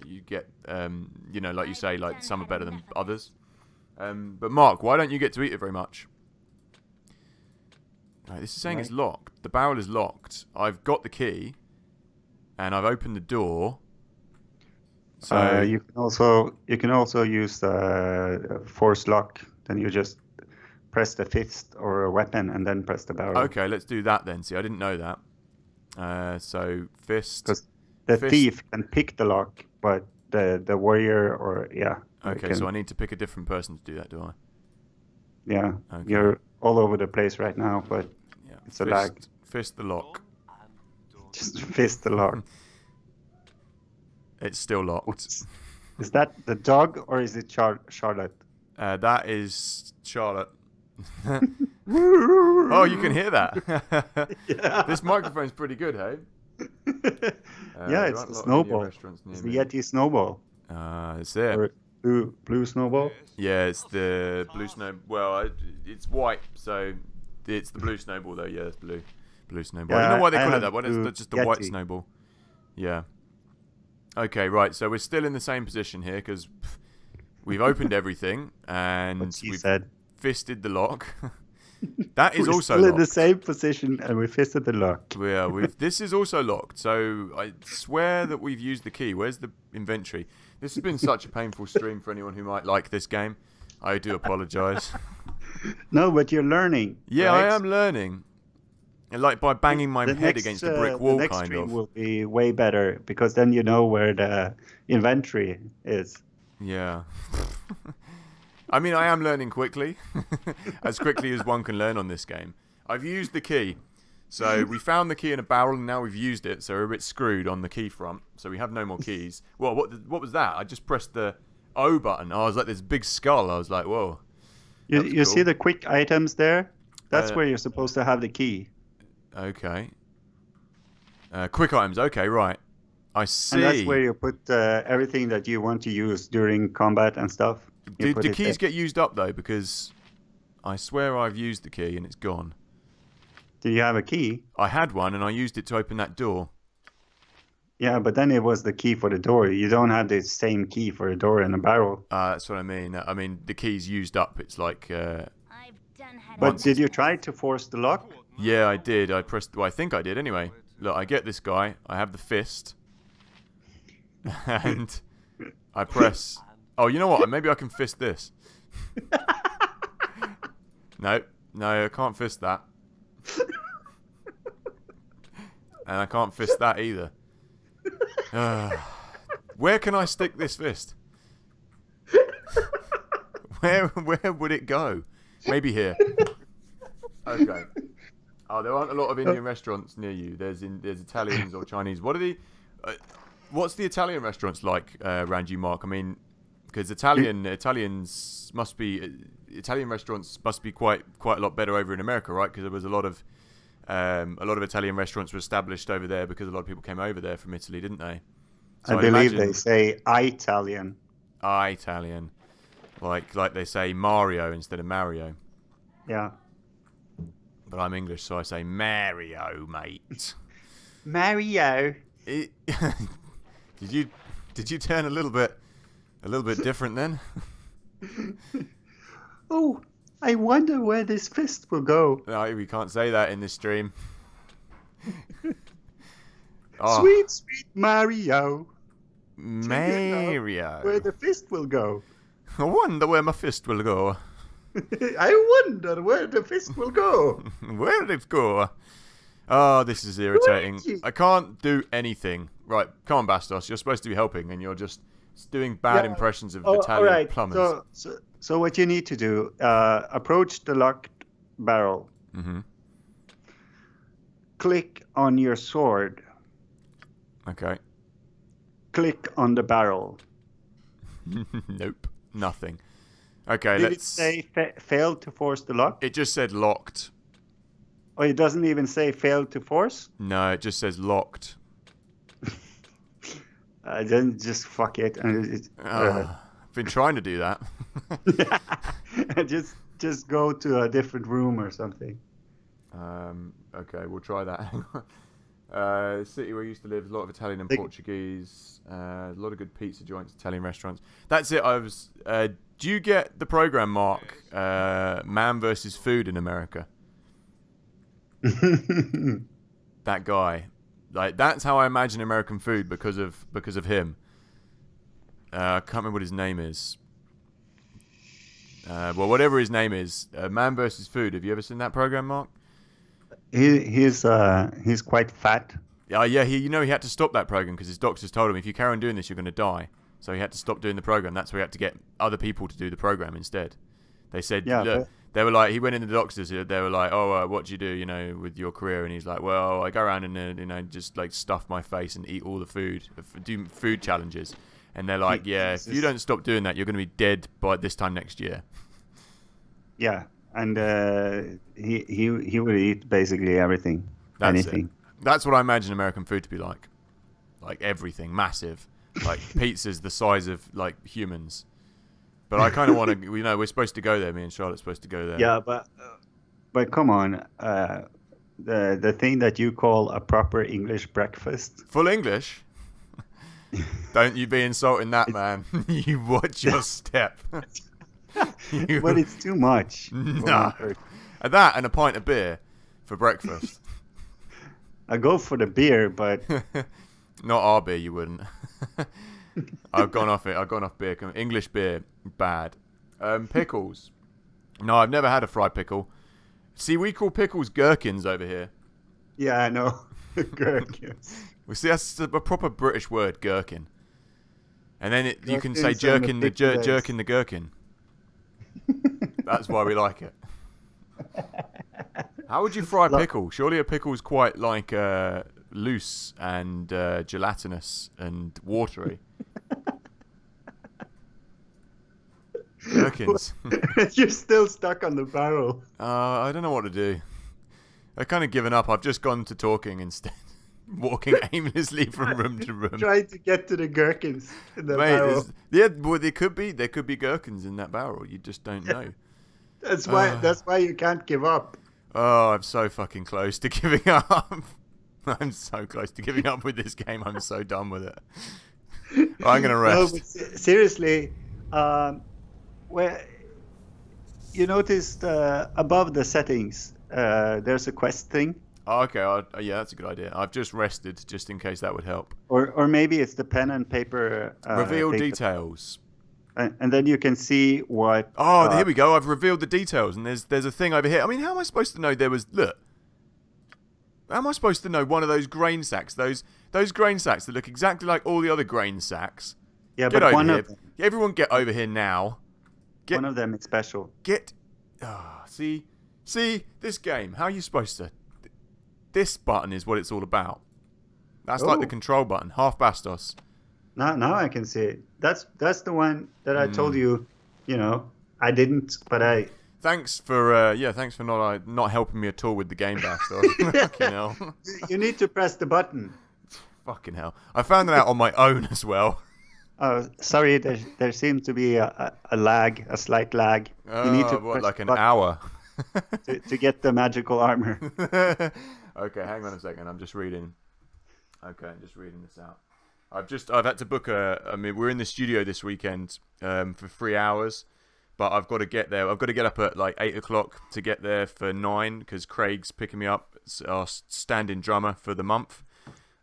you get like you say, like some are better than others. But Mark, why don't you get to eat it very much? Right, this is saying it's locked. The barrel is locked. I've got the key, and I've opened the door. So you can also use the force lock. Then you just press the fist or a weapon and then press the barrel. okay, let's do that then. See, I didn't know that. So fist. Because the thief can pick the lock, but the warrior Okay, so I need to pick a different person to do that, do I? Yeah, Okay. you're all over the place right now, but Yeah. it's a lag. Fist the lock. Just fist the lock. It's still locked. Is that the dog or is it Charlotte? That is Charlotte. Oh, you can hear that. Yeah. This microphone's pretty good, hey? Yeah, it's the snowball. It's the Yeti snowball. It's it. Or blue snowball. Yeah, it's the blue snow. Well, it's white, so it's the blue snowball, though. Yeah, it's blue snowball. Yeah, you know why they I call it have that? Why blue it's just the white Yeti. snowball? Yeah. Okay, right. So we're still in the same position here because we've opened everything and What she we've said. fisted the lock. That is We're also still in the locked. same position and we fisted the lock. Yeah, this is also locked. So I swear that we've used the key. Where's the inventory? This has been such a painful stream for anyone who might like this game. I do apologise. No, but you're learning. Yeah, right? I am learning. And like by banging my head next, against a brick wall, the next kind stream of. will be way better because then you know where the inventory is. Yeah. I mean, I am learning quickly. As quickly as one can learn on this game. I've used the key. So we found the key in a barrel and now we've used it. So we're a bit screwed on the key front. So we have no more keys. Well, what was that? I just pressed the O button. I was like this big skull. I was like, whoa. You see cool. the quick items there? That's where you're supposed to have the key. Okay. Quick items. Okay, right. I see. And that's where you put everything that you want to use during combat and stuff. You Did put the it keys there. get used up though? Because I swear I've used the key and it's gone. Did you have a key? I had one and I used it to open that door. Yeah, but then it was the key for the door. You don't have the same key for a door in a barrel. That's what I mean. I mean, the key's used up. It's like, I've done had But did you try to force the lock? yeah, I did. I pressed. Well, I think I did. Anyway, look, I get this guy. I have the fist, and I press. Oh, you know what? Maybe I can fist this. No, I can't fist that, and I can't fist that either. Where can I stick this fist? Where would it go? Maybe here. Okay. Oh, there aren't a lot of Indian restaurants near you. There's Italians or Chinese. What are the? What's the Italian restaurants like around you, Mark? I mean, because Italian restaurants must be quite a lot better over in America, right? Because there was a lot of Italian restaurants were established over there because a lot of people came over there from Italy, didn't they? So I believe they say Italian. Italian, like they say Mario instead of Mario. Yeah. But I'm English, so I say Mario, mate. Mario. Did you turn a little bit different then? Oh, I wonder where this fist will go. No, we can't say that in this stream. Oh, Sweet, sweet Mario. Mario. Where the fist will go. I wonder where my fist will go. I wonder where the fist will go. Where did it go? Oh, this is irritating. Luigi. I can't do anything. Right, come on, Bastos. You're supposed to be helping, and you're just doing bad impressions of Italian all right. plumbers. So what you need to do, approach the locked barrel. Mm-hmm. Click on your sword. Okay. Click on the barrel. Nope, nothing. Okay, Did let's. it say failed to force the lock? It just said locked. Oh, it doesn't even say failed to force? No, it just says locked. Then just fuck it. And I've been trying to do that. just go to a different room or something. Okay, we'll try that. Hang on. City where I used to live, a lot of Italian and Portuguese, a lot of good pizza joints, Italian restaurants. That's it. Do you get the program, Mark? Man versus Food in America. That guy, like that's how I imagine American food because of him. I can't remember what his name is. Well, whatever his name is, Man versus Food. Have you ever seen that program, Mark? He's quite fat. Yeah. He had to stop that program because his doctors told him if you carry on doing this, you're going to die. So he had to stop doing the program. That's why he had to get other people to do the program instead. They said, look, they were like, he went in the doctors. They were like, oh, what do you do, with your career? And he's like, well, I go around and just like stuff my face and eat all the food, do food challenges. And they're like, yeah, if you don't stop doing that, you're going to be dead by this time next year. Yeah, and he would eat basically everything, anything. It. That's what I imagine American food to be like everything, massive, like pizzas the size of like humans. But I kind of want to, we're supposed to go there. Me and Charlotte's supposed to go there. Yeah, but come on, the thing that you call a proper English breakfast. Full English. Don't you be insulting that, man. You watch your step. But it's too much. Nah. That and a pint of beer for breakfast. I go for the beer, but not our beer. You wouldn't. I've gone off it. I've gone off beer. English beer, bad. Pickles. No, I've never had a fried pickle. See, we call pickles gherkins over here. Yeah, I know. Gherkins. We see that's a proper British word, gherkin. And then you can say jerkin the gherkin. That's why we like it. How would you fry a pickle? Surely a pickle is quite like loose and gelatinous and watery. Gherkins. You're still stuck on the barrel. I don't know what to do. I've kind of given up. I've just gone to talking instead. Walking aimlessly from room to room. Trying to get to the gherkins in the barrel. Well, there could be gherkins in that barrel. You just don't know. That's why you can't give up. Oh, I'm so fucking close to giving up. I'm so close to giving up with this game. I'm so done with it. I'm gonna rest. No, but seriously, where you noticed above the settings, there's a quest thing. Oh, okay. Yeah, that's a good idea. I've just rested, just in case that would help. Or maybe it's the pen and paper. Reveal details. And then you can see what. Oh, here we go. I've revealed the details, and there's a thing over here. I mean, how am I supposed to know there was? Look. How am I supposed to know one of those grain sacks? Those grain sacks that look exactly like all the other grain sacks. Yeah, but one of them. Everyone, get over here now. One of them is special. See this game. How are you supposed to? This button is what it's all about. That's like the control button. Half Bastos. Now I can see it. That's the one that I told you. I didn't, but I. Thanks for not helping me at all with the game, Bastos. Fucking hell. You need to press the button. Fucking hell. I found that out on my own as well. Oh, sorry. There seems to be a slight lag. You need to press like an hour to get the magical armor. Okay, hang on a second. I'm just reading. Okay, I'm just reading this out. I've had to book we're in the studio this weekend for 3 hours, but I've got to get there. I've got to get up at like 8 o'clock to get there for 9 because Craig's picking me up, our stand-in drummer for the month.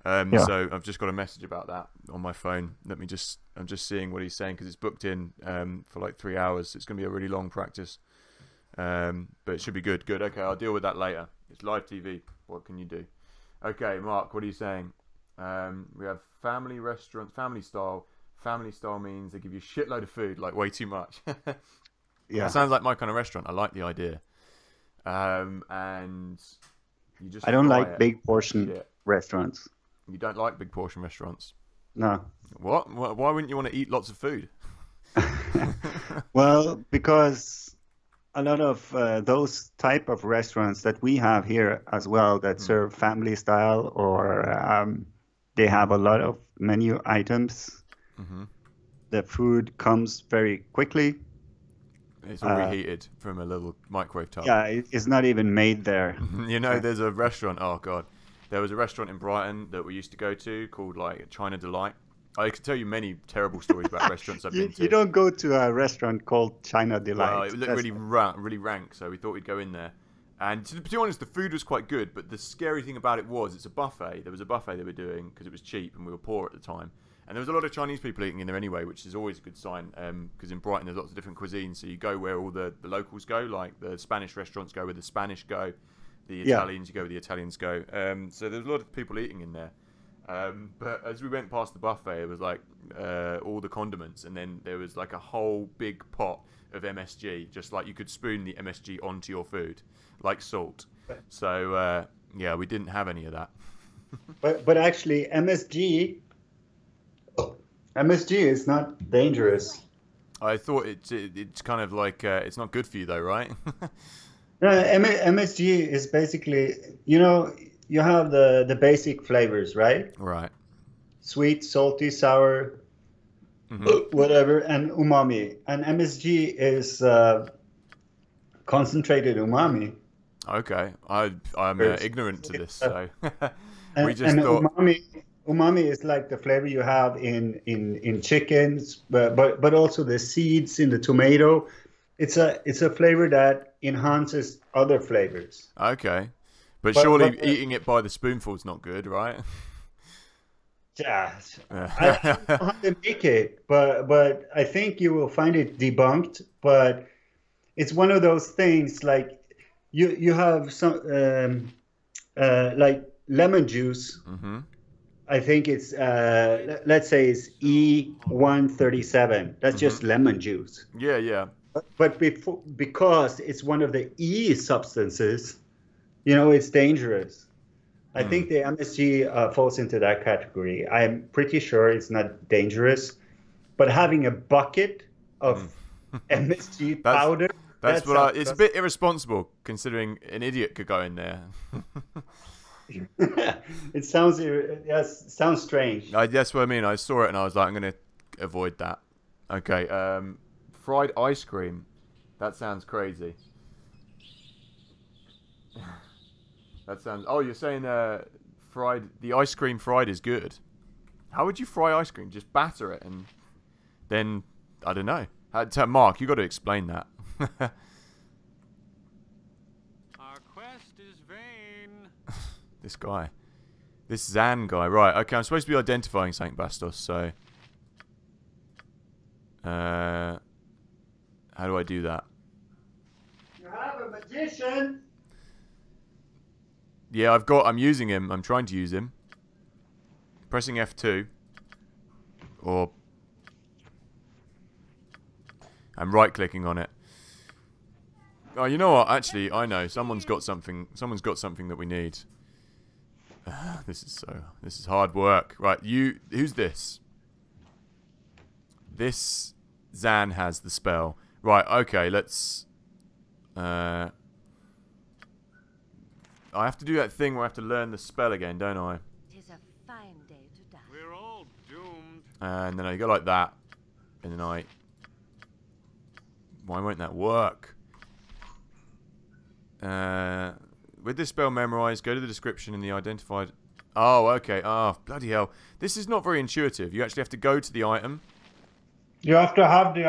So I've just got a message about that on my phone. I'm just seeing what he's saying because it's booked in for like 3 hours. It's going to be a really long practice, but it should be good. Good. Okay, I'll deal with that later. It's live TV. What can you do? Okay, Mark, what are you saying? We have family restaurants, family style. Family style means they give you a shitload of food, like way too much. Yeah, that sounds like my kind of restaurant. I like the idea. And you just. I don't like big portion restaurants. You don't like big portion restaurants? No. What? Why wouldn't you want to eat lots of food? Well, because a lot of those type of restaurants that we have here as well that serve family style or they have a lot of menu items. The food comes very quickly. It's all reheated from a little microwave tub. Yeah, it's not even made there. You know, there's a restaurant. Oh God, there was a restaurant in Brighton that we used to go to called like China Delight. I could tell you many terrible stories about restaurants I've been to. You don't go to a restaurant called China Delight. Well, it looked really rank, so we thought we'd go in there. And to be honest, the food was quite good, but the scary thing about it was it's a buffet. There was a buffet they were doing because it was cheap and we were poor at the time. And there was a lot of Chinese people eating in there anyway, which is always a good sign because in Brighton there's lots of different cuisines. So you go where all the locals go, like the Spanish restaurants go where the Spanish go, the Italians, you go where the Italians go. So there's a lot of people eating in there. But as we went past the buffet, it was like all the condiments, and then there was like a whole big pot of MSG, just like you could spoon the MSG onto your food, like salt. So yeah, we didn't have any of that. But actually, MSG is not dangerous. I thought it's kind of like it's not good for you though, right? No, MSG is basically, you have the basic flavors, right? Right. Sweet, salty, sour, whatever, and umami. And MSG is concentrated umami. Okay, I'm ignorant to this, so we just and thought umami is like the flavor you have in chickens, but also the seeds in the tomato. It's a flavor that enhances other flavors. Okay, but surely eating it by the spoonful is not good, right? Yeah, I don't know how to make it, but I think you will find it debunked. But it's one of those things like you have some like lemon juice. I think it's let's say it's E137. That's just lemon juice. Yeah. But because it's one of the E substances, it's dangerous. I think the MSG falls into that category. I'm pretty sure it's not dangerous, but having a bucket of MSG powder. That's what it's a bit irresponsible considering an idiot could go in there. It sounds strange. That's what I mean. I saw it and I was like, I'm going to avoid that. Okay. Fried ice cream. That sounds crazy. That sounds... Oh, you're saying the ice cream fried is good. How would you fry ice cream? Just batter it and then... I don't know. Mark, you got to explain that. Our quest is vain. This guy. This Zan guy. Right, okay, I'm supposed to be identifying St. Bastos, so... how do I do that? You have a magician. Yeah, I'm using him. I'm trying to use him. Pressing F2. Or... I'm right-clicking on it. Oh, you know what? Actually, I know. Someone's got something that we need. This is hard work. Right, who's this? This Zan has the spell. Right, okay, let's... I have to do that thing where I have to learn the spell again, don't I? 'Tis a fine day to die. We're all doomed. And then I go like that. And then I... Why won't that work? With this spell memorized, go to the description in the identified... Oh, okay. Oh, bloody hell. This is not very intuitive. You actually have to go to the item. You have to have the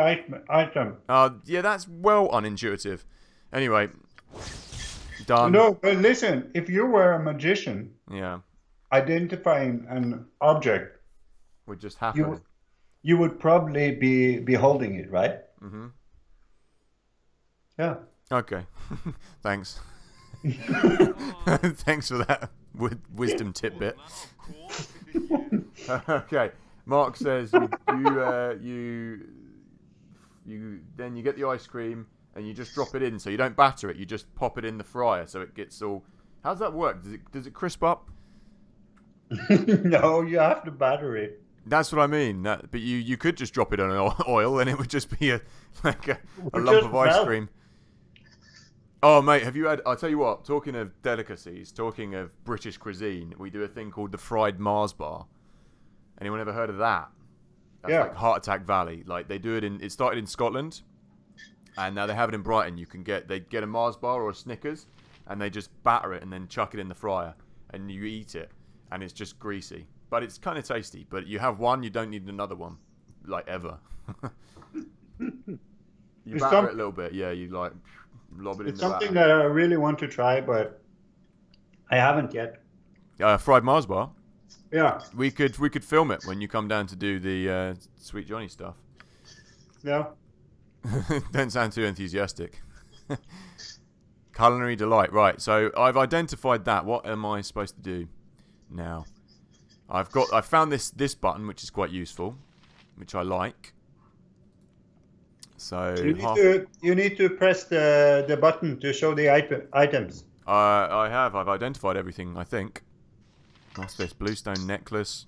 item. Yeah, that's well unintuitive. Anyway, done. No, but listen, if you were a magician, Yeah, identifying an object, would just happen. you would probably be holding it, right? Mm-hmm. Yeah. Okay. Thanks. Thanks for that wisdom tidbit. Okay. Mark says you then you get the ice cream and you just drop it in, so you don't batter it. You just pop it in the fryer, so it gets all. How does that work? Does it crisp up? No, you have to batter it. That's what I mean. But you could just drop it on oil, and it would just be a lump just of ice melt. cream. Oh, mate, have you had... I'll tell you what, talking of delicacies, talking of British cuisine, we do a thing called the fried Mars bar. Anyone ever heard of that? That's Yeah. like Heart Attack Valley. Like, they do it in... It started in Scotland, and now they have it in Brighton. They get a Mars bar or a Snickers, and they just batter it and then chuck it in the fryer, and you eat it, and it's just greasy. But it's kind of tasty. But you have one, you don't need another one. Like, ever. You batter it a little bit. Yeah, you, like... lob it It's in the something batter. that I really want to try, but I haven't yet. Fried Mars bar. Yeah. We could film it when you come down to do the Sweet Johnny stuff. Yeah. Don't sound too enthusiastic. Culinary delight. Right. So I've identified that. What am I supposed to do now? I found this button, which is quite useful, which I like. So You need to press the button to show the items. I've identified everything, I think. What's this? Bluestone necklace,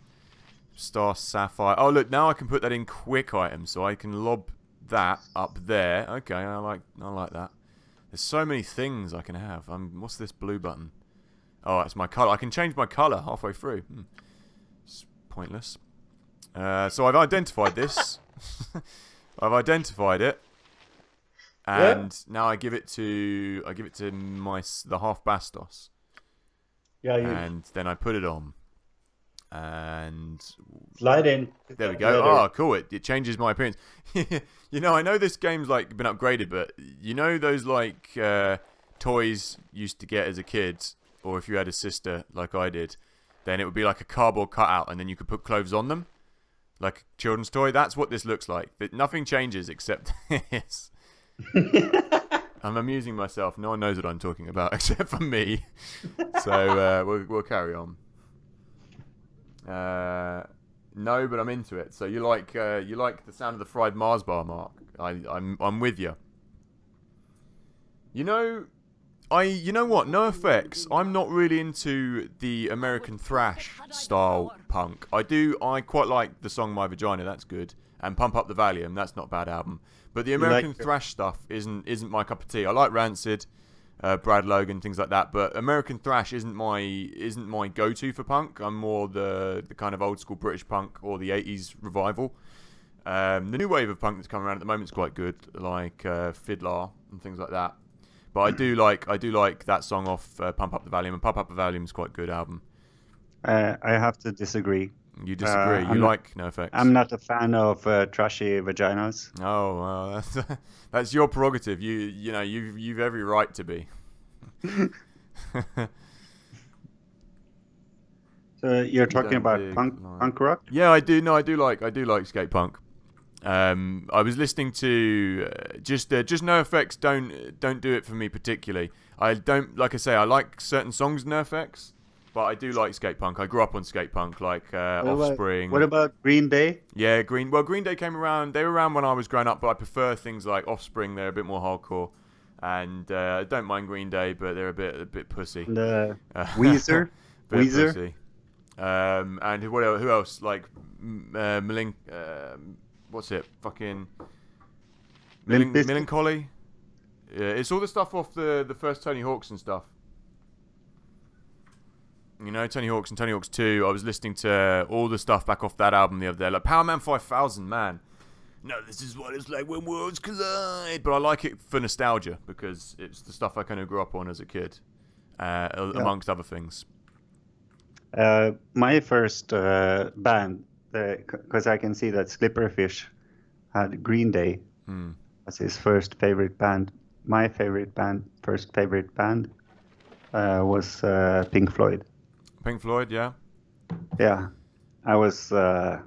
star sapphire. Oh, look, now I can put that in quick items, so I can lob that up there. Okay, I like that. There's so many things I can have. What's this blue button? Oh, that's my color. I can change my color halfway through. It's pointless. So I've identified this. I've identified it, and now I give it to the half bastos. Yeah. And then I put it on, and Slide in. there we go. Oh, cool! It changes my appearance. You know, I know this game's like been upgraded, but you know those like toys you used to get as a kid, or if you had a sister like I did, then it would be like a cardboard cutout, and then you could put clothes on them. Like a children's toy. That's what this looks like. Nothing changes except this. I'm amusing myself. No one knows what I'm talking about except for me. So we'll carry on. No, but I'm into it. So you like the sound of the fried Mars bar, Mark? I'm with you. You know what? No effects. I'm not really into the American thrash style punk. I quite like the song My Vagina. That's good. And Pump Up the Valium. That's not a bad album. But the American thrash stuff isn't my cup of tea. I like Rancid, Brad Logan, things like that. But American thrash isn't my go-to for punk. I'm more the kind of old school British punk or the 80s revival. The new wave of punk that's coming around at the moment is quite good, like Fiddler and things like that. But I do like that song off Pump Up the Valium, and Pump Up the Valium is quite a good album. I have to disagree. You disagree? You like No Effects? I'm not a fan of trashy vaginas. Oh, well, that's your prerogative. You've every right to be. So you're talking about punk rock? Yeah, I do. No, I do like skate punk. I was listening to just No Effects. Don't do it for me particularly. I don't, like I say, I like certain songs in No Effects, but I do like skate punk. I grew up on skate punk, like Offspring. What about Green Day? Yeah, Green Day came around. They were around when I was growing up, but I prefer things like Offspring. They're a bit more hardcore, and I don't mind Green Day, but they're a bit pussy. The Weezer. Weezer. Pussy. And who else? Like what's it? Fucking Melancholy. Yeah, it's all the stuff off the first Tony Hawk's and stuff. You know, Tony Hawk's and Tony Hawk's 2. I was listening to all the stuff back off that album the other day. Like Power Man 5000, man. No, this is what it's like when worlds collide. But I like it for nostalgia because it's the stuff I kind of grew up on as a kid, amongst other things. My first band, because I can see that Slipperfish had Green Day as his first favorite band. My first favorite band was Pink Floyd. Pink Floyd, yeah. Yeah, I was I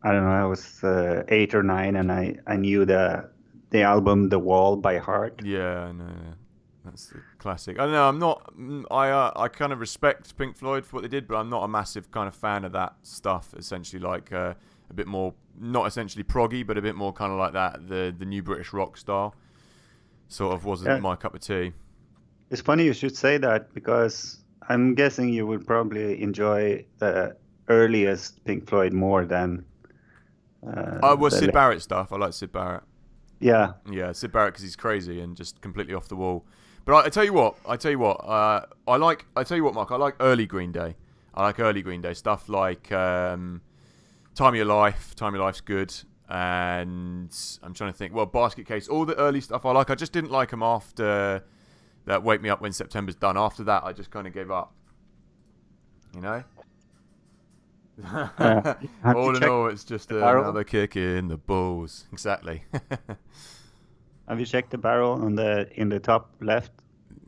don't know, I was 8 or 9, and I knew the album The Wall by heart. Yeah, I know. Yeah. That's the classic. I don't know. I'm not. I kind of respect Pink Floyd for what they did, but I'm not a massive kind of fan of that stuff. Essentially, like a bit more, not essentially proggy, but a bit more kind of like that. The new British rock style sort of wasn't my cup of tea. It's funny you should say that because I'm guessing you would probably enjoy the earliest Pink Floyd more than. Well, Sid Barrett stuff. I like Sid Barrett. Yeah. Yeah, Sid Barrett because he's crazy and just completely off the wall. But I tell you what, I tell you what, Mark. I like early Green Day. I like early Green Day stuff like Time of Your Life. Time of Your Life's good, and I'm trying to think. Well, Basket Case, all the early stuff I like. I just didn't like them after that. Wake Me Up When September's Done. After that, I just kind of gave up. You know. All in all, it's just another kick in the balls. Exactly. Have you checked the barrel in the top left?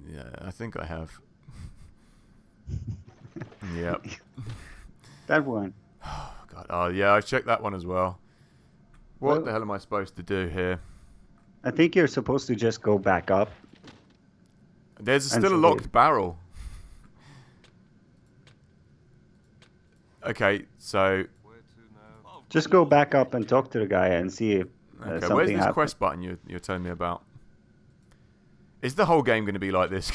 Yeah, I think I have. Yep. That one. Oh God. Oh yeah, I checked that one as well. What the hell am I supposed to do here? I think you're supposed to just go back up. There's still a locked barrel. Okay, so just go back up and talk to the guy and see if okay, something where's this happens. quest button you're telling me about? Is the whole game going to be like this?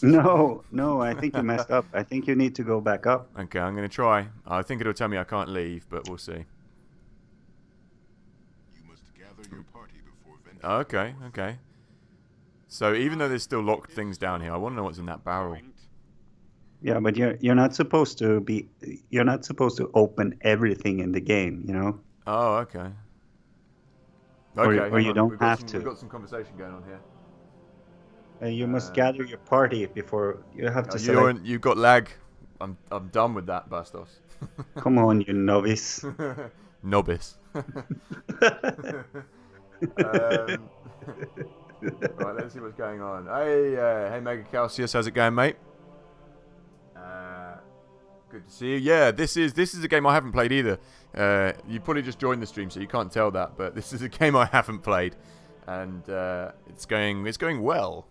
No, I think you messed up. I think you need to go back up. Okay, I'm going to try. I think it'll tell me I can't leave, but we'll see. You must gather your party before venturing. Okay. So even though there's still locked things down here, I want to know what's in that barrel. Yeah, but you're not supposed to be. You're not supposed to open everything in the game, you know. Oh, okay. Or you don't have to. We've got some conversation going on here. You must gather your party before you have to select. You've got lag. I'm done with that, Bastos. Come on, you novice. Novice. Right, let's see what's going on. Hey, Mega Calcius, how's it going, mate? Good to see you. Yeah, this is a game I haven't played either. You probably just joined the stream, so you can't tell that. But this is a game I haven't played, and it's going well.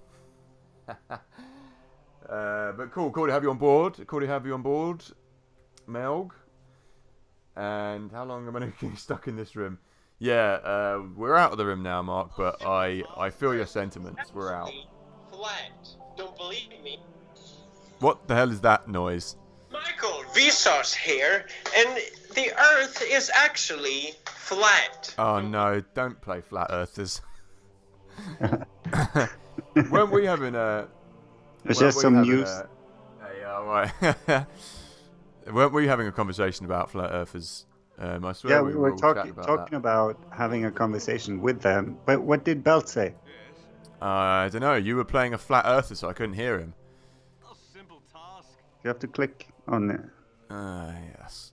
But cool to have you on board. Melg. And how long am I going to be stuck in this room? Yeah, we're out of the room now, Mark. But I feel your sentiments. We're out. Flat. Don't believe me? What the hell is that noise? Michael, Vsauce here, and the Earth is actually flat. Oh no! Don't play flat earthers. Weren't we having a? There's just some news. Right. Weren't we having a conversation about flat earthers? I swear yeah, we were talking about about having a conversation with them. But what did Belt say? I don't know. You were playing a flat earther, so I couldn't hear him. You have to click on it. Yes.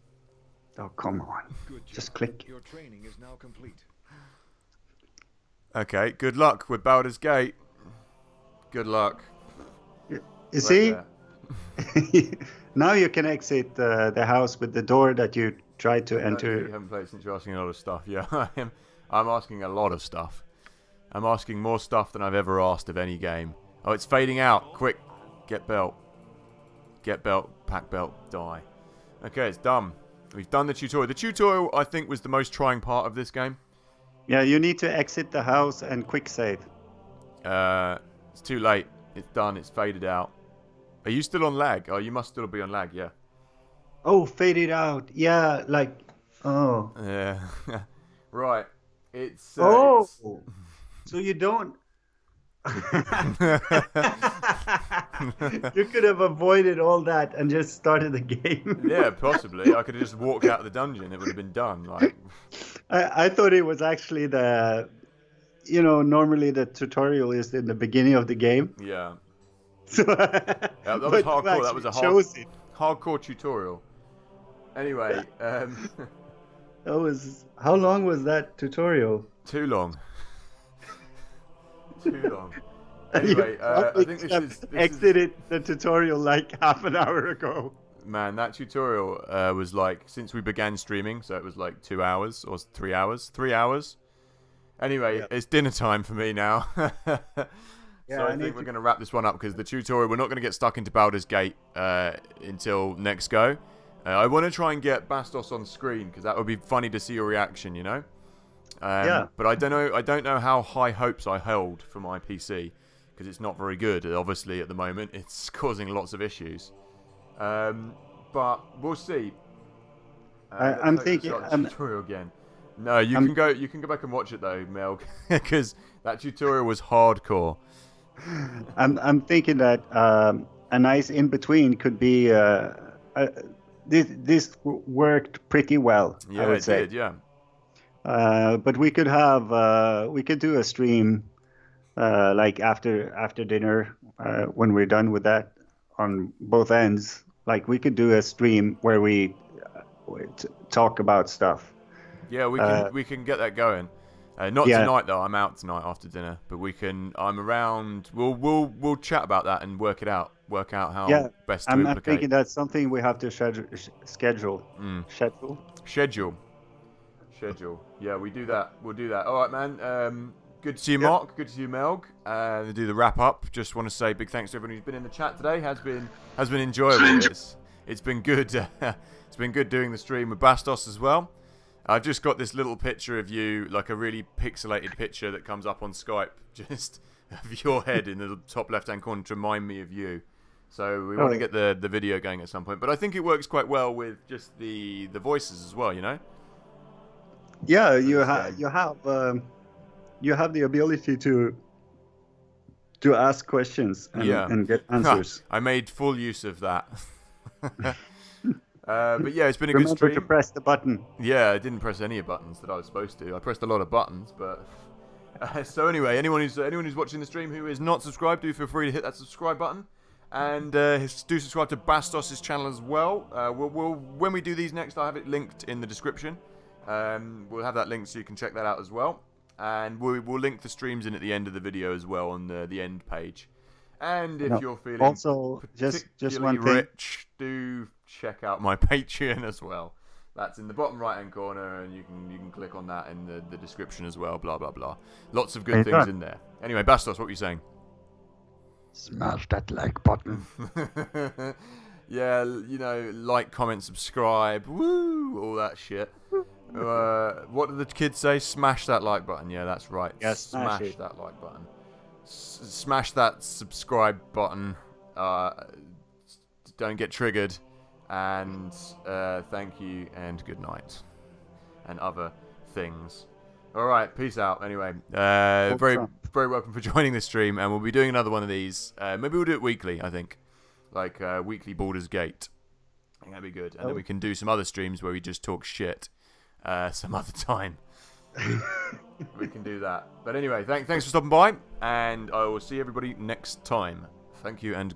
Oh, come on. Just click. Your training is now complete. Okay, good luck with Baldur's Gate. Good luck. You see? Now you can exit the house with the door that you tried to enter. You haven't played since you're asking a lot of stuff. Yeah, I'm asking a lot of stuff. I'm asking more stuff than I've ever asked of any game. Oh, it's fading out. Quick, get belt. Get belt, pack belt, die. Okay, it's done. We've done the tutorial. The tutorial, I think, was the most trying part of this game. Yeah, you need to exit the house and quick save. It's too late. It's done. It's faded out. Are you still on lag? Oh, you must still be on lag, yeah. Oh, faded out. Yeah, like, oh. Yeah. Right. It's... So you don't... You could have avoided all that and just started the game. Yeah, possibly. I could have just walked out of the dungeon. It would have been done. Like, I thought it was actually the, normally the tutorial is in the beginning of the game. Yeah. So, that was hardcore. That was a hardcore tutorial. Anyway, how long was that tutorial? Too long. Too long. Anyway, I think this is exited the tutorial like half an hour ago. Man, that tutorial was like since we began streaming, so it was like 2 hours or 3 hours. 3 hours. Anyway, It's dinner time for me now. So I think we're going to wrap this one up because the tutorial, we're not going to get stuck into Baldur's Gate until next go. I want to try and get Bastos on screen because that would be funny to see your reaction, you know. But I don't know how high hopes I held for my PC because it's not very good. Obviously, at the moment, it's causing lots of issues. But we'll see. I'm thinking. Tutorial again. No, you can go. You can go back and watch it though, Mel, because that tutorial was hardcore. I'm thinking that a nice in between could be this worked pretty well. Yeah, I would say. Did, yeah. But we could do a stream like after dinner when we're done with that on both ends. Like we could do a stream where we talk about stuff. Yeah, we can get that going. Not tonight though. I'm out tonight after dinner, but we can. I'm around. We'll chat about that and work it out. Work out how best to implicate. I'm thinking that's something we have to schedule. Schedule. Yeah, we do that. We'll do that. All right, man. Good to see you, Mark. Good to see you, Melg. To do the wrap up, just want to say big thanks to everyone who's been in the chat today. Has been enjoyable. It's been good. It's been good doing the stream with Bastos as well. I've just got this little picture of you, like a really pixelated picture that comes up on Skype, just of your head in the top left-hand corner to remind me of you. So we want to get the video going at some point. But I think it works quite well with just the voices as well, you know? Yeah, you have the ability to ask questions and get answers. I made full use of that. But yeah, it's been a good stream. Remember to press the button. Yeah, I didn't press any buttons that I was supposed to. I pressed a lot of buttons, but so anyway, anyone who's watching the stream who is not subscribed, do feel free to hit that subscribe button, and do subscribe to Bastos' channel as well. We'll when we do these next, I'll have it linked in the description. We'll have that link so you can check that out as well, and we'll link the streams in at the end of the video as well on the end page. And if you're feeling also just one thing, rich, do check out my Patreon as well. That's in the bottom right hand corner, and you can click on that in the description as well. Blah blah blah. Lots of good things in there. Anyway, Bastos, what were you saying? Smash that like button. Yeah, you know, like, comment, subscribe, woo, all that shit. What did the kids say? Smash that like button. Yeah, that's right. Yeah, smash that like button. Smash that subscribe button. Don't get triggered. And thank you and good night. And other things. Alright, peace out. Anyway, very welcome for joining this stream. And we'll be doing another one of these. Maybe we'll do it weekly, I think. Like weekly Baldur's Gate. I think that'd be good. And then we can do some other streams where we just talk shit some other time. We can do that. But anyway, thanks for stopping by, and I will see everybody next time. Thank you and good